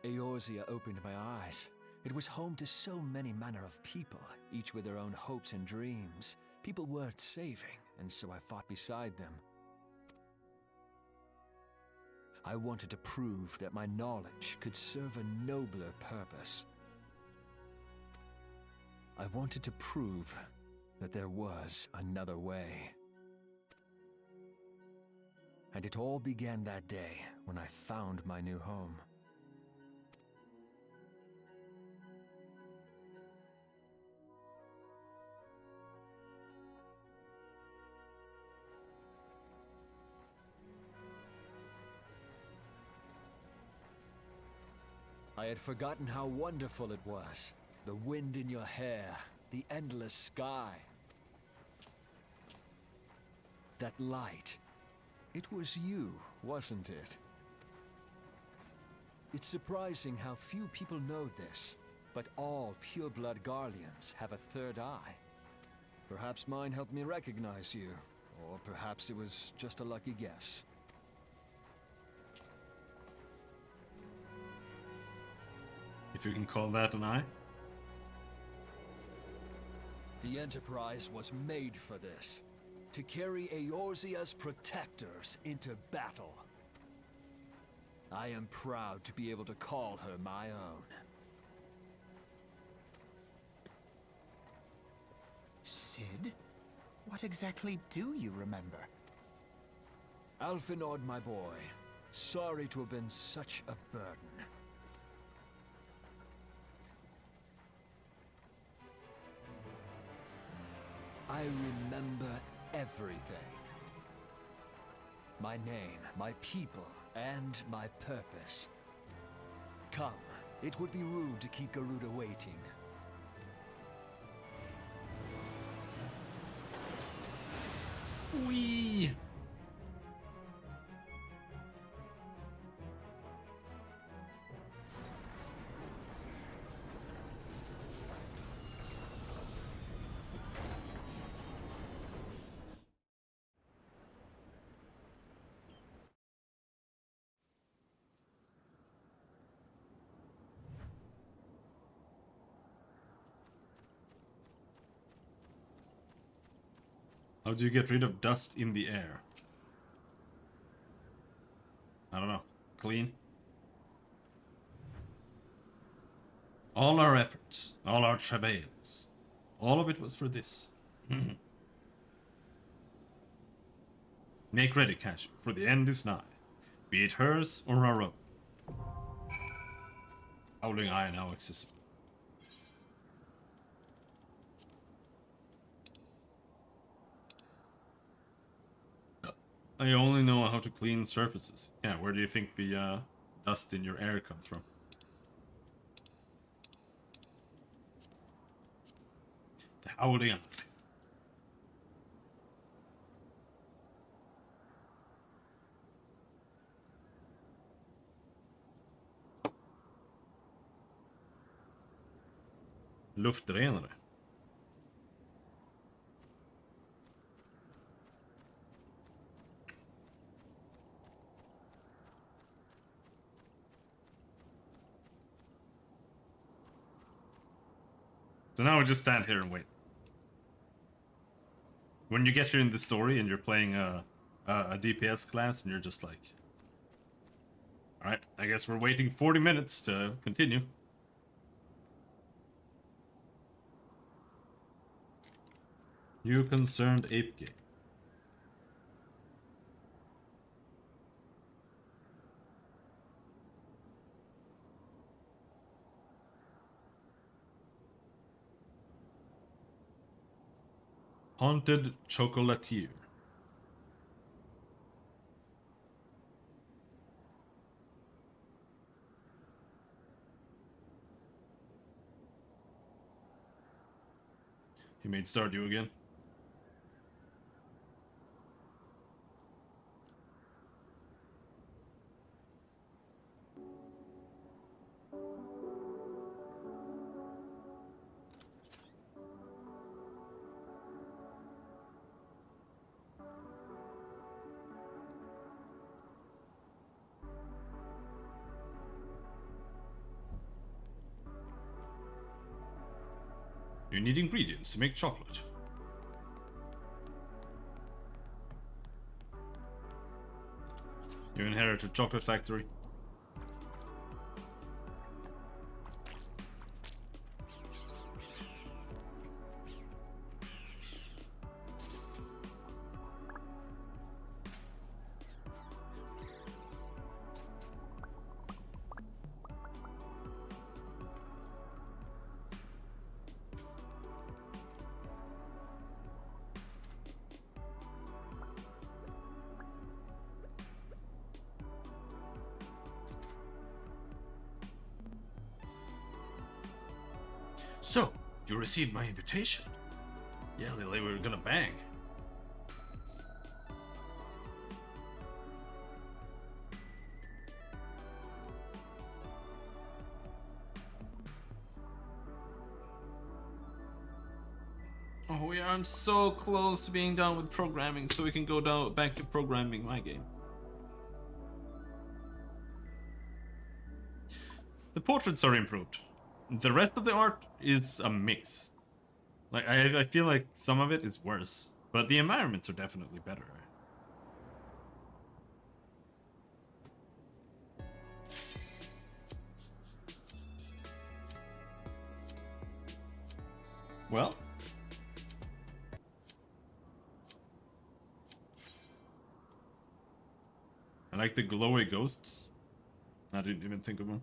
Eorzea opened my eyes. It was home to so many manner of people, each with their own hopes and dreams. People worth saving, and so I fought beside them. I wanted to prove that my knowledge could serve a nobler purpose. I wanted to prove that there was another way. And it all began that day when I found my new home. I had forgotten how wonderful it was. The wind in your hair, the endless sky. That light. It was you, wasn't it? It's surprising how few people know this, but all pure-blood Garleans have a third eye. Perhaps mine helped me recognize you, or perhaps it was just a lucky guess. If you can call that an eye. The Enterprise was made for this. to carry Eorzea's protectors into battle. I am proud to be able to call her my own. Sid? What exactly do you remember? Alfinod, my boy. Sorry to have been such a burden. I remember everything. My name, my people, and my purpose. Come, it would be rude to keep Garuda waiting. Wee. How do you get rid of dust in the air? I don't know. Clean? All our efforts, all our travails, all of it was for this. Make ready, Cashew, for the end is nigh. Be it hers or our own. Howling Eye now accessible. I only know how to clean surfaces. Yeah, where do you think the dust in your air comes from? The Howling Eye. Luftrenare. So now we just stand here and wait. When you get here in the story and you're playing a DPS class and you're just like... Alright, I guess we're waiting 40 minutes to continue. You concerned ape game. Haunted chocolatier. He made Stardew again. You need ingredients to make chocolate. You inherit a chocolate factory. So, you received my invitation. Yeah, Lily, we were gonna bang. Oh, I'm so close to being done with programming, so we can go back to programming my game. The portraits are improved. The rest of the art is a mix. Like, I feel like some of it is worse. But the environments are definitely better. Well, I like the glowy ghosts. I didn't even think of them.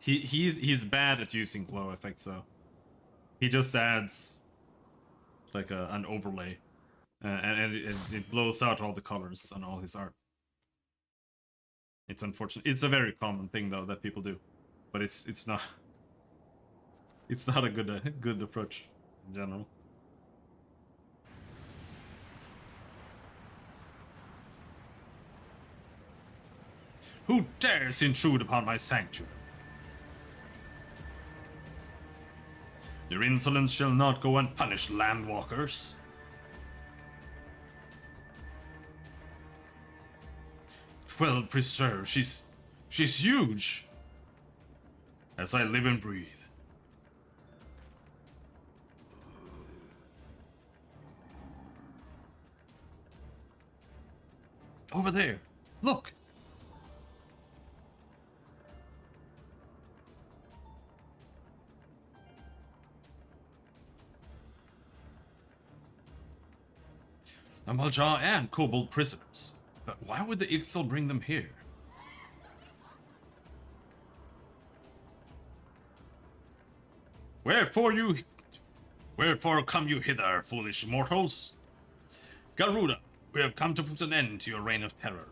He's bad at using glow effects though. He just adds like an overlay, and it blows out all the colors on all his art. It's unfortunate. It's a very common thing though that people do, but it's not a good approach in general. Who dares intrude upon my sanctuary? Your insolence shall not go unpunished, landwalkers. Well preserved, she's huge. As I live and breathe. Over there, look. Amalja and Kobold prisoners. But why would the Ixal bring them here? Wherefore come you hither, foolish mortals? Garuda, we have come to put an end to your reign of terror.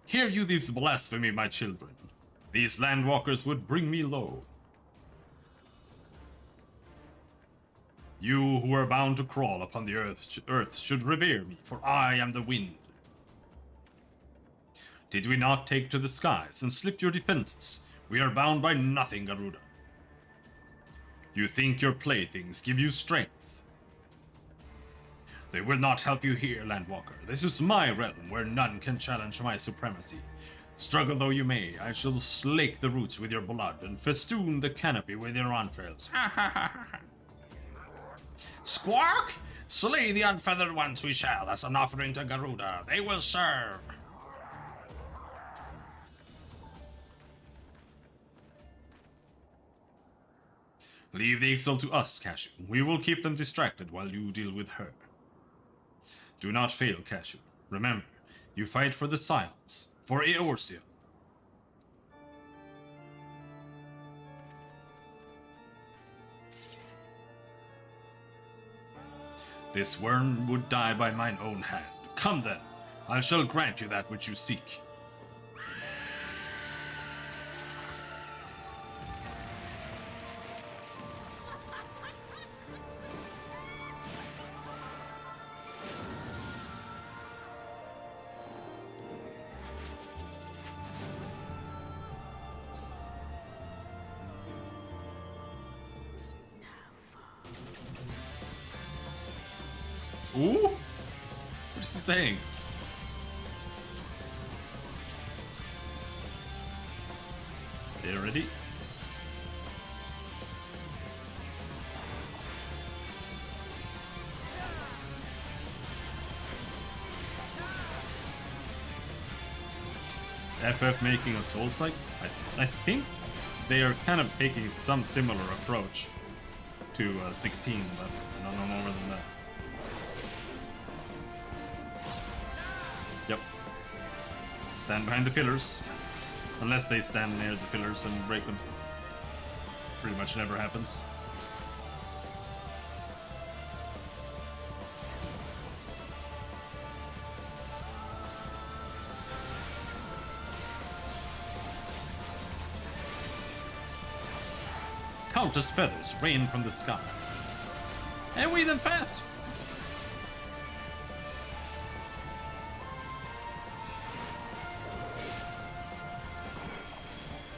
Hear you this blasphemy, my children. These landwalkers would bring me low. You who are bound to crawl upon the earth should revere me, for I am the wind. Did we not take to the skies and slip your defenses? We are bound by nothing, Garuda. You think your playthings give you strength? They will not help you here, Landwalker. This is my realm, where none can challenge my supremacy. Struggle though you may, I shall slake the roots with your blood and festoon the canopy with your entrails. Ha ha ha ha! Squawk! Slay the unfeathered ones we shall, as an offering to Garuda. They will serve. Leave the Ixal to us, Cashew. We will keep them distracted while you deal with her. Do not fail, Cashew. Remember, you fight for the Silence, for Eorsia. This worm would die by mine own hand. Come then, I shall grant you that which you seek. Ooh? What is he saying? Okay, ready? Is FF making a Souls-like? I think they are kind of taking some similar approach to 16, but I don't know more than that. Yep. Stand behind the pillars. Unless they stand near the pillars and break them. Pretty much never happens. Countless feathers rain from the sky. And we them fast!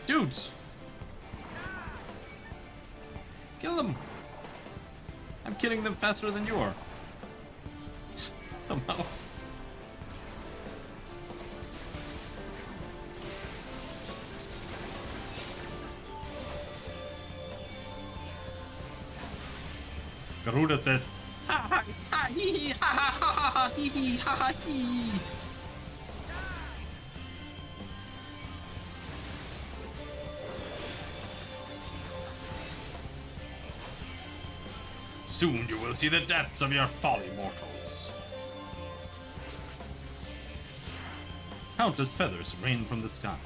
Dudes! Kill them! I'm killing them faster than you are. Somehow. Garuda says, Ha ha ha hee hee ha ha ha ha ha hee hee ha ha hee. soon you will see the depths of your folly, mortals. Countless feathers rain from the sky.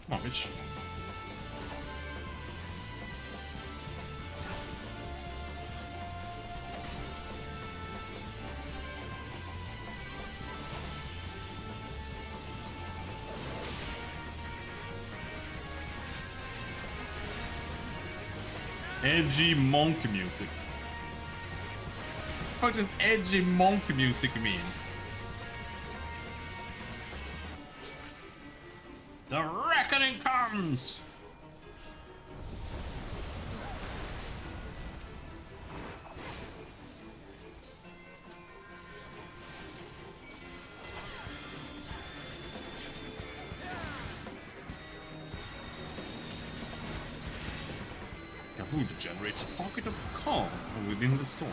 Come on, bitch. Edgy monk music. What does edgy monk music mean? The reckoning comes! Yahoo generates a pocket of calm from within the storm.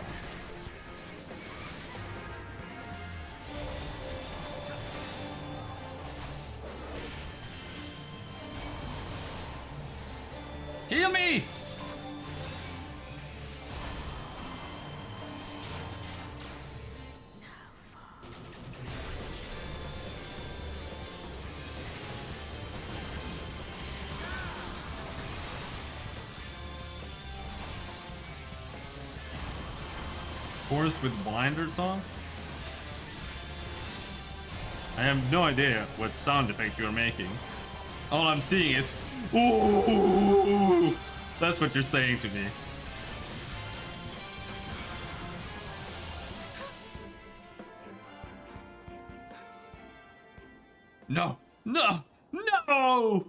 Heal me! Chorus with blinders on? I have no idea what sound effect you're making. All I'm seeing is, ooh! That's what you're saying to me. No! No! No!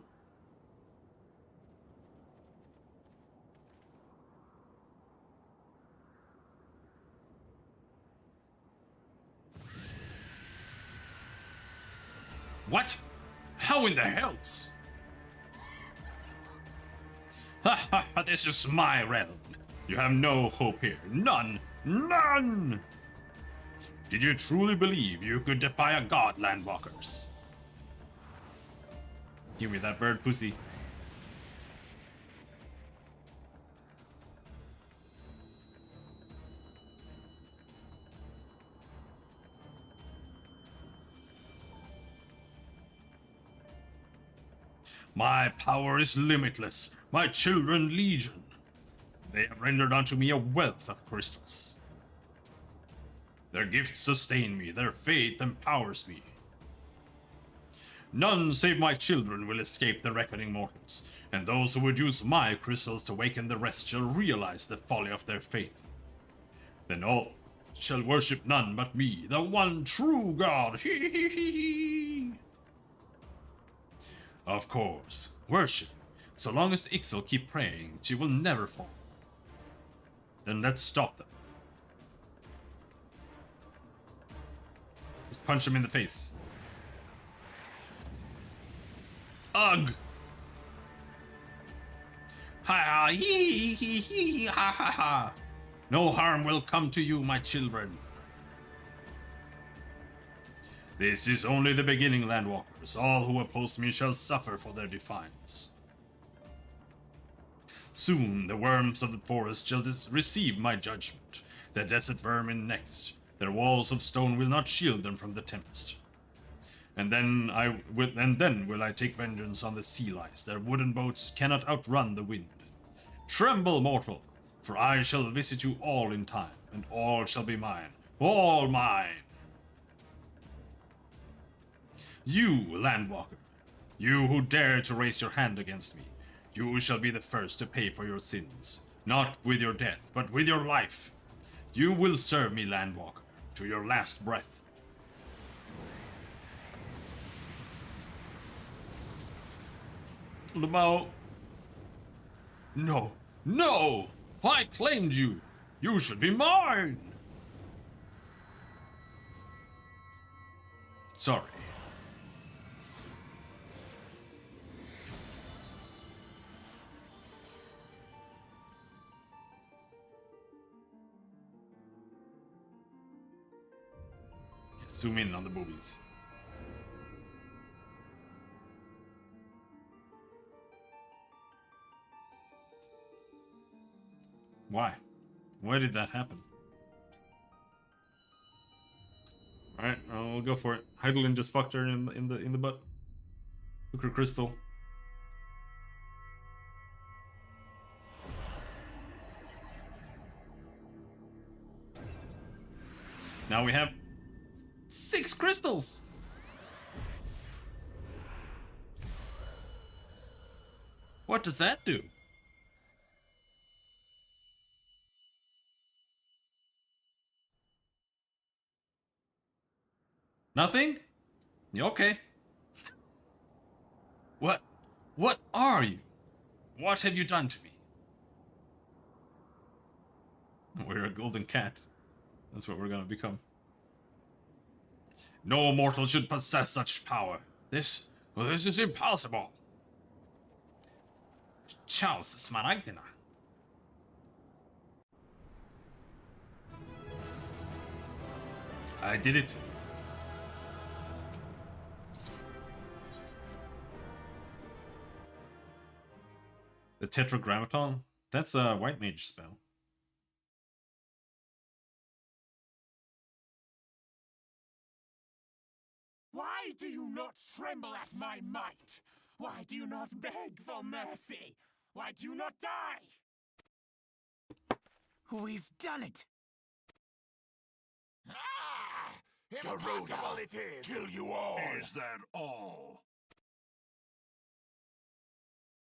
What? How in the hells? Ha ha ha, this is my realm. You have no hope here. None. None! Did you truly believe you could defy a god, landwalkers? Give me that bird pussy. My power is limitless, my children legion. They have rendered unto me a wealth of crystals. Their gifts sustain me, their faith empowers me. None save my children will escape the reckoning mortals, and those who would use my crystals to waken the rest shall realize the folly of their faith. Then all shall worship none but me, the one true God. Hee hee hee hee. Of course, worship. So long as the Ixal keep praying, she will never fall. Then let's stop them. Just punch him in the face. Ugh! Ha ha hee hee hee ha ha ha! No harm will come to you, my children. This is only the beginning, landwalkers. All who oppose me shall suffer for their defiance. Soon the worms of the forest shall receive my judgment. The desert vermin next. Their walls of stone will not shield them from the tempest. And then will I take vengeance on the sea lice. Their wooden boats cannot outrun the wind. Tremble, mortal, for I shall visit you all in time, and all shall be mine. All mine! You, landwalker, you who dare to raise your hand against me, you shall be the first to pay for your sins. Not with your death, but with your life. You will serve me, landwalker, to your last breath. Lamau. No, no! I claimed you! You should be mine! Sorry. Zoom in on the boobies. Why? Why did that happen? Alright, we'll go for it. Heidelin just fucked her in the butt. Took her crystal. Now we have 6 crystals! What does that do? Nothing? Okay. What? What are you? What have you done to me? We're a golden cat. That's what we're gonna become. No mortal should possess such power. This is impossible. Chaos Smaragdina. I did it. The Tetragrammaton? That's a white mage spell. Why do you not tremble at my might? Why do you not beg for mercy? Why do you not die? We've done it! Ah! Impossible it is! Kill you all! Is that all?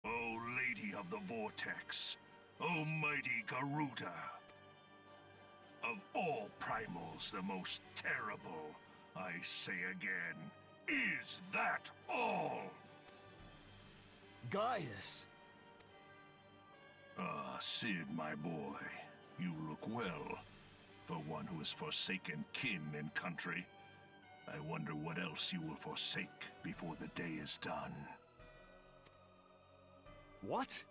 O Lady of the Vortex, O mighty Garuda, of all primals the most terrible, I say again, is that all? Gaius! Ah, Sid, my boy, you look well. For one who has forsaken kin and country, I wonder what else you will forsake before the day is done. What?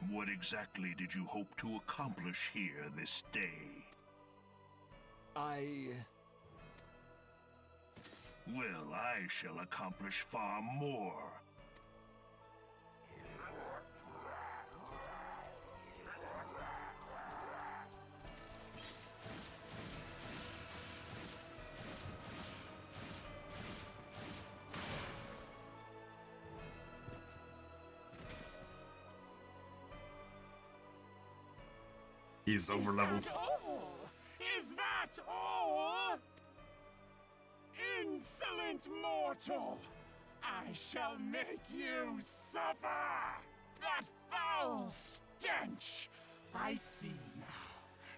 What exactly did you hope to accomplish here this day? Well, I shall accomplish far more. He's overleveled. Is that all? Is that all? Insolent mortal! I shall make you suffer! That foul stench! I see now.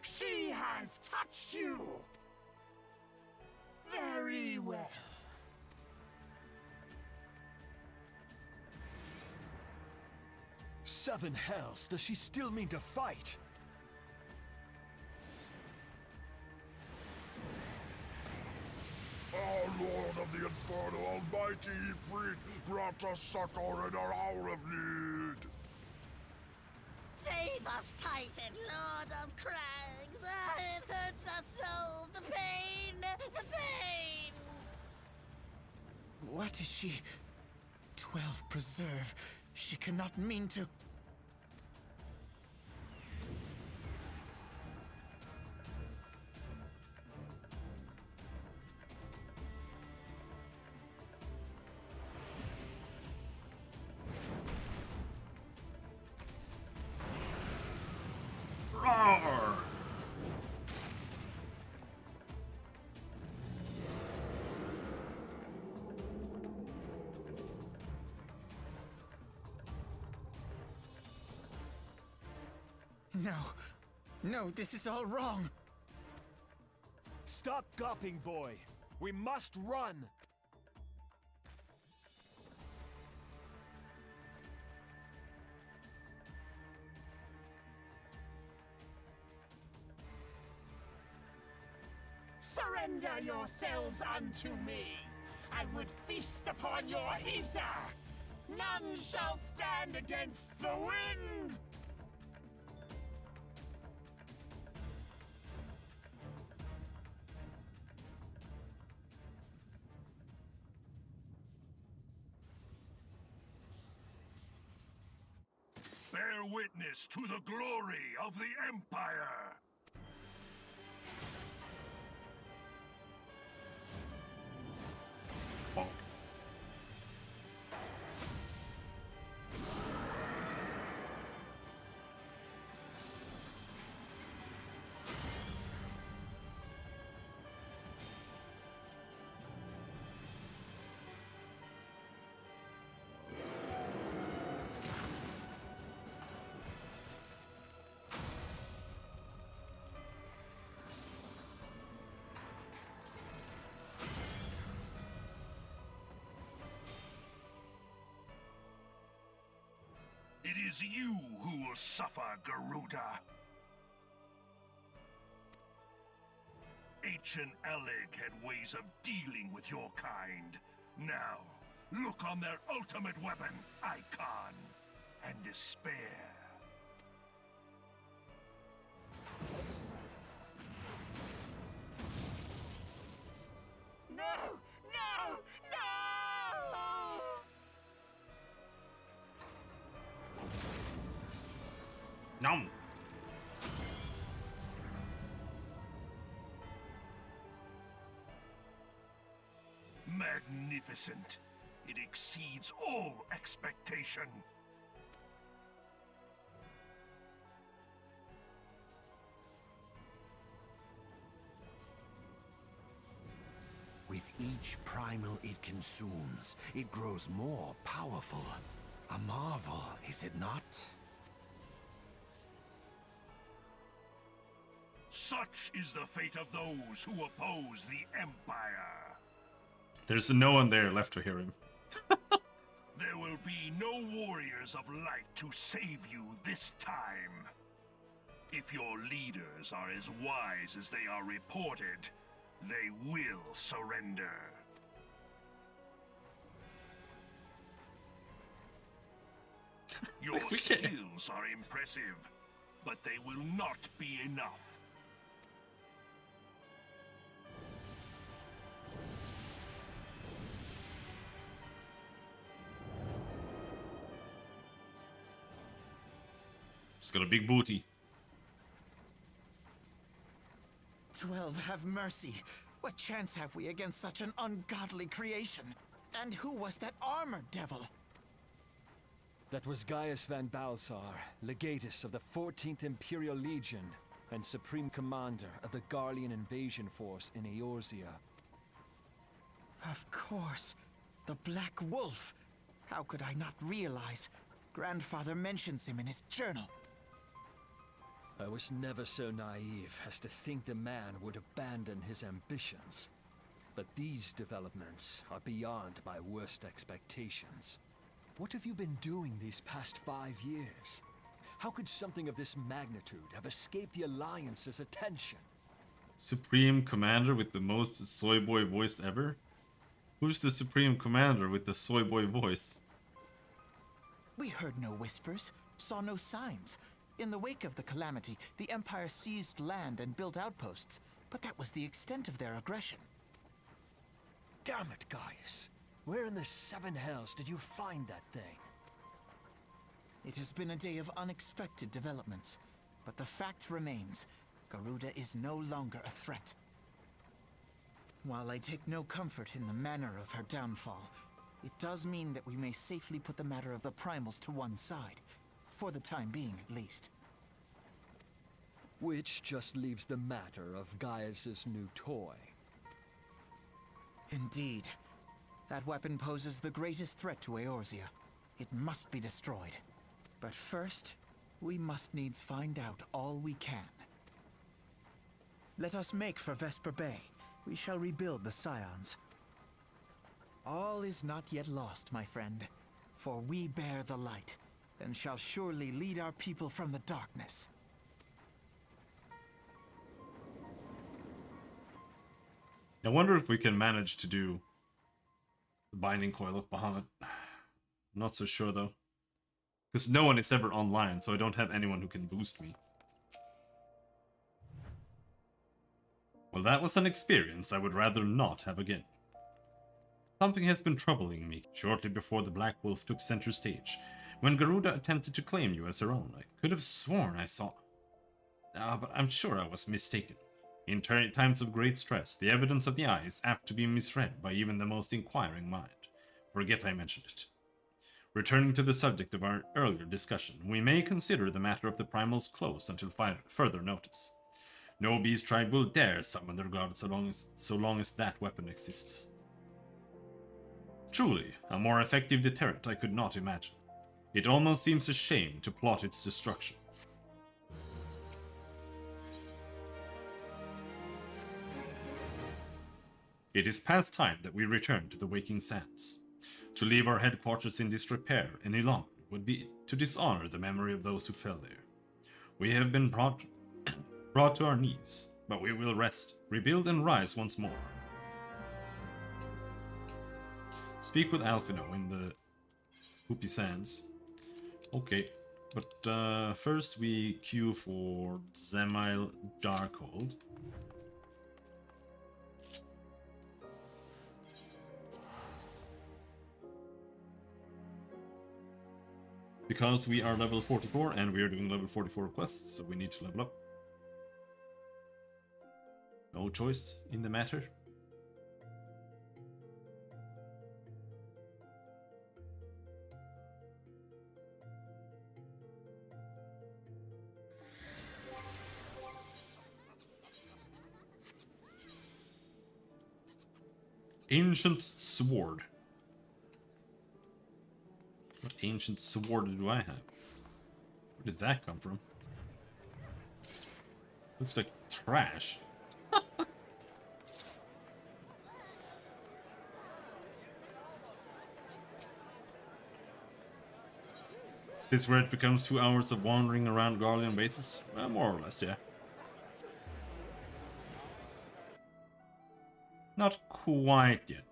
She has touched you! Very well. Seven hells, does she still mean to fight? Our Lord of the Inferno, Almighty Ifrit, grant us succor in our hour of need. Save us, Titan, Lord of Crags! Ah, it hurts our soul! The pain! The pain! What is she? 12 preserve. She cannot mean to. Roar! No. No, this is all wrong. Stop gawping, boy. We must run. Surrender yourselves unto me! I would feast upon your ether! None shall stand against the wind! bear witness to the glory of the Empire. Bonk. It is you who will suffer, Garuda. Ancient Alec had ways of dealing with your kind. Now, look on their ultimate weapon, Icon, and despair. No! No! No! Nom. Magnificent. It exceeds all expectation. With each primal it consumes, it grows more powerful. A marvel, is it not? Such is the fate of those who oppose the Empire. There's no one there left to hear him. There will be no warriors of light to save you this time. If your leaders are as wise as they are reported, they will surrender. Your skills are impressive, but they will not be enough. She's got a big booty. 12, have mercy. What chance have we against such an ungodly creation? And who was that armored devil? That was Gaius van Balsar, legatus of the 14th Imperial Legion and Supreme Commander of the Garlean invasion force in Eorzea. Of course. The Black Wolf. How could I not realize? Grandfather mentions him in his journal. I was never so naive as to think the man would abandon his ambitions. But these developments are beyond my worst expectations. What have you been doing these past 5 years? How could something of this magnitude have escaped the Alliance's attention? Supreme Commander with the most soy boy voice ever? Who's the Supreme Commander with the soy boy voice? We heard no whispers, saw no signs. In the wake of the calamity, the Empire seized land and built outposts, but that was the extent of their aggression. Damn it, Gaius. Where in the seven hells did you find that thing? It has been a day of unexpected developments, but the fact remains, Garuda is no longer a threat. While I take no comfort in the manner of her downfall, it does mean that we may safely put the matter of the primals to one side, for the time being at least. Which just leaves the matter of Gaius's new toy. Indeed. That weapon poses the greatest threat to Eorzea. It must be destroyed. But first, we must needs find out all we can. Let us make for Vesper Bay. We shall rebuild the Scions. All is not yet lost, my friend, for we bear the light, and shall surely lead our people from the darkness. I wonder if we can manage to do the Binding Coil of Bahamut. Not so sure though. Because no one is ever online, so I don't have anyone who can boost me. Well, that was an experience I would rather not have again. Something has been troubling me shortly before the Black Wolf took center stage. When Garuda attempted to claim you as her own, I could have sworn I saw... but I'm sure I was mistaken. In times of great stress, the evidence of the eye is apt to be misread by even the most inquiring mind. Forget I mentioned it. Returning to the subject of our earlier discussion, we may consider the matter of the primals closed until further notice. No beast tribe will dare summon their god so long as that weapon exists. Truly, a more effective deterrent I could not imagine. It almost seems a shame to plot its destruction. It is past time that we return to the Waking Sands. To leave our headquarters in disrepair any longer would be to dishonor the memory of those who fell there. We have been brought to our knees, but we will rest, rebuild and rise once more. Speak with Alphino in the Poopy Sands. Okay, but first we queue for Zemile Darkhold. Because we are level 44 and we are doing level 44 quests, so we need to level up. No choice in the matter. Ancient Sword. What ancient sword do I have? Where did that come from? Looks like trash. This is where it becomes 2 hours of wandering around Garlean bases? Well, more or less, yeah. Not quite yet.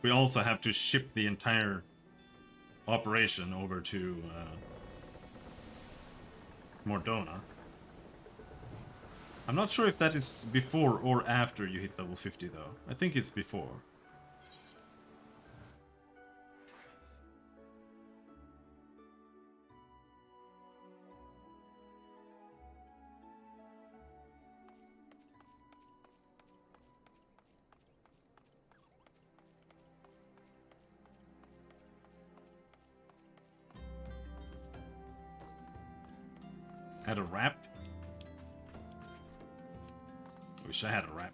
We also have to ship the entire operation over to Mordona. I'm not sure if that is before or after you hit level 50 though. I think it's before. Had a wrap? I wish I had a wrap.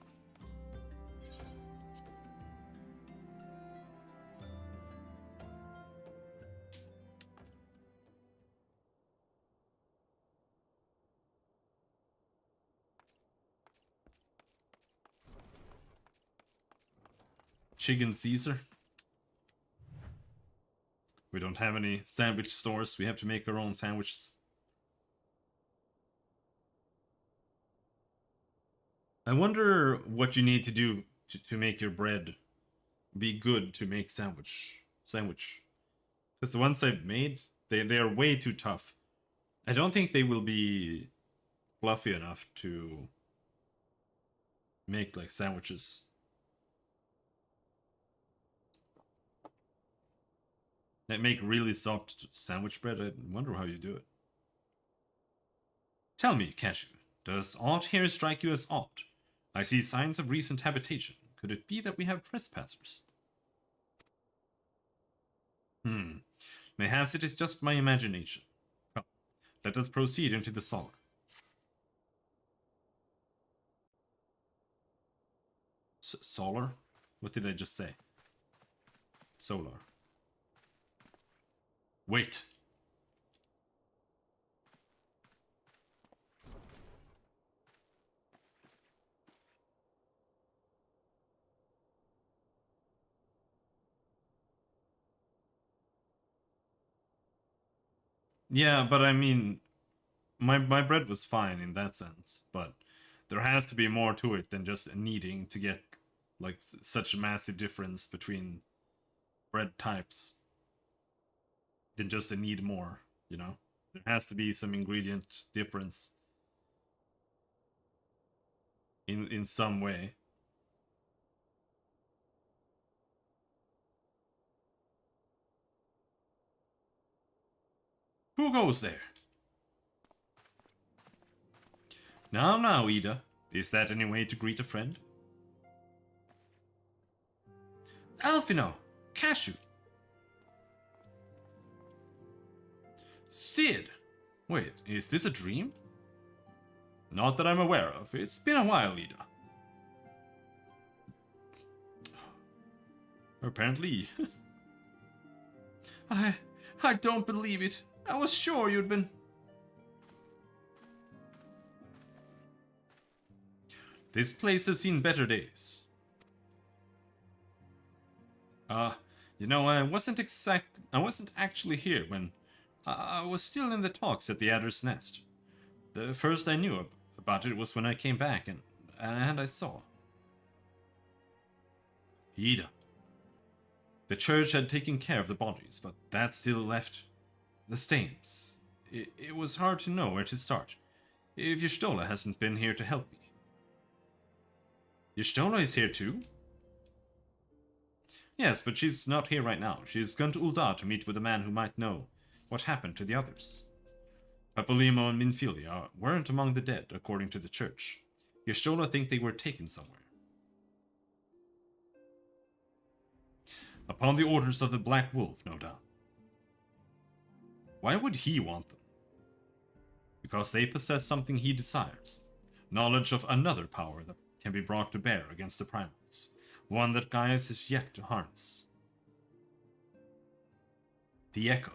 Chicken Caesar. We don't have any sandwich stores. We have to make our own sandwiches. I wonder what you need to do to make your bread be good to make sandwich. Because the ones I've made, they are way too tough. I don't think they will be fluffy enough to make like sandwiches. They make really soft sandwich bread. I wonder how you do it. Tell me, Cashew, does aught here strike you as odd? I see signs of recent habitation. Could it be that we have trespassers? Perhaps it is just my imagination. Come, let us proceed into the solar. Solar? What did I just say? Solar. Wait. Yeah, but I mean, my bread was fine in that sense, but there has to be more to it than just needing to get like such a massive difference between bread types. than just a need more, you know? There has to be some ingredient difference in some way. Who goes there? Now, Ida. Is that any way to greet a friend? Alphino! Cashew! Sid! Wait, is this a dream? Not that I'm aware of. It's been a while, Ida. Apparently. I don't believe it. I was sure you'd been... This place has seen better days. You know, I wasn't actually here when I was still in the talks at the Adder's Nest. The first I knew about it was when I came back and I saw. Ida. The church had taken care of the bodies, but that still left the stains. It was hard to know where to start, if Y'shtola hasn't been here to help me. Y'shtola is here too? Yes, but she's not here right now. She's gone to Ul'dah to meet with a man who might know what happened to the others. Papolimo and Minfilia weren't among the dead, according to the church. Y'shtola think they were taken somewhere. Upon the orders of the Black Wolf, no doubt. Why would he want them? Because they possess something he desires. Knowledge of another power that can be brought to bear against the primals. One that Gaius is yet to harness. The Echo.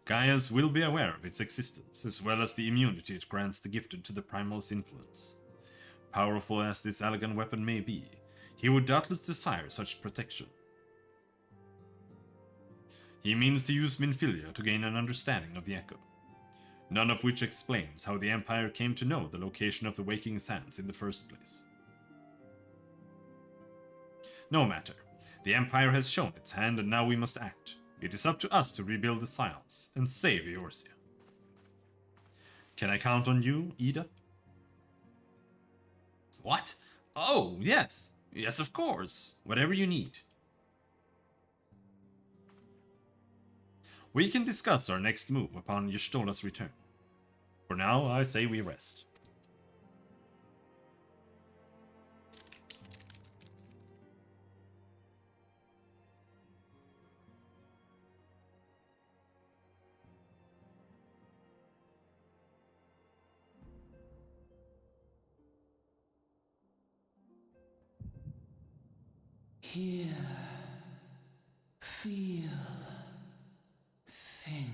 Gaius will be aware of its existence, as well as the immunity it grants the gifted to the primal's influence. Powerful as this elegant weapon may be, he would doubtless desire such protection. He means to use Minfilia to gain an understanding of the Echo, none of which explains how the Empire came to know the location of the Waking Sands in the first place. No matter. The Empire has shown its hand and now we must act. It is up to us to rebuild the Scions and save Eorzea. Can I count on you, Ida? What? Oh, yes. Yes, of course. Whatever you need. We can discuss our next move upon Y'shtola's return. For now, I say we rest. Hear, feel, think.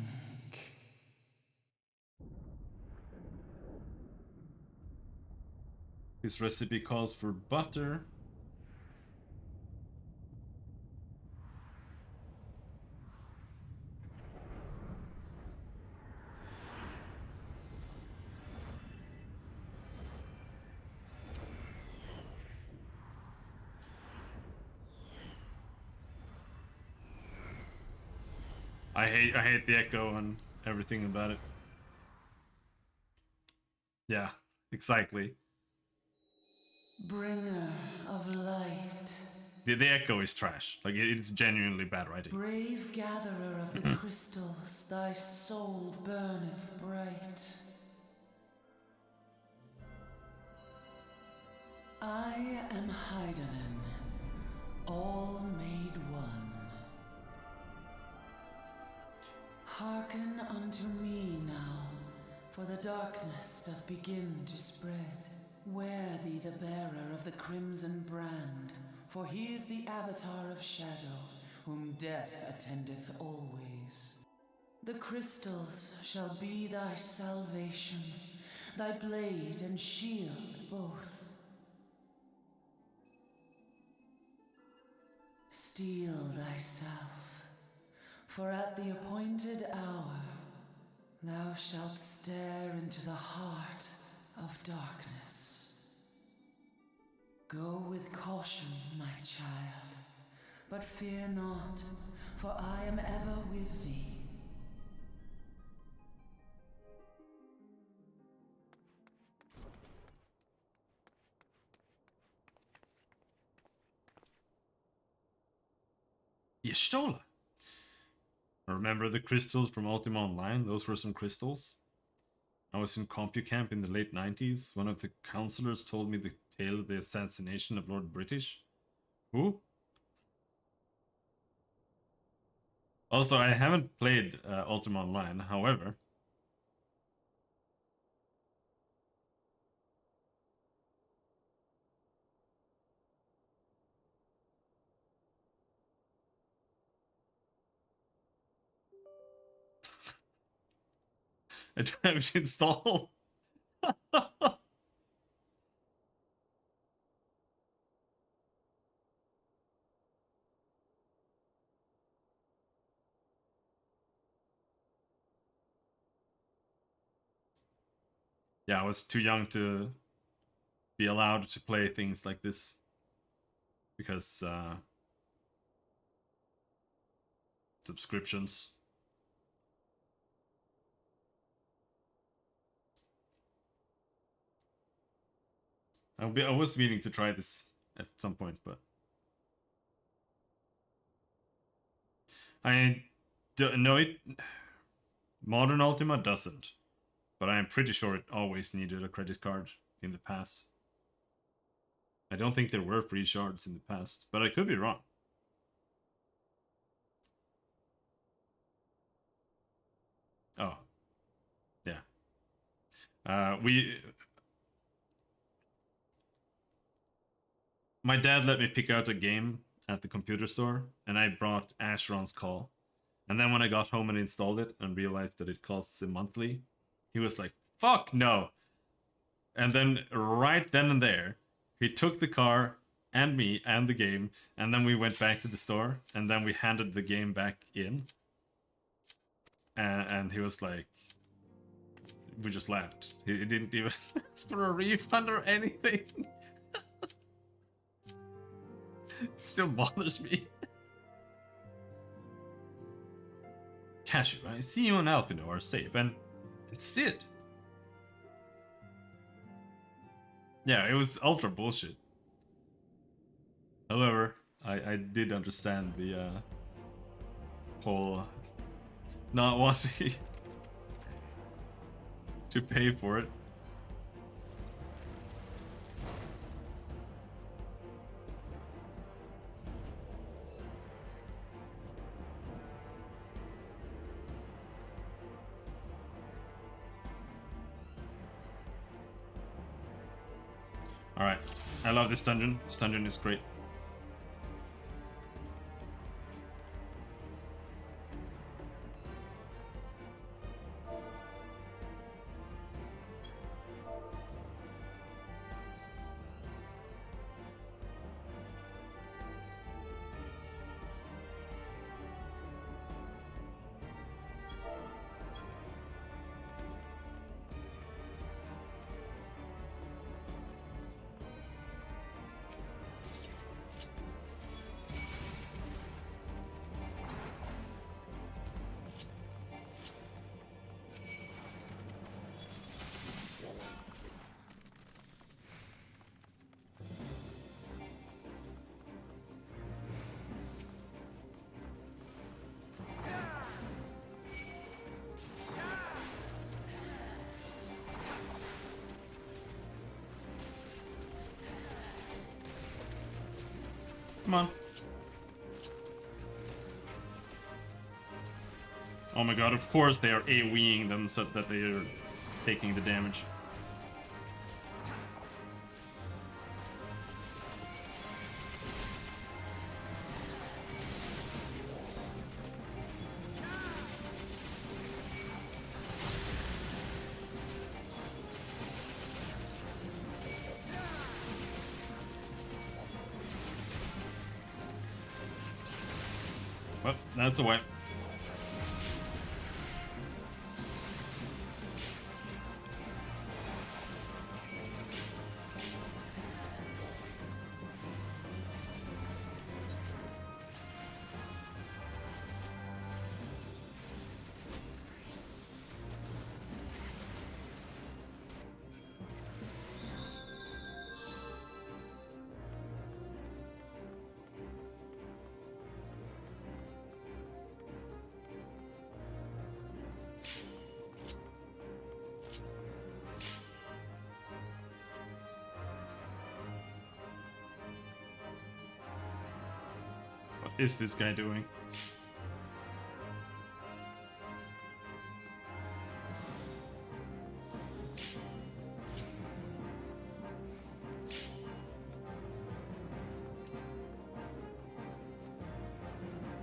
This recipe calls for butter. I hate the echo and everything about it. Yeah, exactly. Bringer of light. The echo is trash. Like it's genuinely bad writing. Brave gatherer of the crystals, thy soul burneth bright. I am Hydaelyn, all made one. Hearken unto me now, for the darkness doth begin to spread. Wear thee the bearer of the crimson brand, for he is the avatar of shadow, whom death attendeth always. The crystals shall be thy salvation, thy blade and shield both. Steel thyself, for at the appointed hour thou shalt stare into the heart of darkness. Go with caution, my child, But fear not, for I am ever with thee. Yestola. Remember the crystals from Ultima Online? Those were some crystals. I was in CompuCamp in the late 90s. One of the counselors told me the tale of the assassination of Lord British. Who? Also, I haven't played Ultima Online, however. I don't have it installed. Yeah, I was too young to be allowed to play things like this because subscriptions. I was meaning to try this at some point, but I don't know it. Modern Ultima doesn't, but I am pretty sure it always needed a credit card in the past. I don't think there were free shards in the past, but I could be wrong. Oh, yeah. My dad let me pick out a game at the computer store, and I brought Asheron's Call. And then when I got home and installed it and realized that it costs a monthly, he was like, "Fuck no!" And then right then and there, he took the car and me and the game, and then we went back to the store, and then we handed the game back in. And he was like, we just laughed. He didn't even ask for a refund or anything. It still bothers me. Cashew, I see you and Alphino are safe, and Sid. Yeah, it was ultra bullshit. However, I did understand the whole not wanting to pay for it. Alright, I love this dungeon. This dungeon is great. Come on. Oh my god, of course they are AoEing them so that they are taking the damage. Well, that's a wipe. is this guy doing?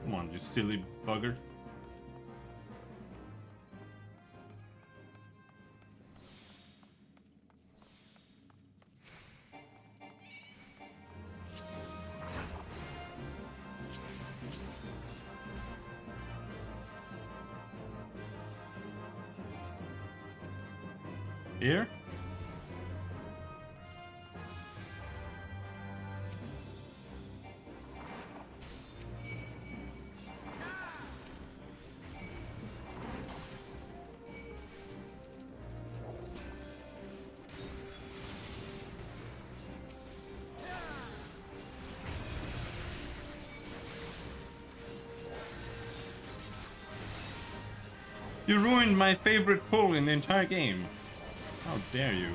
Come on, you silly bugger. Here? You ruined my favorite pull in the entire game. How dare you?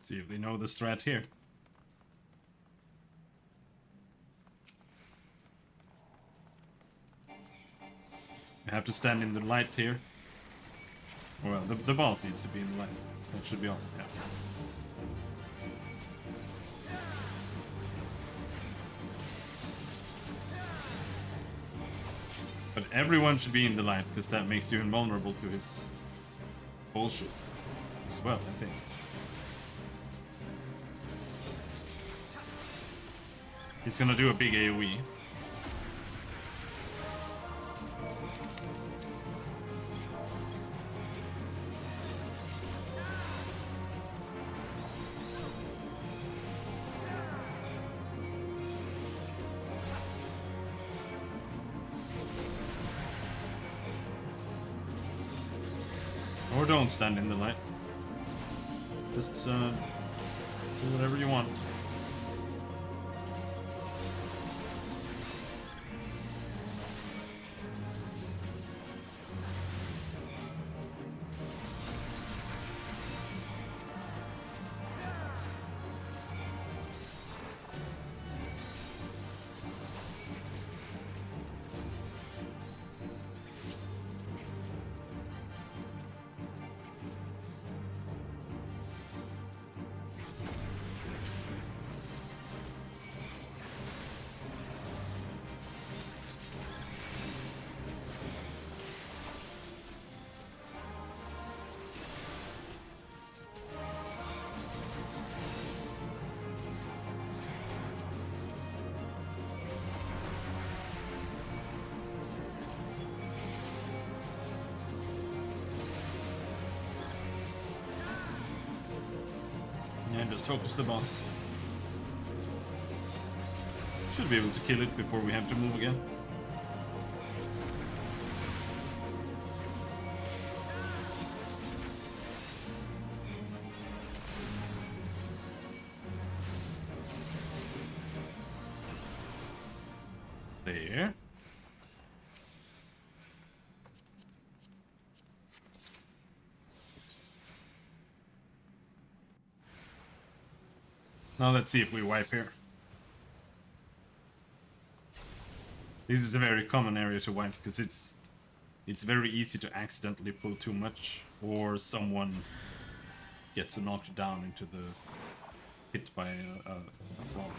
See if they know the strat here. You have to stand in the light here. Well, the boss needs to be in the light. That should be all. Yeah. But everyone should be in the light, because that makes you invulnerable to his bullshit as well, I think. He's gonna do a big AoE. Or don't stand in the light. Just do whatever you want. And just focus the boss. Should be able to kill it before we have to move again. There. Now let's see if we wipe here. This is a very common area to wipe because it's very easy to accidentally pull too much, or someone gets knocked down into the hit by a frog.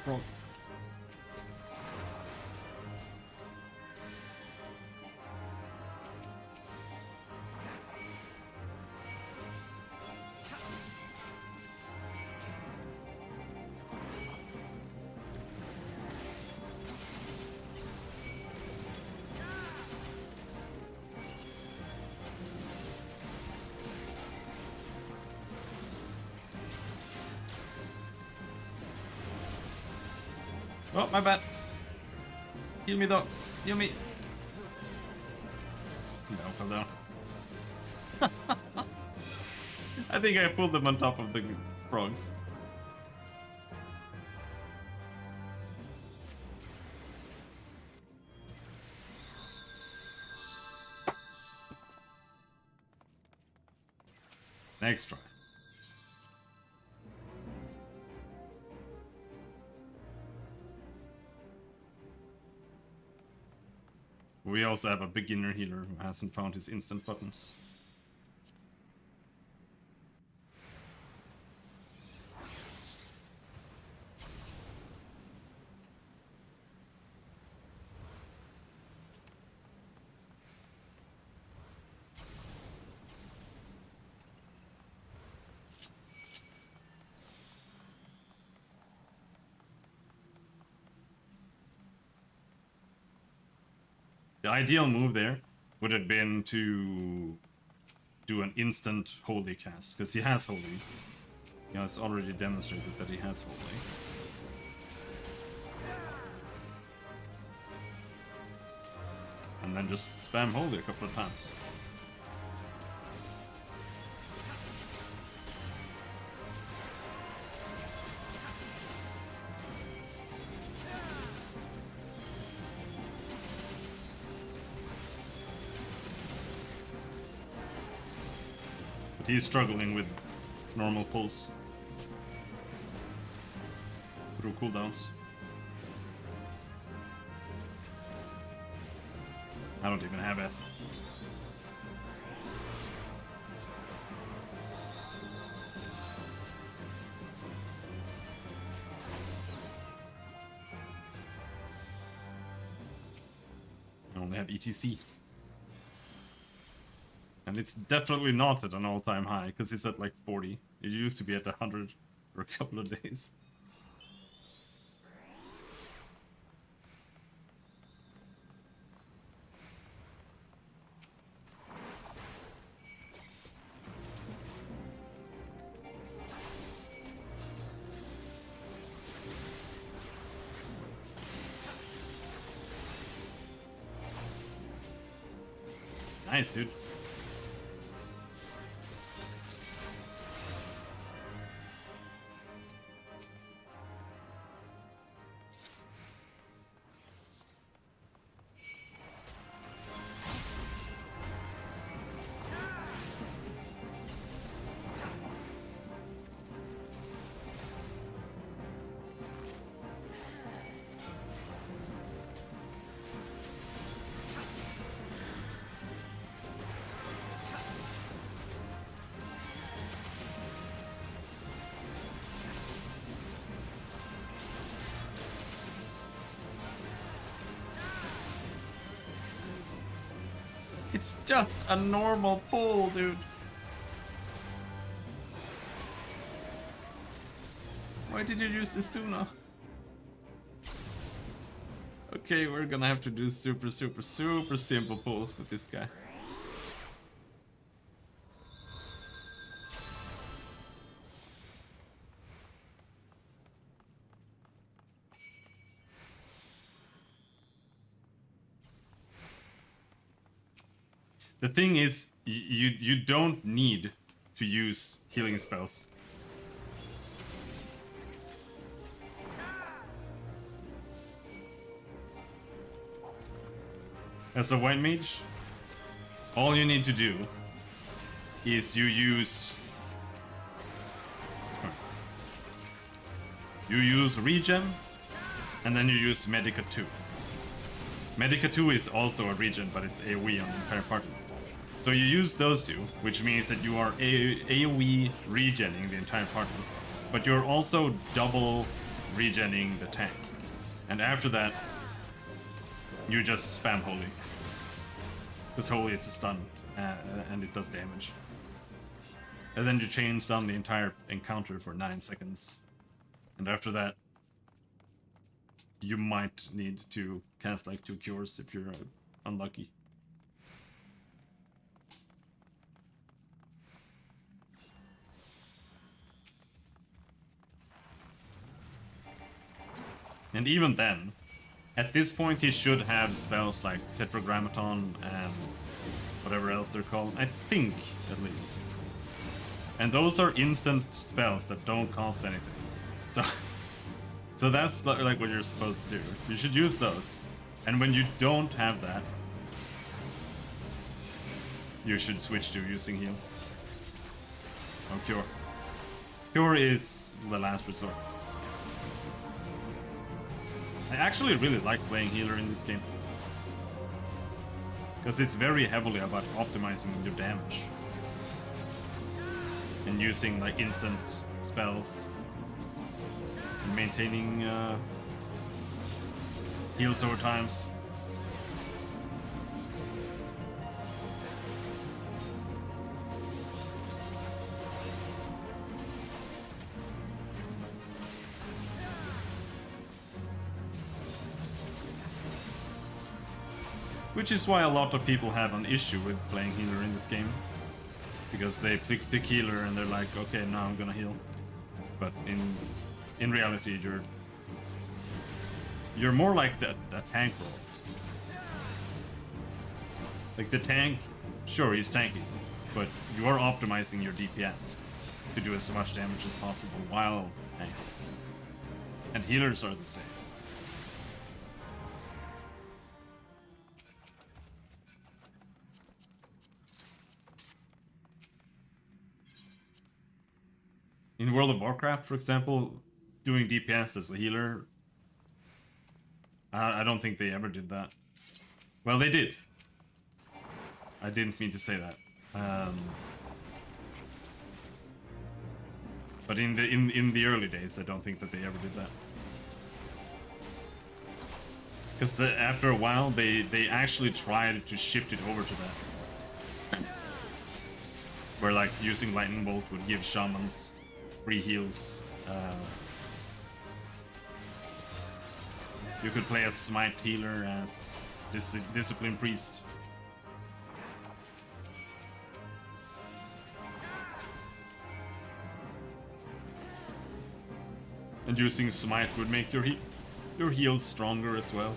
frog. Oh, my bad. Heal me, though. Heal me. No, fell down. I think I pulled them on top of the frogs. Next try. We also have a beginner healer who hasn't found his instant buttons. The ideal move there would have been to do an instant holy cast, because he has holy. He has already demonstrated that he has holy. And then just spam holy a couple of times. But he's struggling with normal pulls through cooldowns. I don't even have F. I only have ETC. And it's definitely not at an all-time high, because it's at like 40. It used to be at 100 for a couple of days. Nice, dude. It's just a normal pull, dude. Why did you use this sooner? Okay, we're gonna have to do super simple pulls with this guy. The thing is, you don't need to use healing spells. As a white mage, all you need to do is you use regen, and then you use Medica 2. Medica 2 is also a regen, but it's AoE on the entire party. So you use those two, which means that you are AoE regenning the entire party, but you're also double regenning the tank. And after that, you just spam Holy. Because Holy is a stun, and it does damage. And then you chains down the entire encounter for 9 seconds. And after that, you might need to cast like 2 cures if you're unlucky. And even then, at this point he should have spells like Tetragrammaton and whatever else they're called. I think, at least. And those are instant spells that don't cost anything. So that's like what you're supposed to do. You should use those. And when you don't have that, you should switch to using heal. Or cure. Cure is the last resort. I actually really like playing healer in this game. Because it's very heavily about optimizing your damage. And using like instant spells. And maintaining heals over times. Which is why a lot of people have an issue with playing healer in this game. Because they pick healer and they're like, okay, now I'm gonna heal. But in reality, you're more like the tank role. Like the tank, sure, he's tanky, but you are optimizing your DPS to do as much damage as possible while tanking. And healers are the same. In World of Warcraft, for example, doing DPS as a healer, I don't think they ever did that. Well, they did. I didn't mean to say that. But in the early days, I don't think that they ever did that. Because after a while, they actually tried to shift it over to that. Where like using lightning bolt would give shamans free heals. You could play as smite healer, as discipline priest. And using smite would make your heals stronger as well.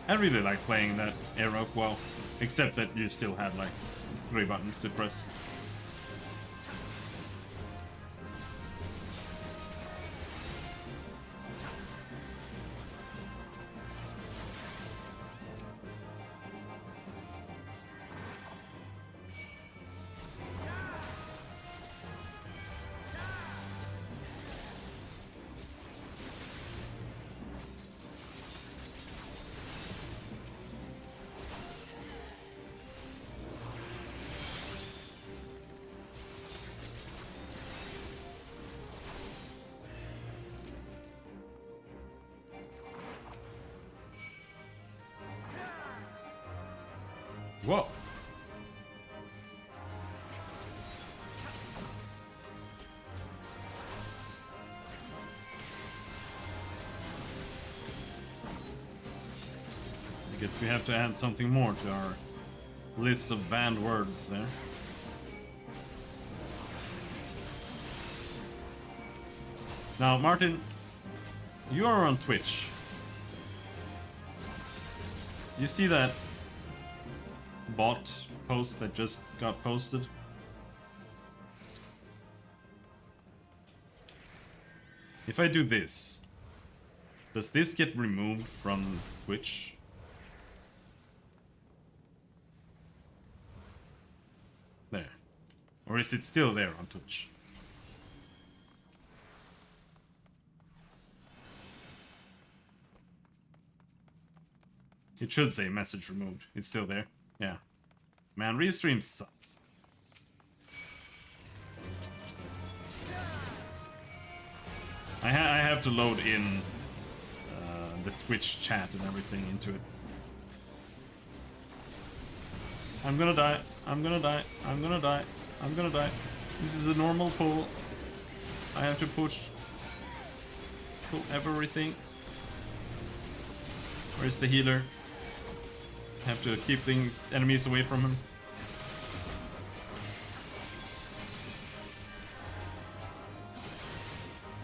I really like playing that era of WoW, except that you still had like 3 buttons to press. Whoa. I guess we have to add something more to our list of banned words there. Now, Martin, you are on Twitch. You see that bot post that just got posted? If I do this, does this get removed from Twitch? There. Or is it still there on Twitch? It should say message removed. It's still there. Yeah. Man, restream sucks. I have to load in the Twitch chat and everything into it. I'm gonna die. I'm gonna die. I'm gonna die. I'm gonna die. This is a normal pull. I have to pull everything. Where's the healer? I have to keep the enemies away from him.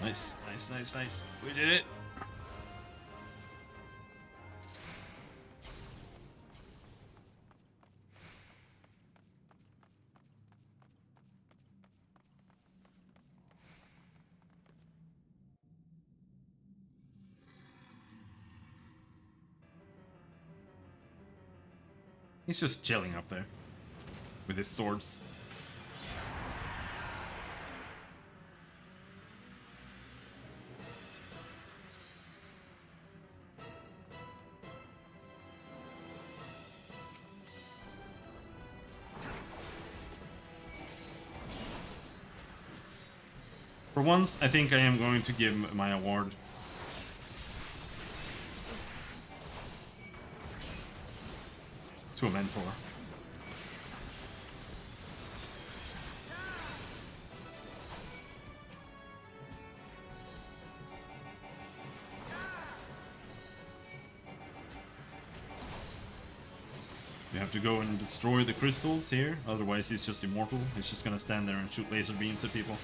Nice, nice, nice, nice. We did it. He's just chilling up there with his swords. For once, I think I am going to give my award to a mentor. You have to go and destroy the crystals here, otherwise he's just immortal. He's just gonna stand there and shoot laser beams at people.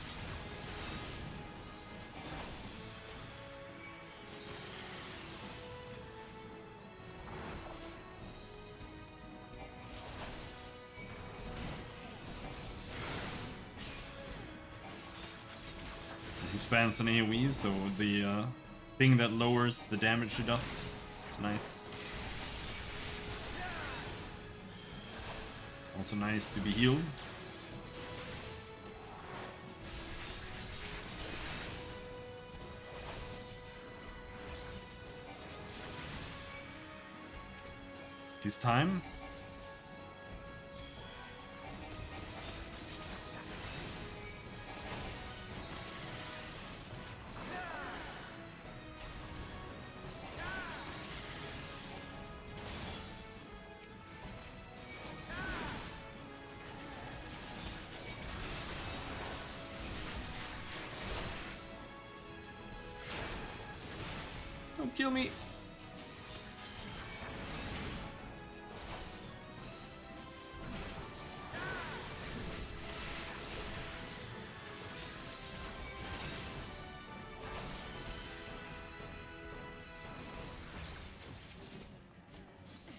He spams an AoE, so the thing that lowers the damage he does. It's nice. Also nice to be healed. This time. Don't kill me.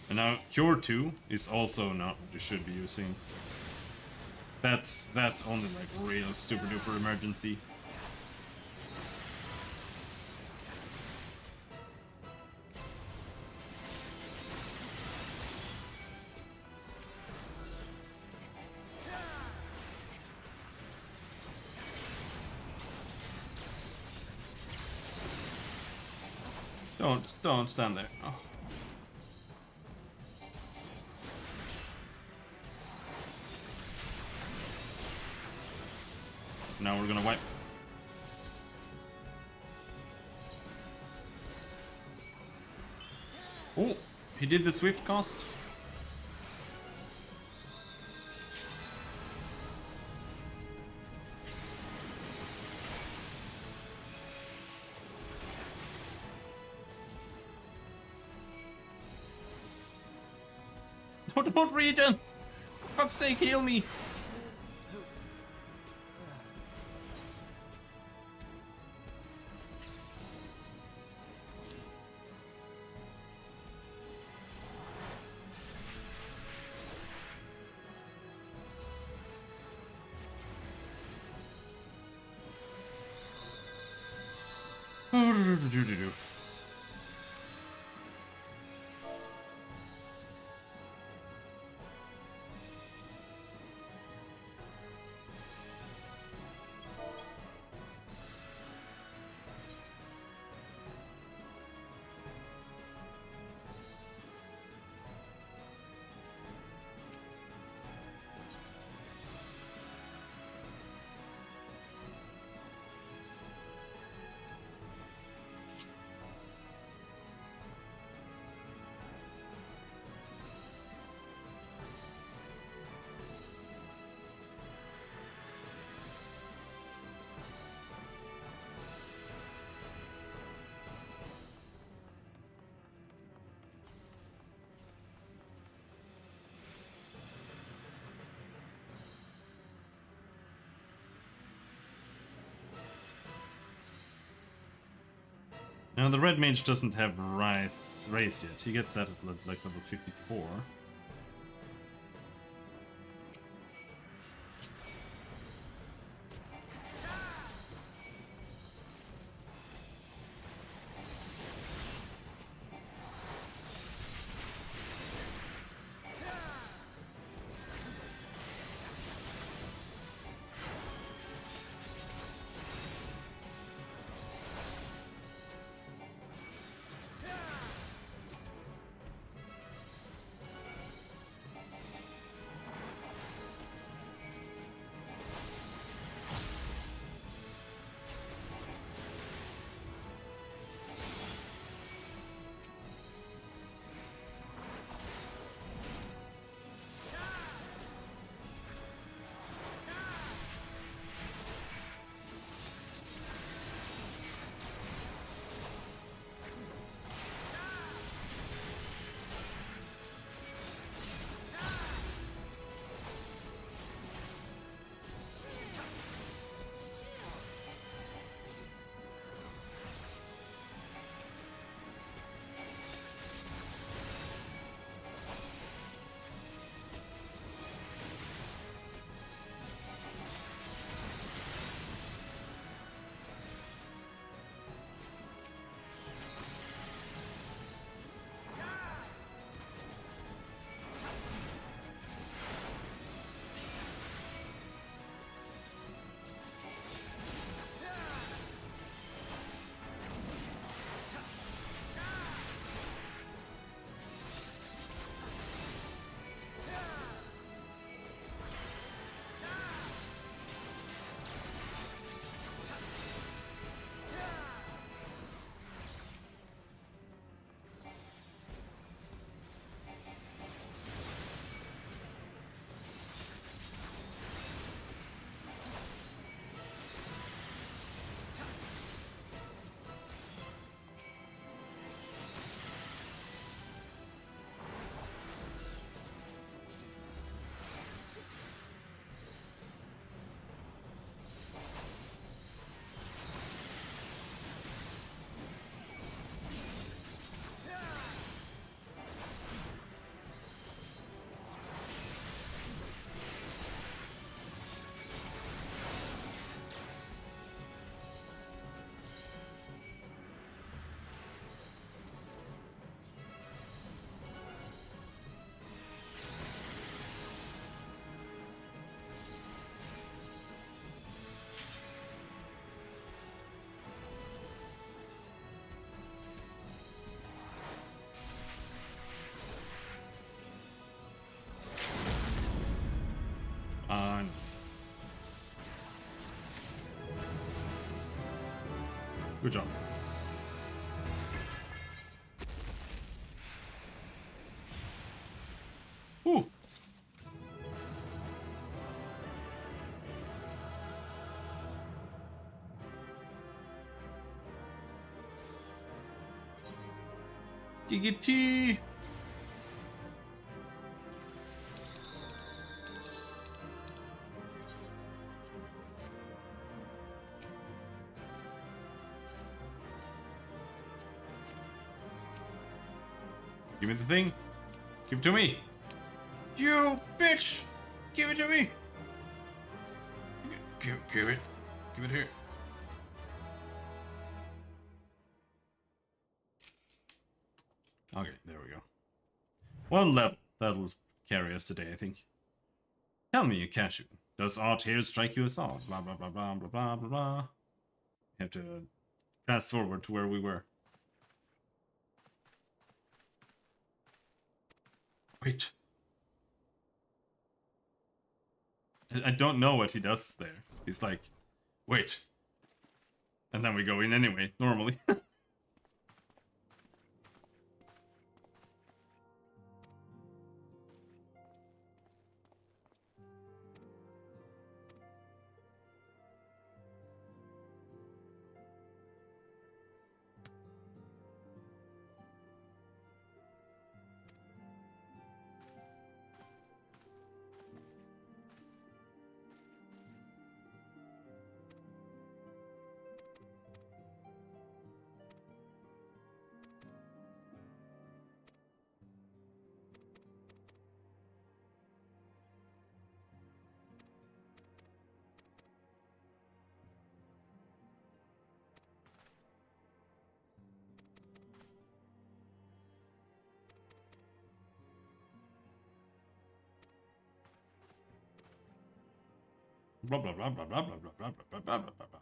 And now Cure 2 is also not what you should be using. That's only like real super duper emergency. Don't stand there. Oh. Now we're gonna wipe. Oh, he did the swift cast. Don't regen! For fuck's sake, heal me! Now the red mage doesn't have race yet. He gets that at like level 54. Good job. Ooh. Giggity. Give me the thing. Give it to me. You bitch! Give it to me. Give it. Give it here. Okay, there we go. One level. That'll carry us today, I think. Tell me, Cashew. Does art here strike you as odd? Blah blah blah blah blah blah blah blah. You have to fast forward to where we were. Wait. I don't know what he does there. He's like, wait. And then we go in anyway, normally. Blah blah blah blah blah blah blah blah blah blah blah blah blah blah.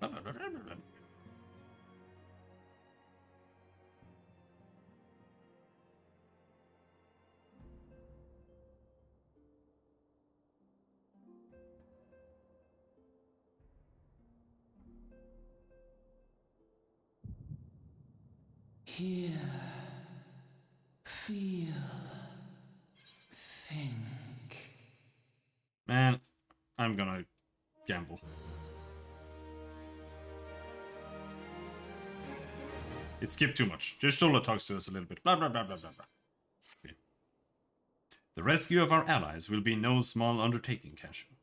Blah, blah, blah, blah, blah, blah. Hear, feel, think. Man, I'm gonna gamble. It skipped too much. Just Shola talks to us a little bit. Blah blah blah blah blah blah. Okay. The rescue of our allies will be no small undertaking, Cashew.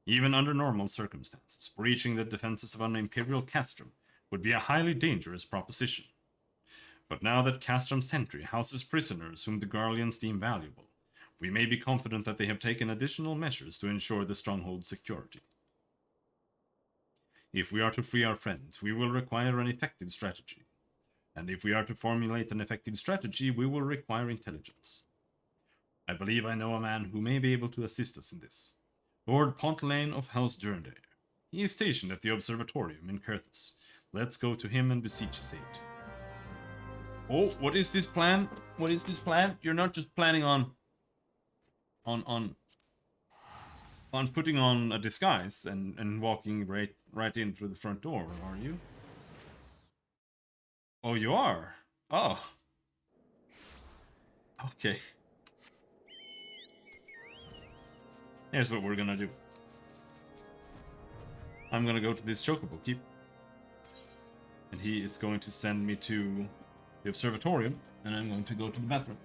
Even under normal circumstances, breaching the defenses of an Imperial castrum would be a highly dangerous proposition. But now that Castrum Sentry houses prisoners whom the Garleans deem valuable, we may be confident that they have taken additional measures to ensure the stronghold's security. If we are to free our friends, we will require an effective strategy. And if we are to formulate an effective strategy, we will require intelligence. I believe I know a man who may be able to assist us in this. Lord Pontlane of House Durndale. He is stationed at the Observatorium in Kurthus. Let's go to him and beseech his aid. Oh, what is this plan? What is this plan? You're not just planning on putting on a disguise and walking right in through the front door, are you? Oh, you are? Oh. Okay. Here's what we're gonna do. I'm gonna go to this Chocobo Keep. And he is going to send me to the Observatorium, and I'm going to go to the bathroom.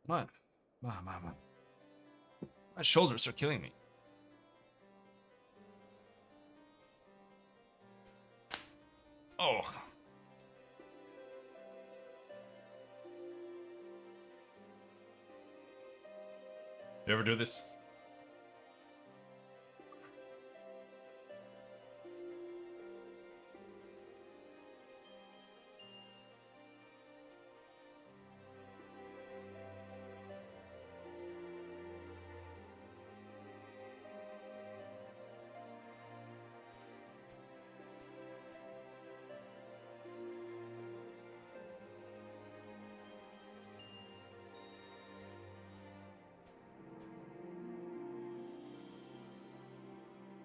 What? My shoulders are killing me. Oh. You ever do this?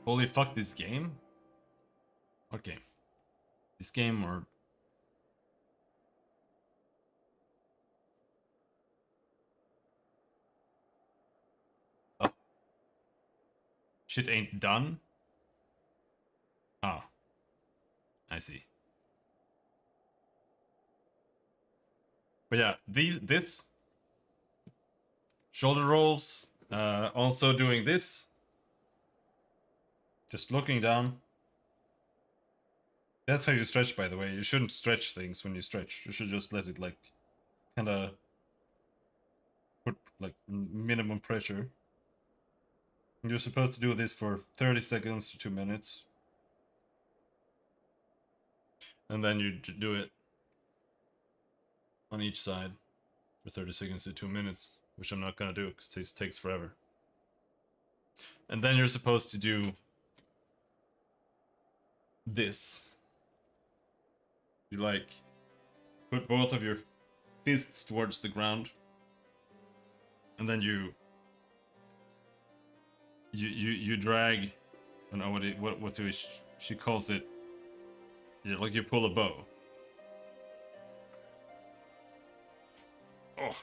Holy fuck, this game? What game? This game or... Oh. Shit ain't done? Oh. I see. But yeah, this... Shoulder rolls. Also doing this. Just looking down. That's how you stretch, by the way. You shouldn't stretch things when you stretch. You should just let it, like, kind of put, like, minimum pressure. You're supposed to do this for 30 seconds to 2 minutes. And then you do it on each side for 30 seconds to 2 minutes, which I'm not going to do because it takes forever. And then you're supposed to do this. You like put both of your fists towards the ground, and then you drag. I don't know what do she calls it? Yeah, like you pull a bow. Oh.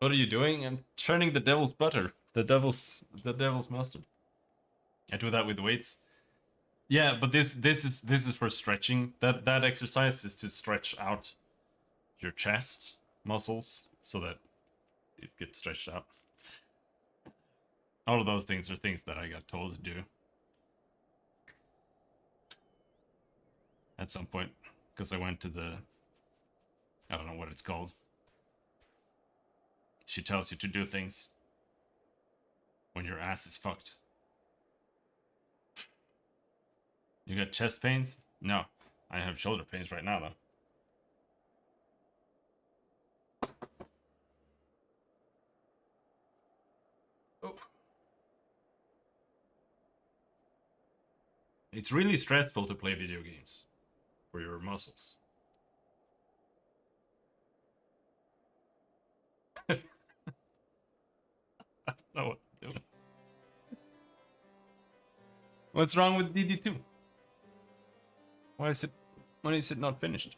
What are you doing? I'm churning the devil's butter. The devil's mustard. I do that with weights. Yeah, but this is for stretching. That exercise is to stretch out your chest muscles so that it gets stretched out. All of those things are things that I got told to do at some point because I went to the, I don't know what it's called. She tells you to do things when your ass is fucked. You got chest pains? No, I have shoulder pains right now though. Oh. It's really stressful to play video games for your muscles. I don't know what I'm doing. What's wrong with DD2? Why is it not finished?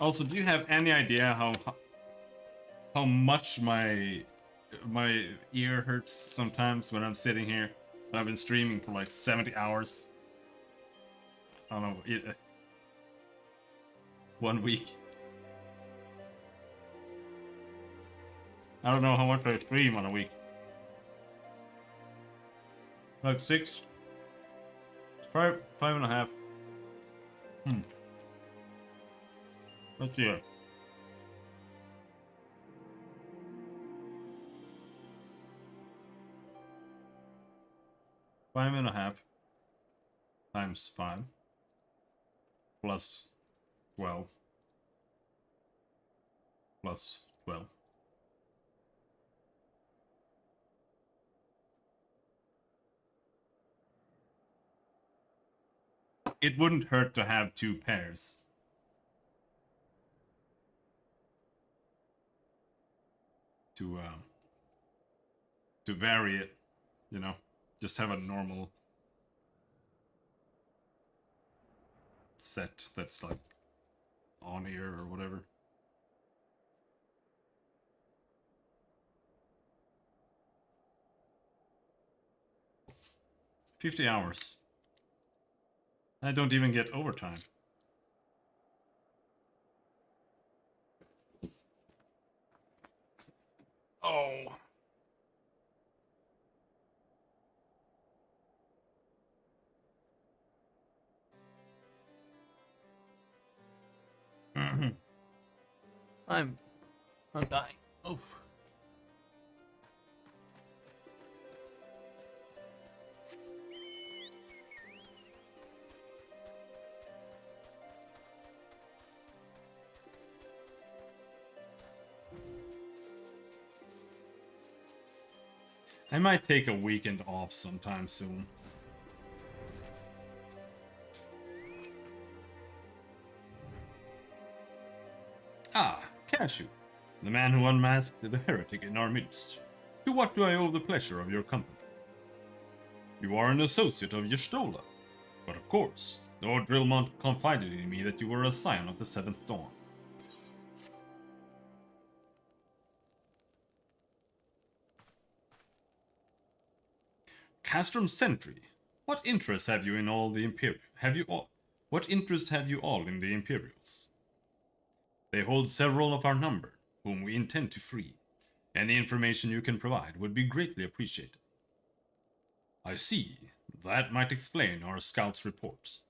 Also, do you have any idea how much my ear hurts sometimes when I'm sitting here? I've been streaming for like 70 hours. I don't know, 1 week. I don't know how much I stream on a week. Like 6? 5.5. Let's see it. Five and a half times 5 plus 12 plus 12. It wouldn't hurt to have 2 pairs. To vary it, you know, just have a normal set that's like on here or whatever. $50 hours. I don't even get overtime. Oh. I'm dying. Oh. I might take a weekend off sometime soon. Ah, Cashew, the man who unmasked the heretic in our midst. To what do I owe the pleasure of your company? You are an associate of Y'shtola, but of course, Lord Drillmont confided in me that you were a scion of the Seventh Dawn. Castrum Sentry, what interest have you in all the What interest have you all in the Imperials? They hold several of our number, whom we intend to free. Any information you can provide would be greatly appreciated. I see. That might explain our scouts' reports.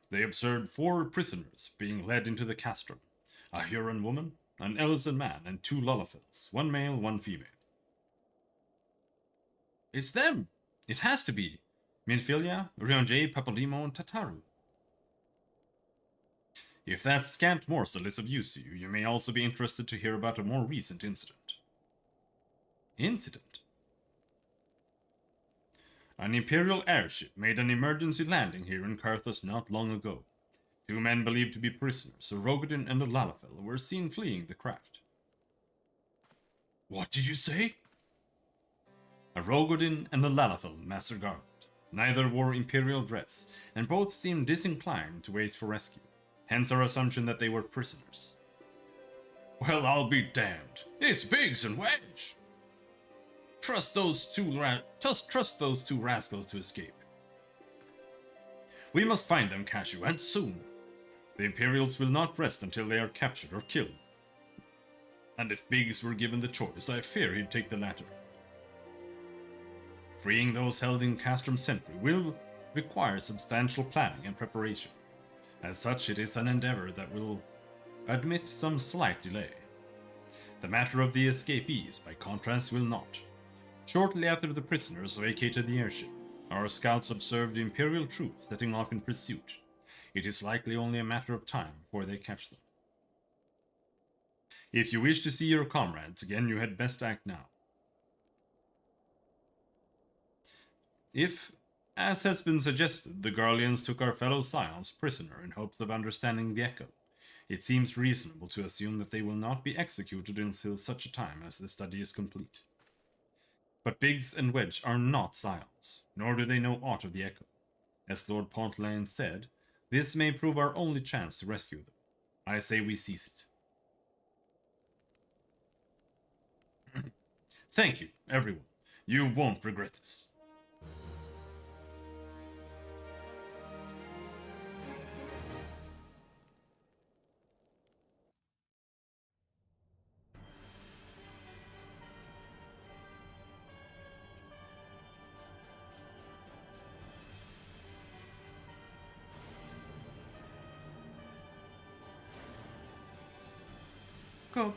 They observed 4 prisoners being led into the castrum. A Huron woman, an Ellison man, and 2 Lullafels, 1 male, 1 female. It's them! It has to be! Minfilia, Rionjay, Papalimo, and Tataru. If that scant morsel is of use to you, you may also be interested to hear about a more recent incident. Incident? An Imperial airship made an emergency landing here in Carthus not long ago. 2 men believed to be prisoners, a Rogadin and a Lalafell, were seen fleeing the craft. What did you say? A Rogadin and a Lalafell, Master Garland. Neither wore Imperial dress, and both seemed disinclined to wait for rescue. Hence our assumption that they were prisoners. Well, I'll be damned. It's Biggs and Wedge! Trust those two rascals to escape. We must find them, Cashew, and soon. The Imperials will not rest until they are captured or killed. And if Biggs were given the choice, I fear he'd take the latter. Freeing those held in Castrum Sentry will require substantial planning and preparation. As such, it is an endeavor that will admit some slight delay. The matter of the escapees, by contrast, will not. Shortly after the prisoners vacated the airship, our scouts observed the Imperial troops setting off in pursuit. It is likely only a matter of time before they catch them. If you wish to see your comrades again, you had best act now. If, as has been suggested, the Garleans took our fellow scions prisoner in hopes of understanding the Echo, it seems reasonable to assume that they will not be executed until such a time as the study is complete. But Biggs and Wedge are not scions, nor do they know aught of the Echo. As Lord Pontlain said, this may prove our only chance to rescue them. I say we seize it. Thank you, everyone. You won't regret this.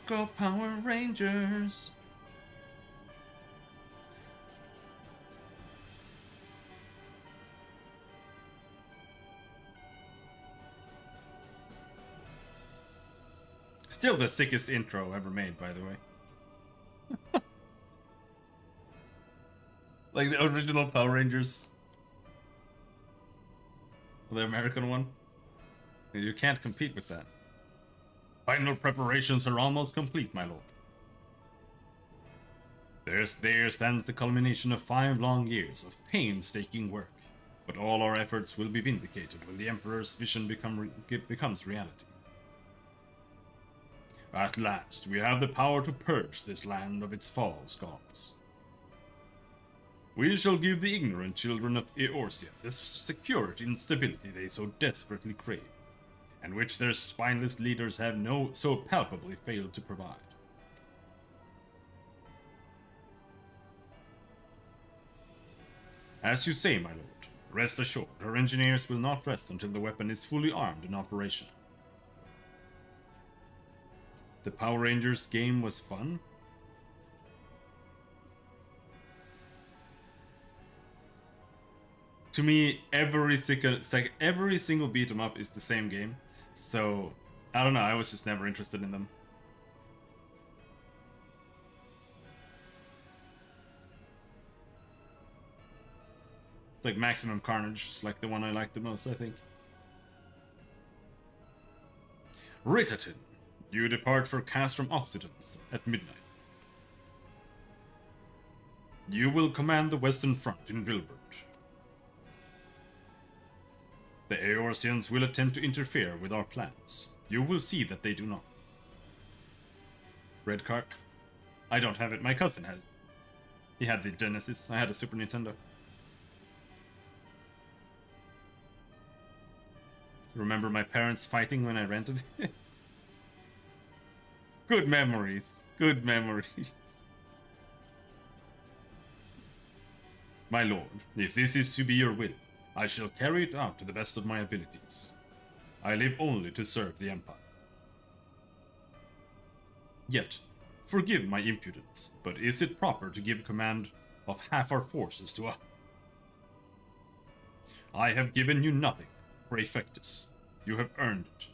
Go Power Rangers! Still the sickest intro ever made, by the way. Like the original Power Rangers. The American one. You can't compete with that. Final preparations are almost complete, my lord. There stands the culmination of 5 long years of painstaking work. But all our efforts will be vindicated when the Emperor's vision becomes reality. At last, we have the power to purge this land of its false gods. We shall give the ignorant children of Eorzea the security and stability they so desperately crave, and which their spineless leaders have so palpably failed to provide. As you say, my lord, rest assured, our engineers will not rest until the weapon is fully armed and operational. The Power Rangers game was fun. To me, every single beat 'em up is the same game, so I don't know. I was just never interested in them. It's like Maximum Carnage, just like the one I like the most, I think. Ritatin, you depart for Castrum Occidens at midnight. You will command the Western Front in Vilbert. The Eorzeans will attempt to interfere with our plans. You will see that they do not. Red card. I don't have it. My cousin had it. He had the Genesis. I had a Super Nintendo. Remember my parents fighting when I rented it? Good memories. Good memories. My lord, if this is to be your will, I shall carry it out to the best of my abilities. I live only to serve the Empire. Yet, forgive my impudence, but is it proper to give command of half our forces to a... I have given you nothing, Praefectus. You have earned it.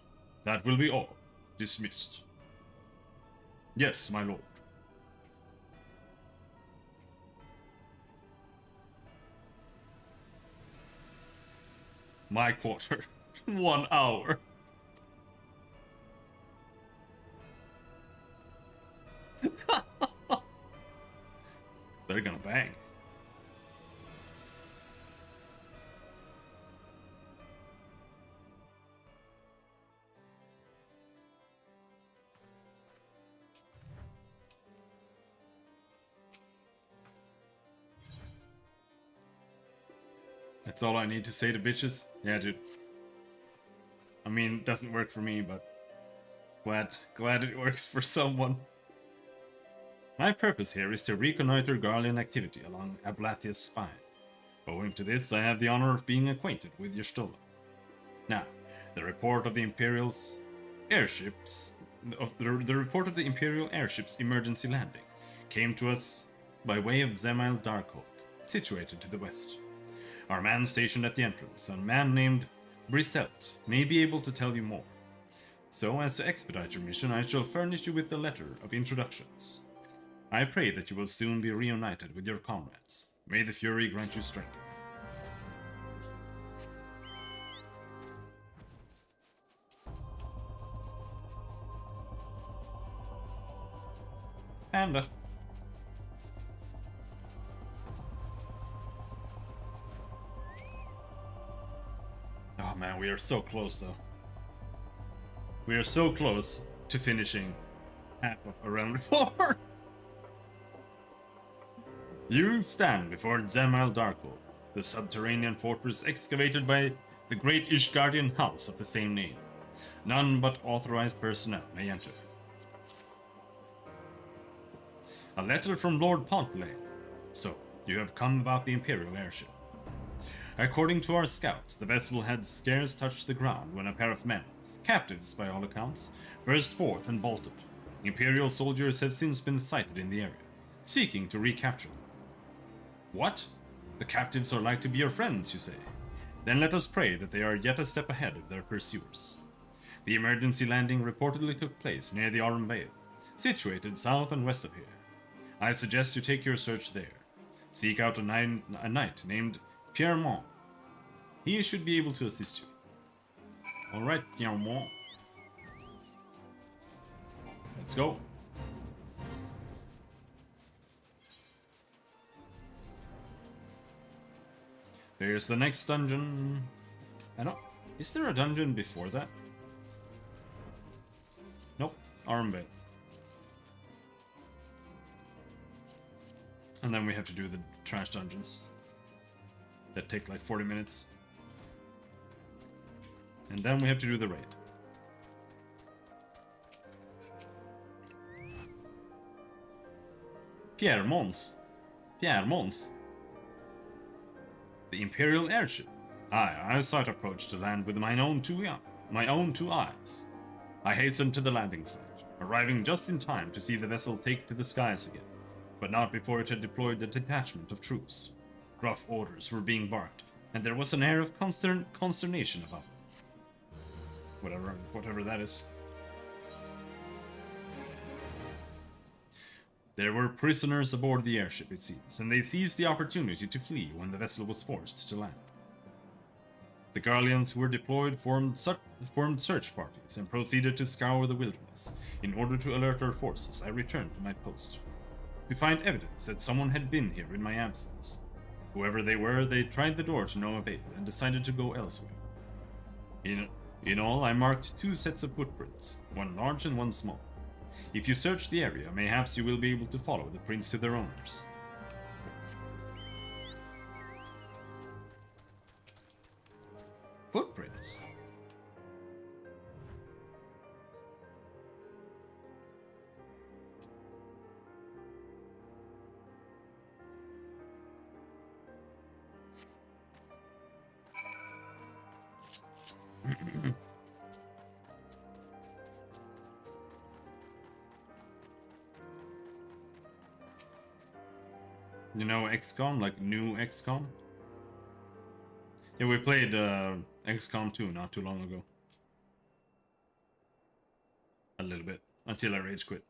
That will be all. Dismissed. Yes, my lord. My quarter. 1 hour. They're gonna bang. That's all I need to say to bitches? Yeah, dude. I mean, it doesn't work for me, but glad it works for someone. My purpose here is to reconnoiter Garlean activity along Ablathia's spine. Owing to this, I have the honor of being acquainted with Y'shtola. Now, the report of the Imperial airships emergency landing came to us by way of Zemail Darkhold, situated to the west. Our man stationed at the entrance, a man named Briselt, may be able to tell you more. So, as to expedite your mission, I shall furnish you with the letter of introductions. I pray that you will soon be reunited with your comrades. May the Fury grant you strength. Panda. Oh man, we are so close though. We are so close to finishing half of a Realm Report. You stand before Zemail Darkhold, the subterranean fortress excavated by the great Ishgardian house of the same name. None but authorized personnel may enter. A letter from Lord Pontlane. So, you have come about the Imperial airship. According to our scouts, the vessel had scarce touched the ground when a pair of men, captives by all accounts, burst forth and bolted. Imperial soldiers have since been sighted in the area, seeking to recapture them. What? The captives are like to be your friends, you say? Then let us pray that they are yet a step ahead of their pursuers. The emergency landing reportedly took place near the Aurum Vale, situated south and west of here. I suggest you take your search there. Seek out a knight named Pierremont. He should be able to assist you. Alright, Pierremont. Let's go. There's the next dungeon. Is there a dungeon before that? Nope. armbit. And then we have to do the trash dungeons. That take like 40 minutes. And then we have to do the raid. Pierre Mons. Pierre Mons. The Imperial airship. I saw it approach the land with my own two eyes. I hastened to the landing site, arriving just in time to see the vessel take to the skies again, but not before it had deployed a detachment of troops. Gruff orders were being barked, and there was an air of consternation about them. Whatever that is. There were prisoners aboard the airship, it seems, and they seized the opportunity to flee when the vessel was forced to land. The Guardians who were deployed formed search parties and proceeded to scour the wilderness. In order to alert our forces, I returned to my post to find evidence that someone had been here in my absence. Whoever they were, they tried the door to no avail and decided to go elsewhere. In all, I marked 2 sets of footprints, one large and one small. If you search the area, mayhaps you will be able to follow the prints to their owners. Footprints? You know XCOM, like new XCOM? Yeah, we played XCOM 2 not too long ago. A little bit, until I rage quit.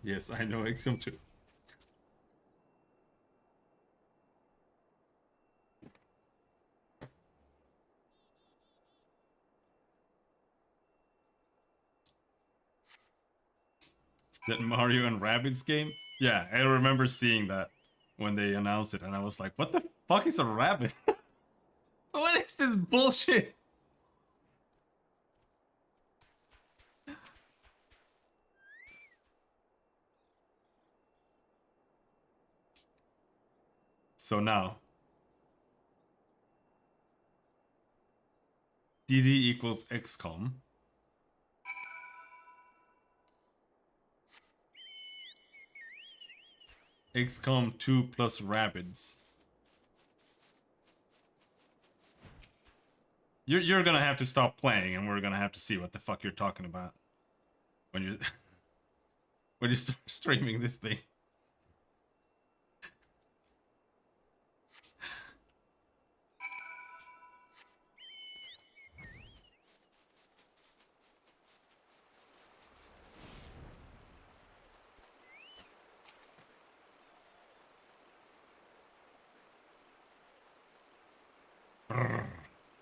Yes, I know XCOM 2. That Mario and Rabbids game? Yeah, I remember seeing that when they announced it, and I was like, what the fuck is a rabbit? What is this bullshit? So now, DD equals XCOM. XCOM 2 plus Rabbids. You're gonna have to stop playing, and we're gonna have to see what the fuck you're talking about when you when you start streaming this thing.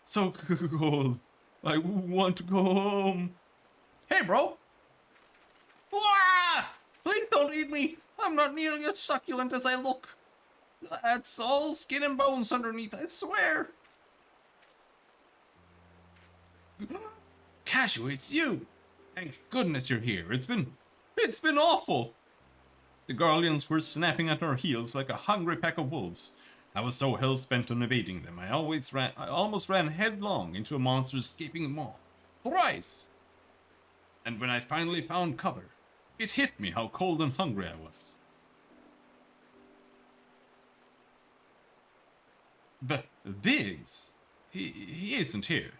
So cold. I want to go home. Hey, bro. Wah! Please don't eat me. I'm not nearly as succulent as I look. That's all skin and bones underneath, I swear. Cashew, it's you. Thanks goodness you're here. It's been awful. The Guardians were snapping at our heels like a hungry pack of wolves. I was so hell-bent on evading them, I almost ran headlong into a monster's gaping maw. Thrice! And when I finally found cover, it hit me how cold and hungry I was. Biggs? He isn't here.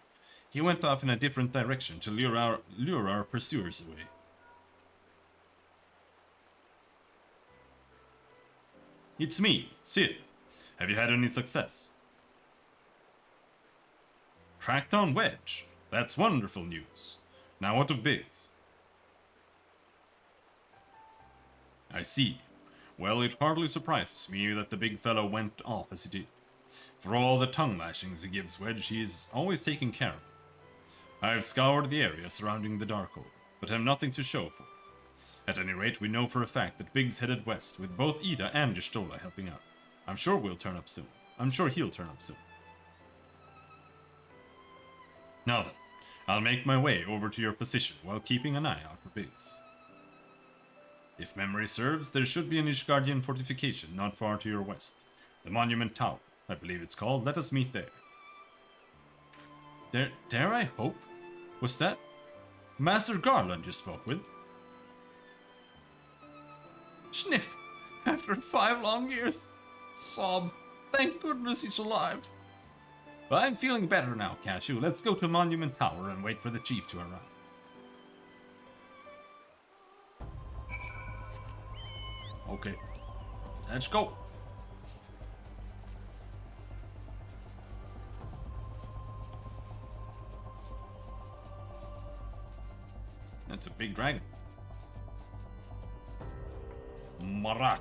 He went off in a different direction to lure our pursuers away. It's me, Sid. Have you had any success? Tracked down Wedge. That's wonderful news. Now what of Biggs? I see. Well, it hardly surprises me that the big fellow went off as he did. For all the tongue lashings he gives Wedge, he is always taking care of him. I have scoured the area surrounding the Darkhold, but have nothing to show for it. At any rate, we know for a fact that Biggs headed west, with both Ida and Y'shtola helping out. I'm sure we'll turn up soon. I'm sure he'll turn up soon. Now then, I'll make my way over to your position while keeping an eye out for Biggs. If memory serves, there should be an Ishgardian fortification not far to your west. The Monument Tower, I believe it's called. Let us meet there. Dare I hope? Was that Master Garland you spoke with? Sniff! After 5 long years. Sob. Thank goodness he's alive. But I'm feeling better now, Cashew. Let's go to Monument Tower and wait for the chief to arrive. Okay. Let's go. That's a big dragon. Morocco.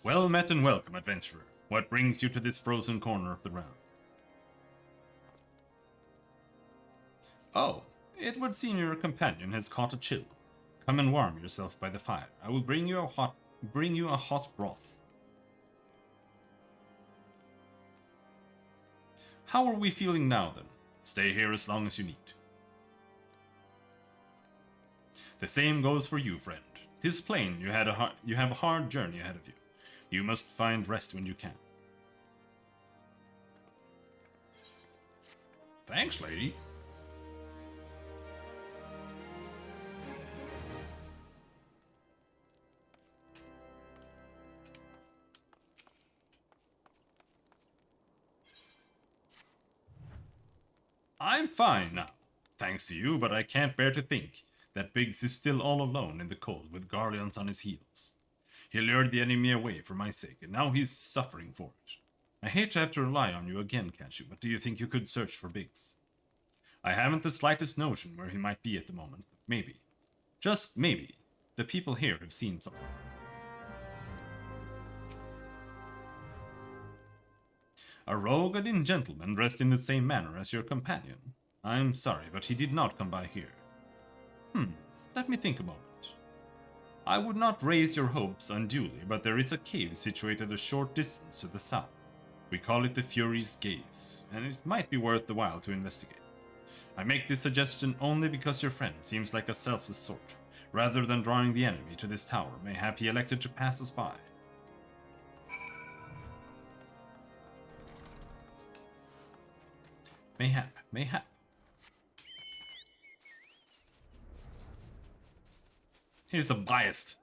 Well met and welcome, adventurer. What brings you to this frozen corner of the realm? Oh, it would seem your companion has caught a chill. Come and warm yourself by the fire. I will bring you a hot broth. How are we feeling now then? Stay here as long as you need. The same goes for you, friend. 'Tis plain you have a hard journey ahead of you. You must find rest when you can. Thanks, lady. I'm fine now, thanks to you, but I can't bear to think that Biggs is still all alone in the cold with Garleons on his heels. He lured the enemy away for my sake, and now he's suffering for it. I hate to have to rely on you again, Cashew, but do you think you could search for Biggs? I haven't the slightest notion where he might be at the moment, but maybe, just maybe, the people here have seen something. A rogue gentleman dressed in the same manner as your companion. I'm sorry, but he did not come by here. Let me think a moment. I would not raise your hopes unduly, but there is a cave situated a short distance to the south. We call it the Fury's Gaze, and it might be worth the while to investigate. I make this suggestion only because your friend seems like a selfless sort. Rather than drawing the enemy to this tower, mayhap he elected to pass us by. Mayhap. Here's a biased.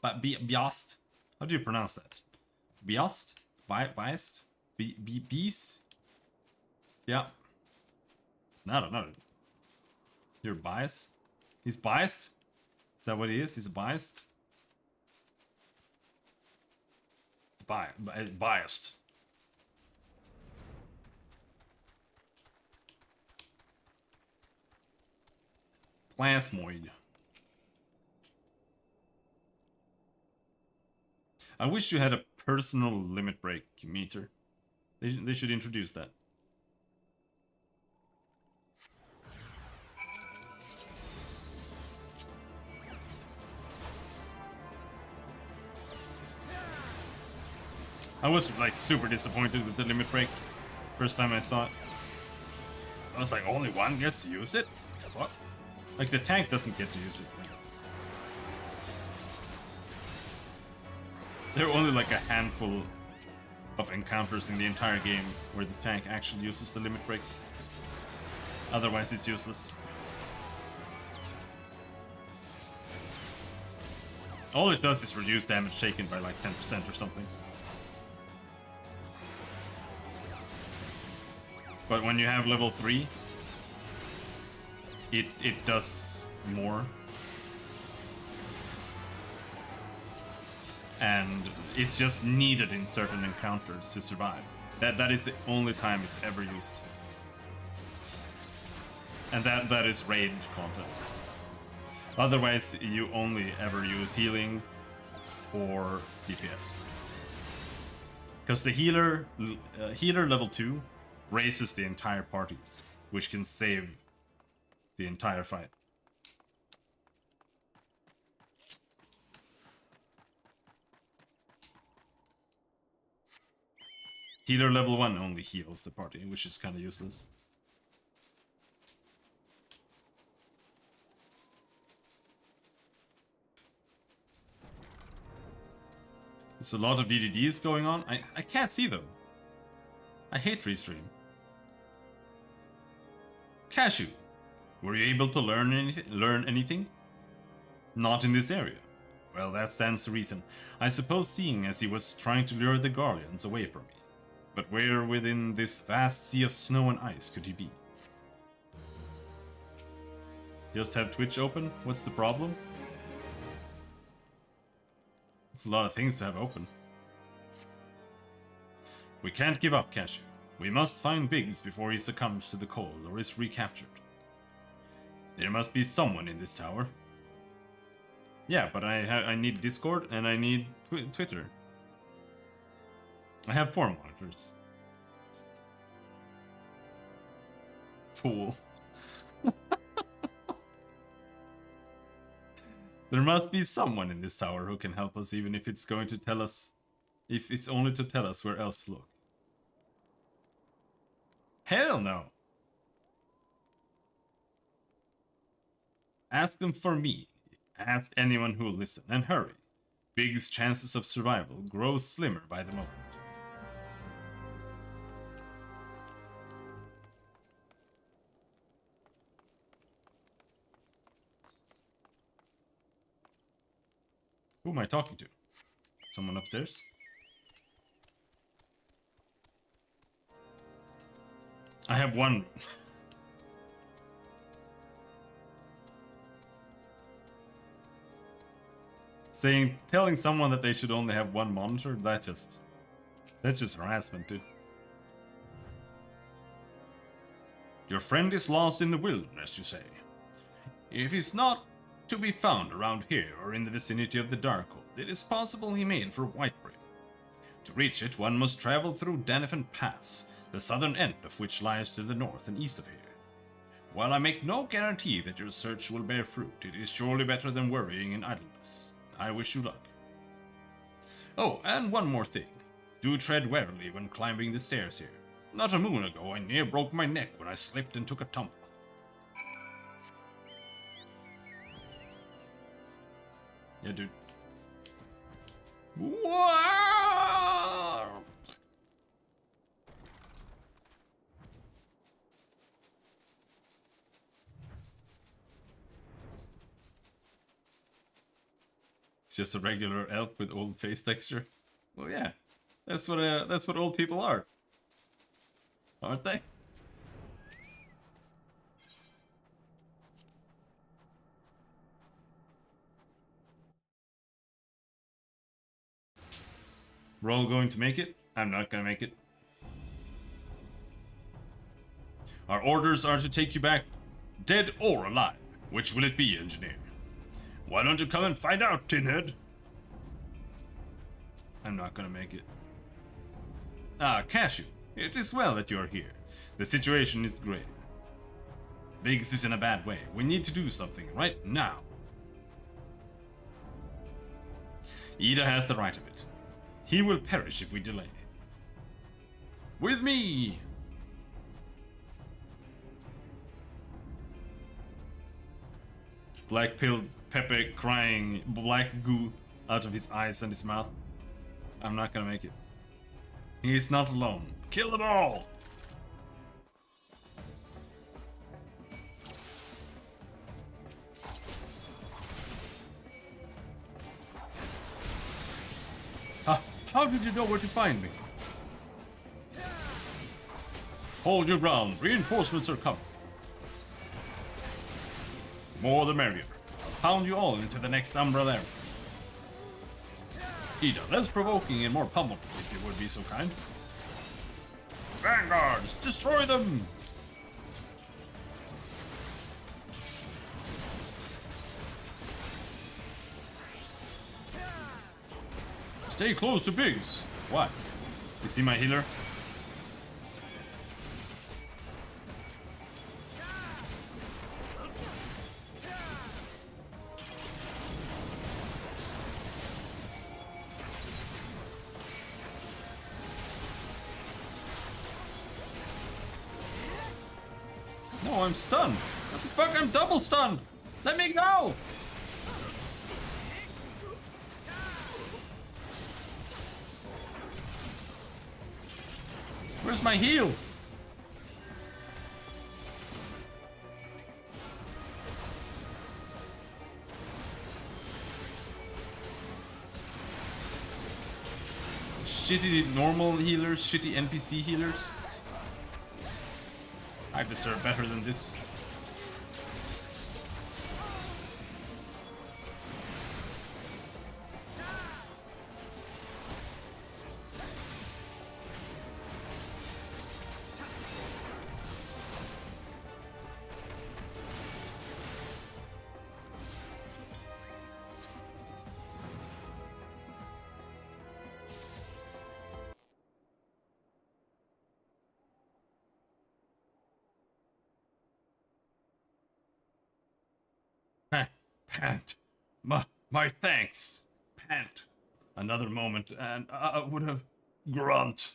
Biast? How do you pronounce that? Biast? Biased? Beast? Yeah. I don't know. You're biased? He's biased? Is that what he is? He's biased? Biased. Plasmoid. I wish you had a personal limit break meter. They should introduce that. I was like super disappointed with the limit break. First time I saw it. I was like, only one gets to use it? Fuck. Like the tank doesn't get to use it. There are only like a handful of encounters in the entire game where the tank actually uses the limit break. Otherwise it's useless. All it does is reduce damage taken by like 10% or something. But when you have level 3, it does more. And it's just needed in certain encounters to survive. That is the only time it's ever used. And that is raid content. Otherwise, you only ever use healing or DPS. Because the healer level 2 raises the entire party, which can save the entire fight. Healer level 1 only heals the party, which is kind of useless. There's a lot of DDDs going on. I can't see them. I hate restream. Cashew, were you able to learn anything? Not in this area. Well, that stands to reason. I suppose seeing as he was trying to lure the Guardians away from me. But where within this vast sea of snow and ice could he be? Just have Twitch open? What's the problem? It's a lot of things to have open. We can't give up, Cashew. We must find Biggs before he succumbs to the cold or is recaptured. There must be someone in this tower. Yeah, but I need Discord and I need Twitter. I have 4 monitors. Fool. There must be someone in this tower who can help us, even if it's going to tell us... If it's only to tell us where else to look. Hell no! Ask them for me. Ask anyone who will listen, and hurry. Big's chances of survival grow slimmer by the moment. Who am I talking to? Someone upstairs? I have one room. Telling someone that they should only have 1 monitor, that's just harassment, dude. Your friend is lost in the wilderness, you say. If he's not to be found around here or in the vicinity of the Darkhold, it is possible he made for Whitebrae. To reach it, one must travel through Danifan Pass, the southern end of which lies to the north and east of here. While I make no guarantee that your search will bear fruit, it is surely better than worrying in idleness. I wish you luck. Oh, and one more thing. Do tread warily when climbing the stairs here. Not a moon ago, I near broke my neck when I slipped and took a tumble. Yeah, dude. Wow! It's just a regular elf with old face texture. Well, yeah, that's what old people are, aren't they? We're all going to make it. I'm not gonna make it. Our orders are to take you back, dead or alive. Which will it be, engineer? Why don't you come and find out, Tinhead? I'm not gonna make it. Ah, Cashew. It is well that you are here. The situation is grave. Biggs is in a bad way. We need to do something right now. Ida has the right of it. He will perish if we delay. With me! Black-pilled Pepe crying black goo out of his eyes and his mouth. I'm not gonna make it. He is not alone. Kill them all! How did you know where to find me? Hold your ground. Reinforcements are coming. More the merrier. Pound you all into the next umbrella area. Ida, less provoking and more pummeled, if you would be so kind. Vanguards, destroy them! Stay close to Biggs. What? You see my healer? No, I'm stunned. What the fuck? I'm double stunned. Let me go. Where's my heal? Shitty normal healers, shitty NPC healers. I deserve better than this. Pant. My thanks. Pant. Another moment and I would have grunt.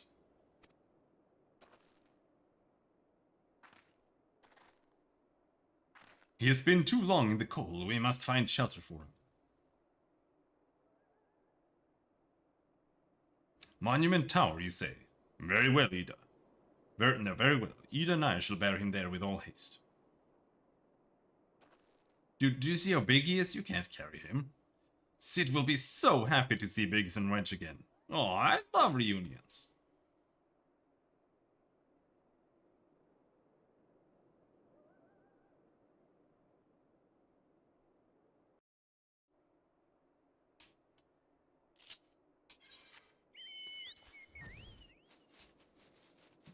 He has been too long in the cold. We must find shelter for him. Monument Tower, you say? Very well, Ida. Very well. Ida and I shall bear him there with all haste. Do you see how big he is? You can't carry him. Sid will be so happy to see Biggs and Wedge again. Oh, I love reunions.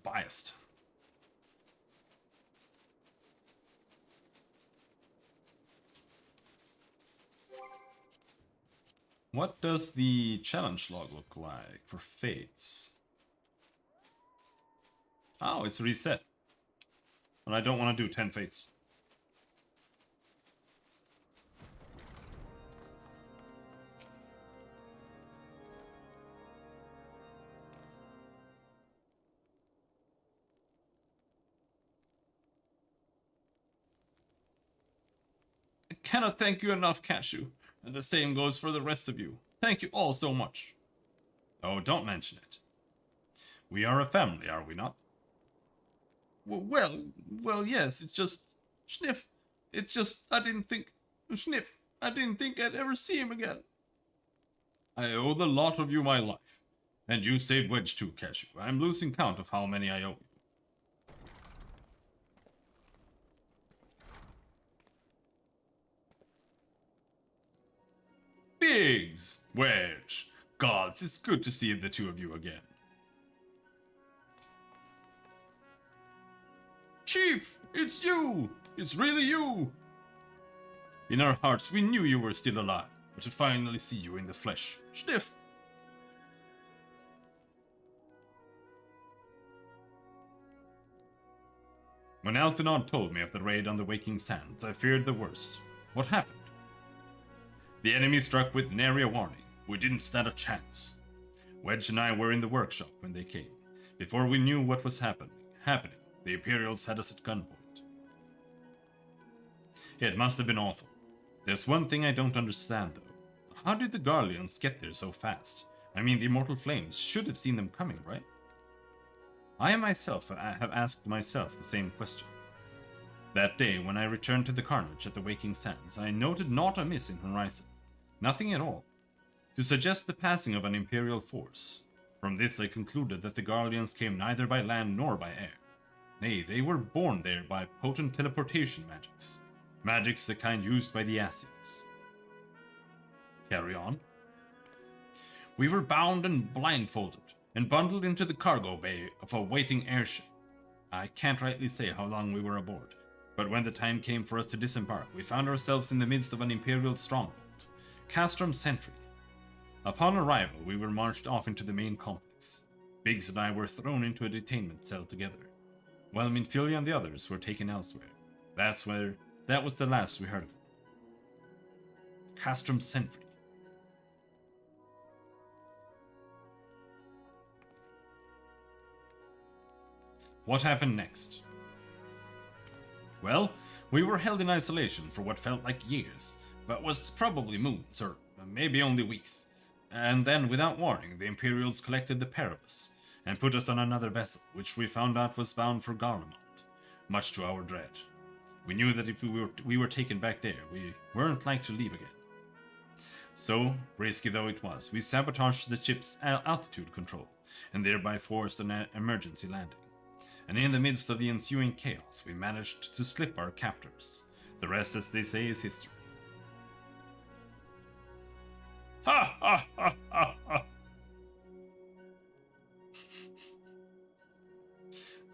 Biased. What does the challenge log look like for fates? Oh, it's reset. But I don't want to do 10 fates. I cannot thank you enough, Cashew. And the same goes for the rest of you. Thank you all so much. Oh, don't mention it. We are a family, are we not? Well, yes, it's just... Sniff. It's just, I didn't think... Sniff. I didn't think I'd ever see him again. I owe the lot of you my life. And you saved Wedge too, Cashew. I'm losing count of how many I owe you. Biggs! Wedge! Gods, it's good to see the two of you again. Chief! It's you! It's really you! In our hearts, we knew you were still alive, but to finally see you in the flesh. Sniff! When Althinaud told me of the raid on the Waking Sands, I feared the worst. What happened? The enemy struck with nary a warning. We didn't stand a chance. Wedge and I were in the workshop when they came. Before we knew what was happening, the Imperials had us at gunpoint. It must have been awful. There's one thing I don't understand, though. How did the Garleans get there so fast? I mean, the Immortal Flames should have seen them coming, right? I myself have asked myself the same question. That day, when I returned to the carnage at the Waking Sands, I noted naught amiss in horizon. Nothing at all. To suggest the passing of an Imperial force. From this I concluded that the Garleans came neither by land nor by air. Nay, they were born there by potent teleportation magics. Magics the kind used by the Asians. Carry on. We were bound and blindfolded, and bundled into the cargo bay of a waiting airship. I can't rightly say how long we were aboard, but when the time came for us to disembark, we found ourselves in the midst of an Imperial stronghold, Castrum Sentry. Upon arrival, we were marched off into the main complex. Biggs and I were thrown into a detainment cell together, while Minfilia and the others were taken elsewhere. That was the last we heard of them. Castrum Sentry. What happened next? Well, we were held in isolation for what felt like years, but was probably moons, or maybe only weeks. And then, without warning, the Imperials collected the pair of us, and put us on another vessel, which we found out was bound for Garlemald, much to our dread. We knew that if we were taken back there, we weren't like to leave again. So, risky though it was, we sabotaged the ship's altitude control, and thereby forced an emergency landing. And in the midst of the ensuing chaos, we managed to slip our captors. The rest, as they say, is history. Ha ha ha ha ha!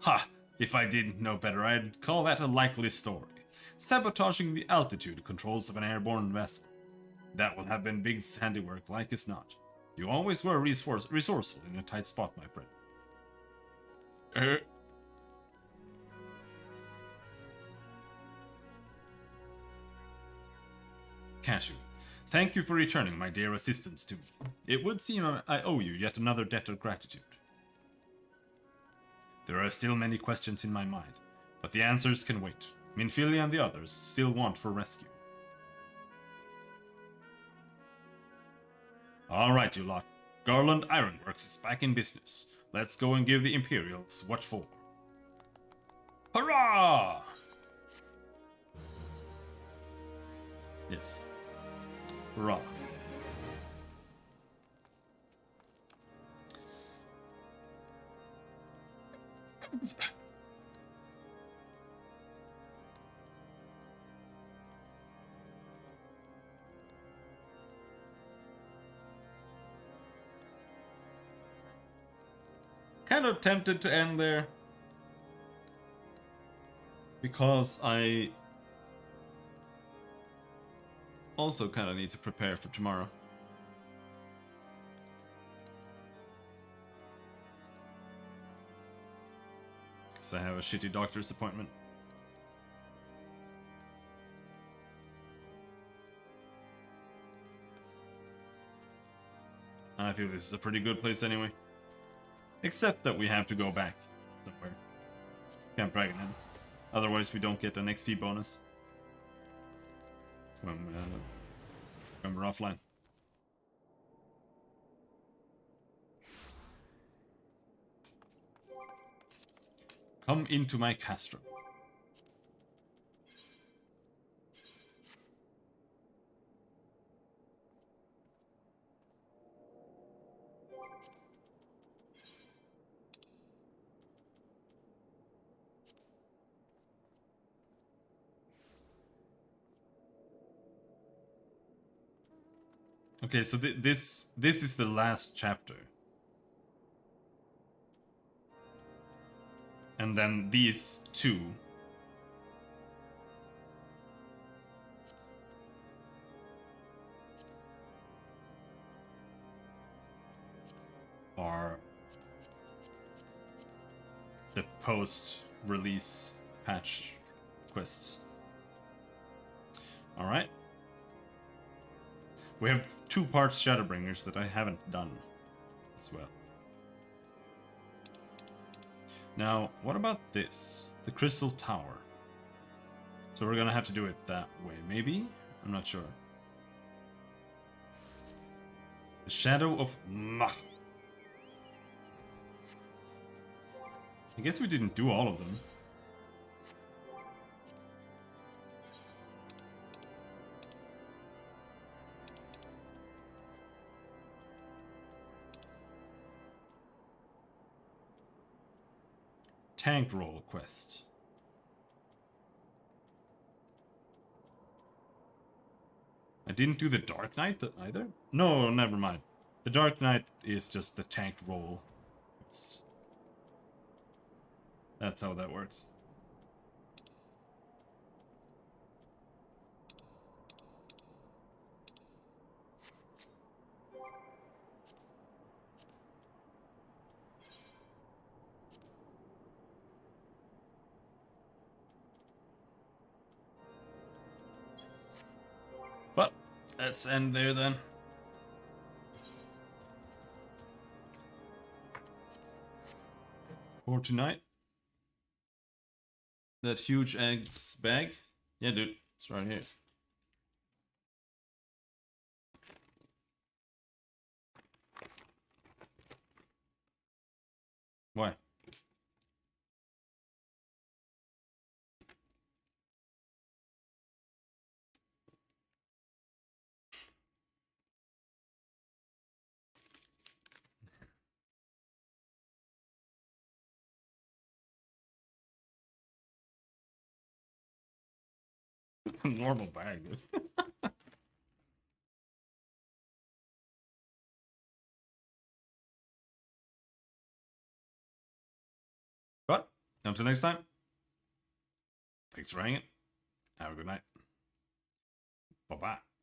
Ha! If I didn't know better, I'd call that a likely story. Sabotaging the altitude controls of an airborne vessel. That will have been Big's handiwork, like as not. You always were resourceful in a tight spot, my friend. Cashew, thank you for returning my dear assistance to me. It would seem I owe you yet another debt of gratitude. There are still many questions in my mind, but the answers can wait. Minfilia and the others still want for rescue. Alright, you lot. Garland Ironworks is back in business. Let's go and give the Imperials what for. Hurrah! Yes. Hurrah. Kind of tempted to end there, because I also kind of need to prepare for tomorrow. Because I have a shitty doctor's appointment. And I feel this is a pretty good place anyway. Except that we have to go back somewhere. Camp Dragonhead. Otherwise we don't get an XP bonus when we're offline. Come into my castrum. Okay, so this is the last chapter. And then these two are the post-release patch quests. Alright. We have 2 parts Shadowbringers that I haven't done as well. Now, what about this? The Crystal Tower. So we're gonna have to do it that way, maybe? I'm not sure. The Shadow of Mach. I guess we didn't do all of them. Tank roll quest. I didn't do the Dark Knight either? No, never mind. The Dark Knight is just the tank roll quest. That's how that works. Let's end there then. For tonight. That huge eggs bag? Yeah, dude. It's right here. Why? Normal bag, dude. But until next time, thanks for hanging. Have a good night. Bye bye.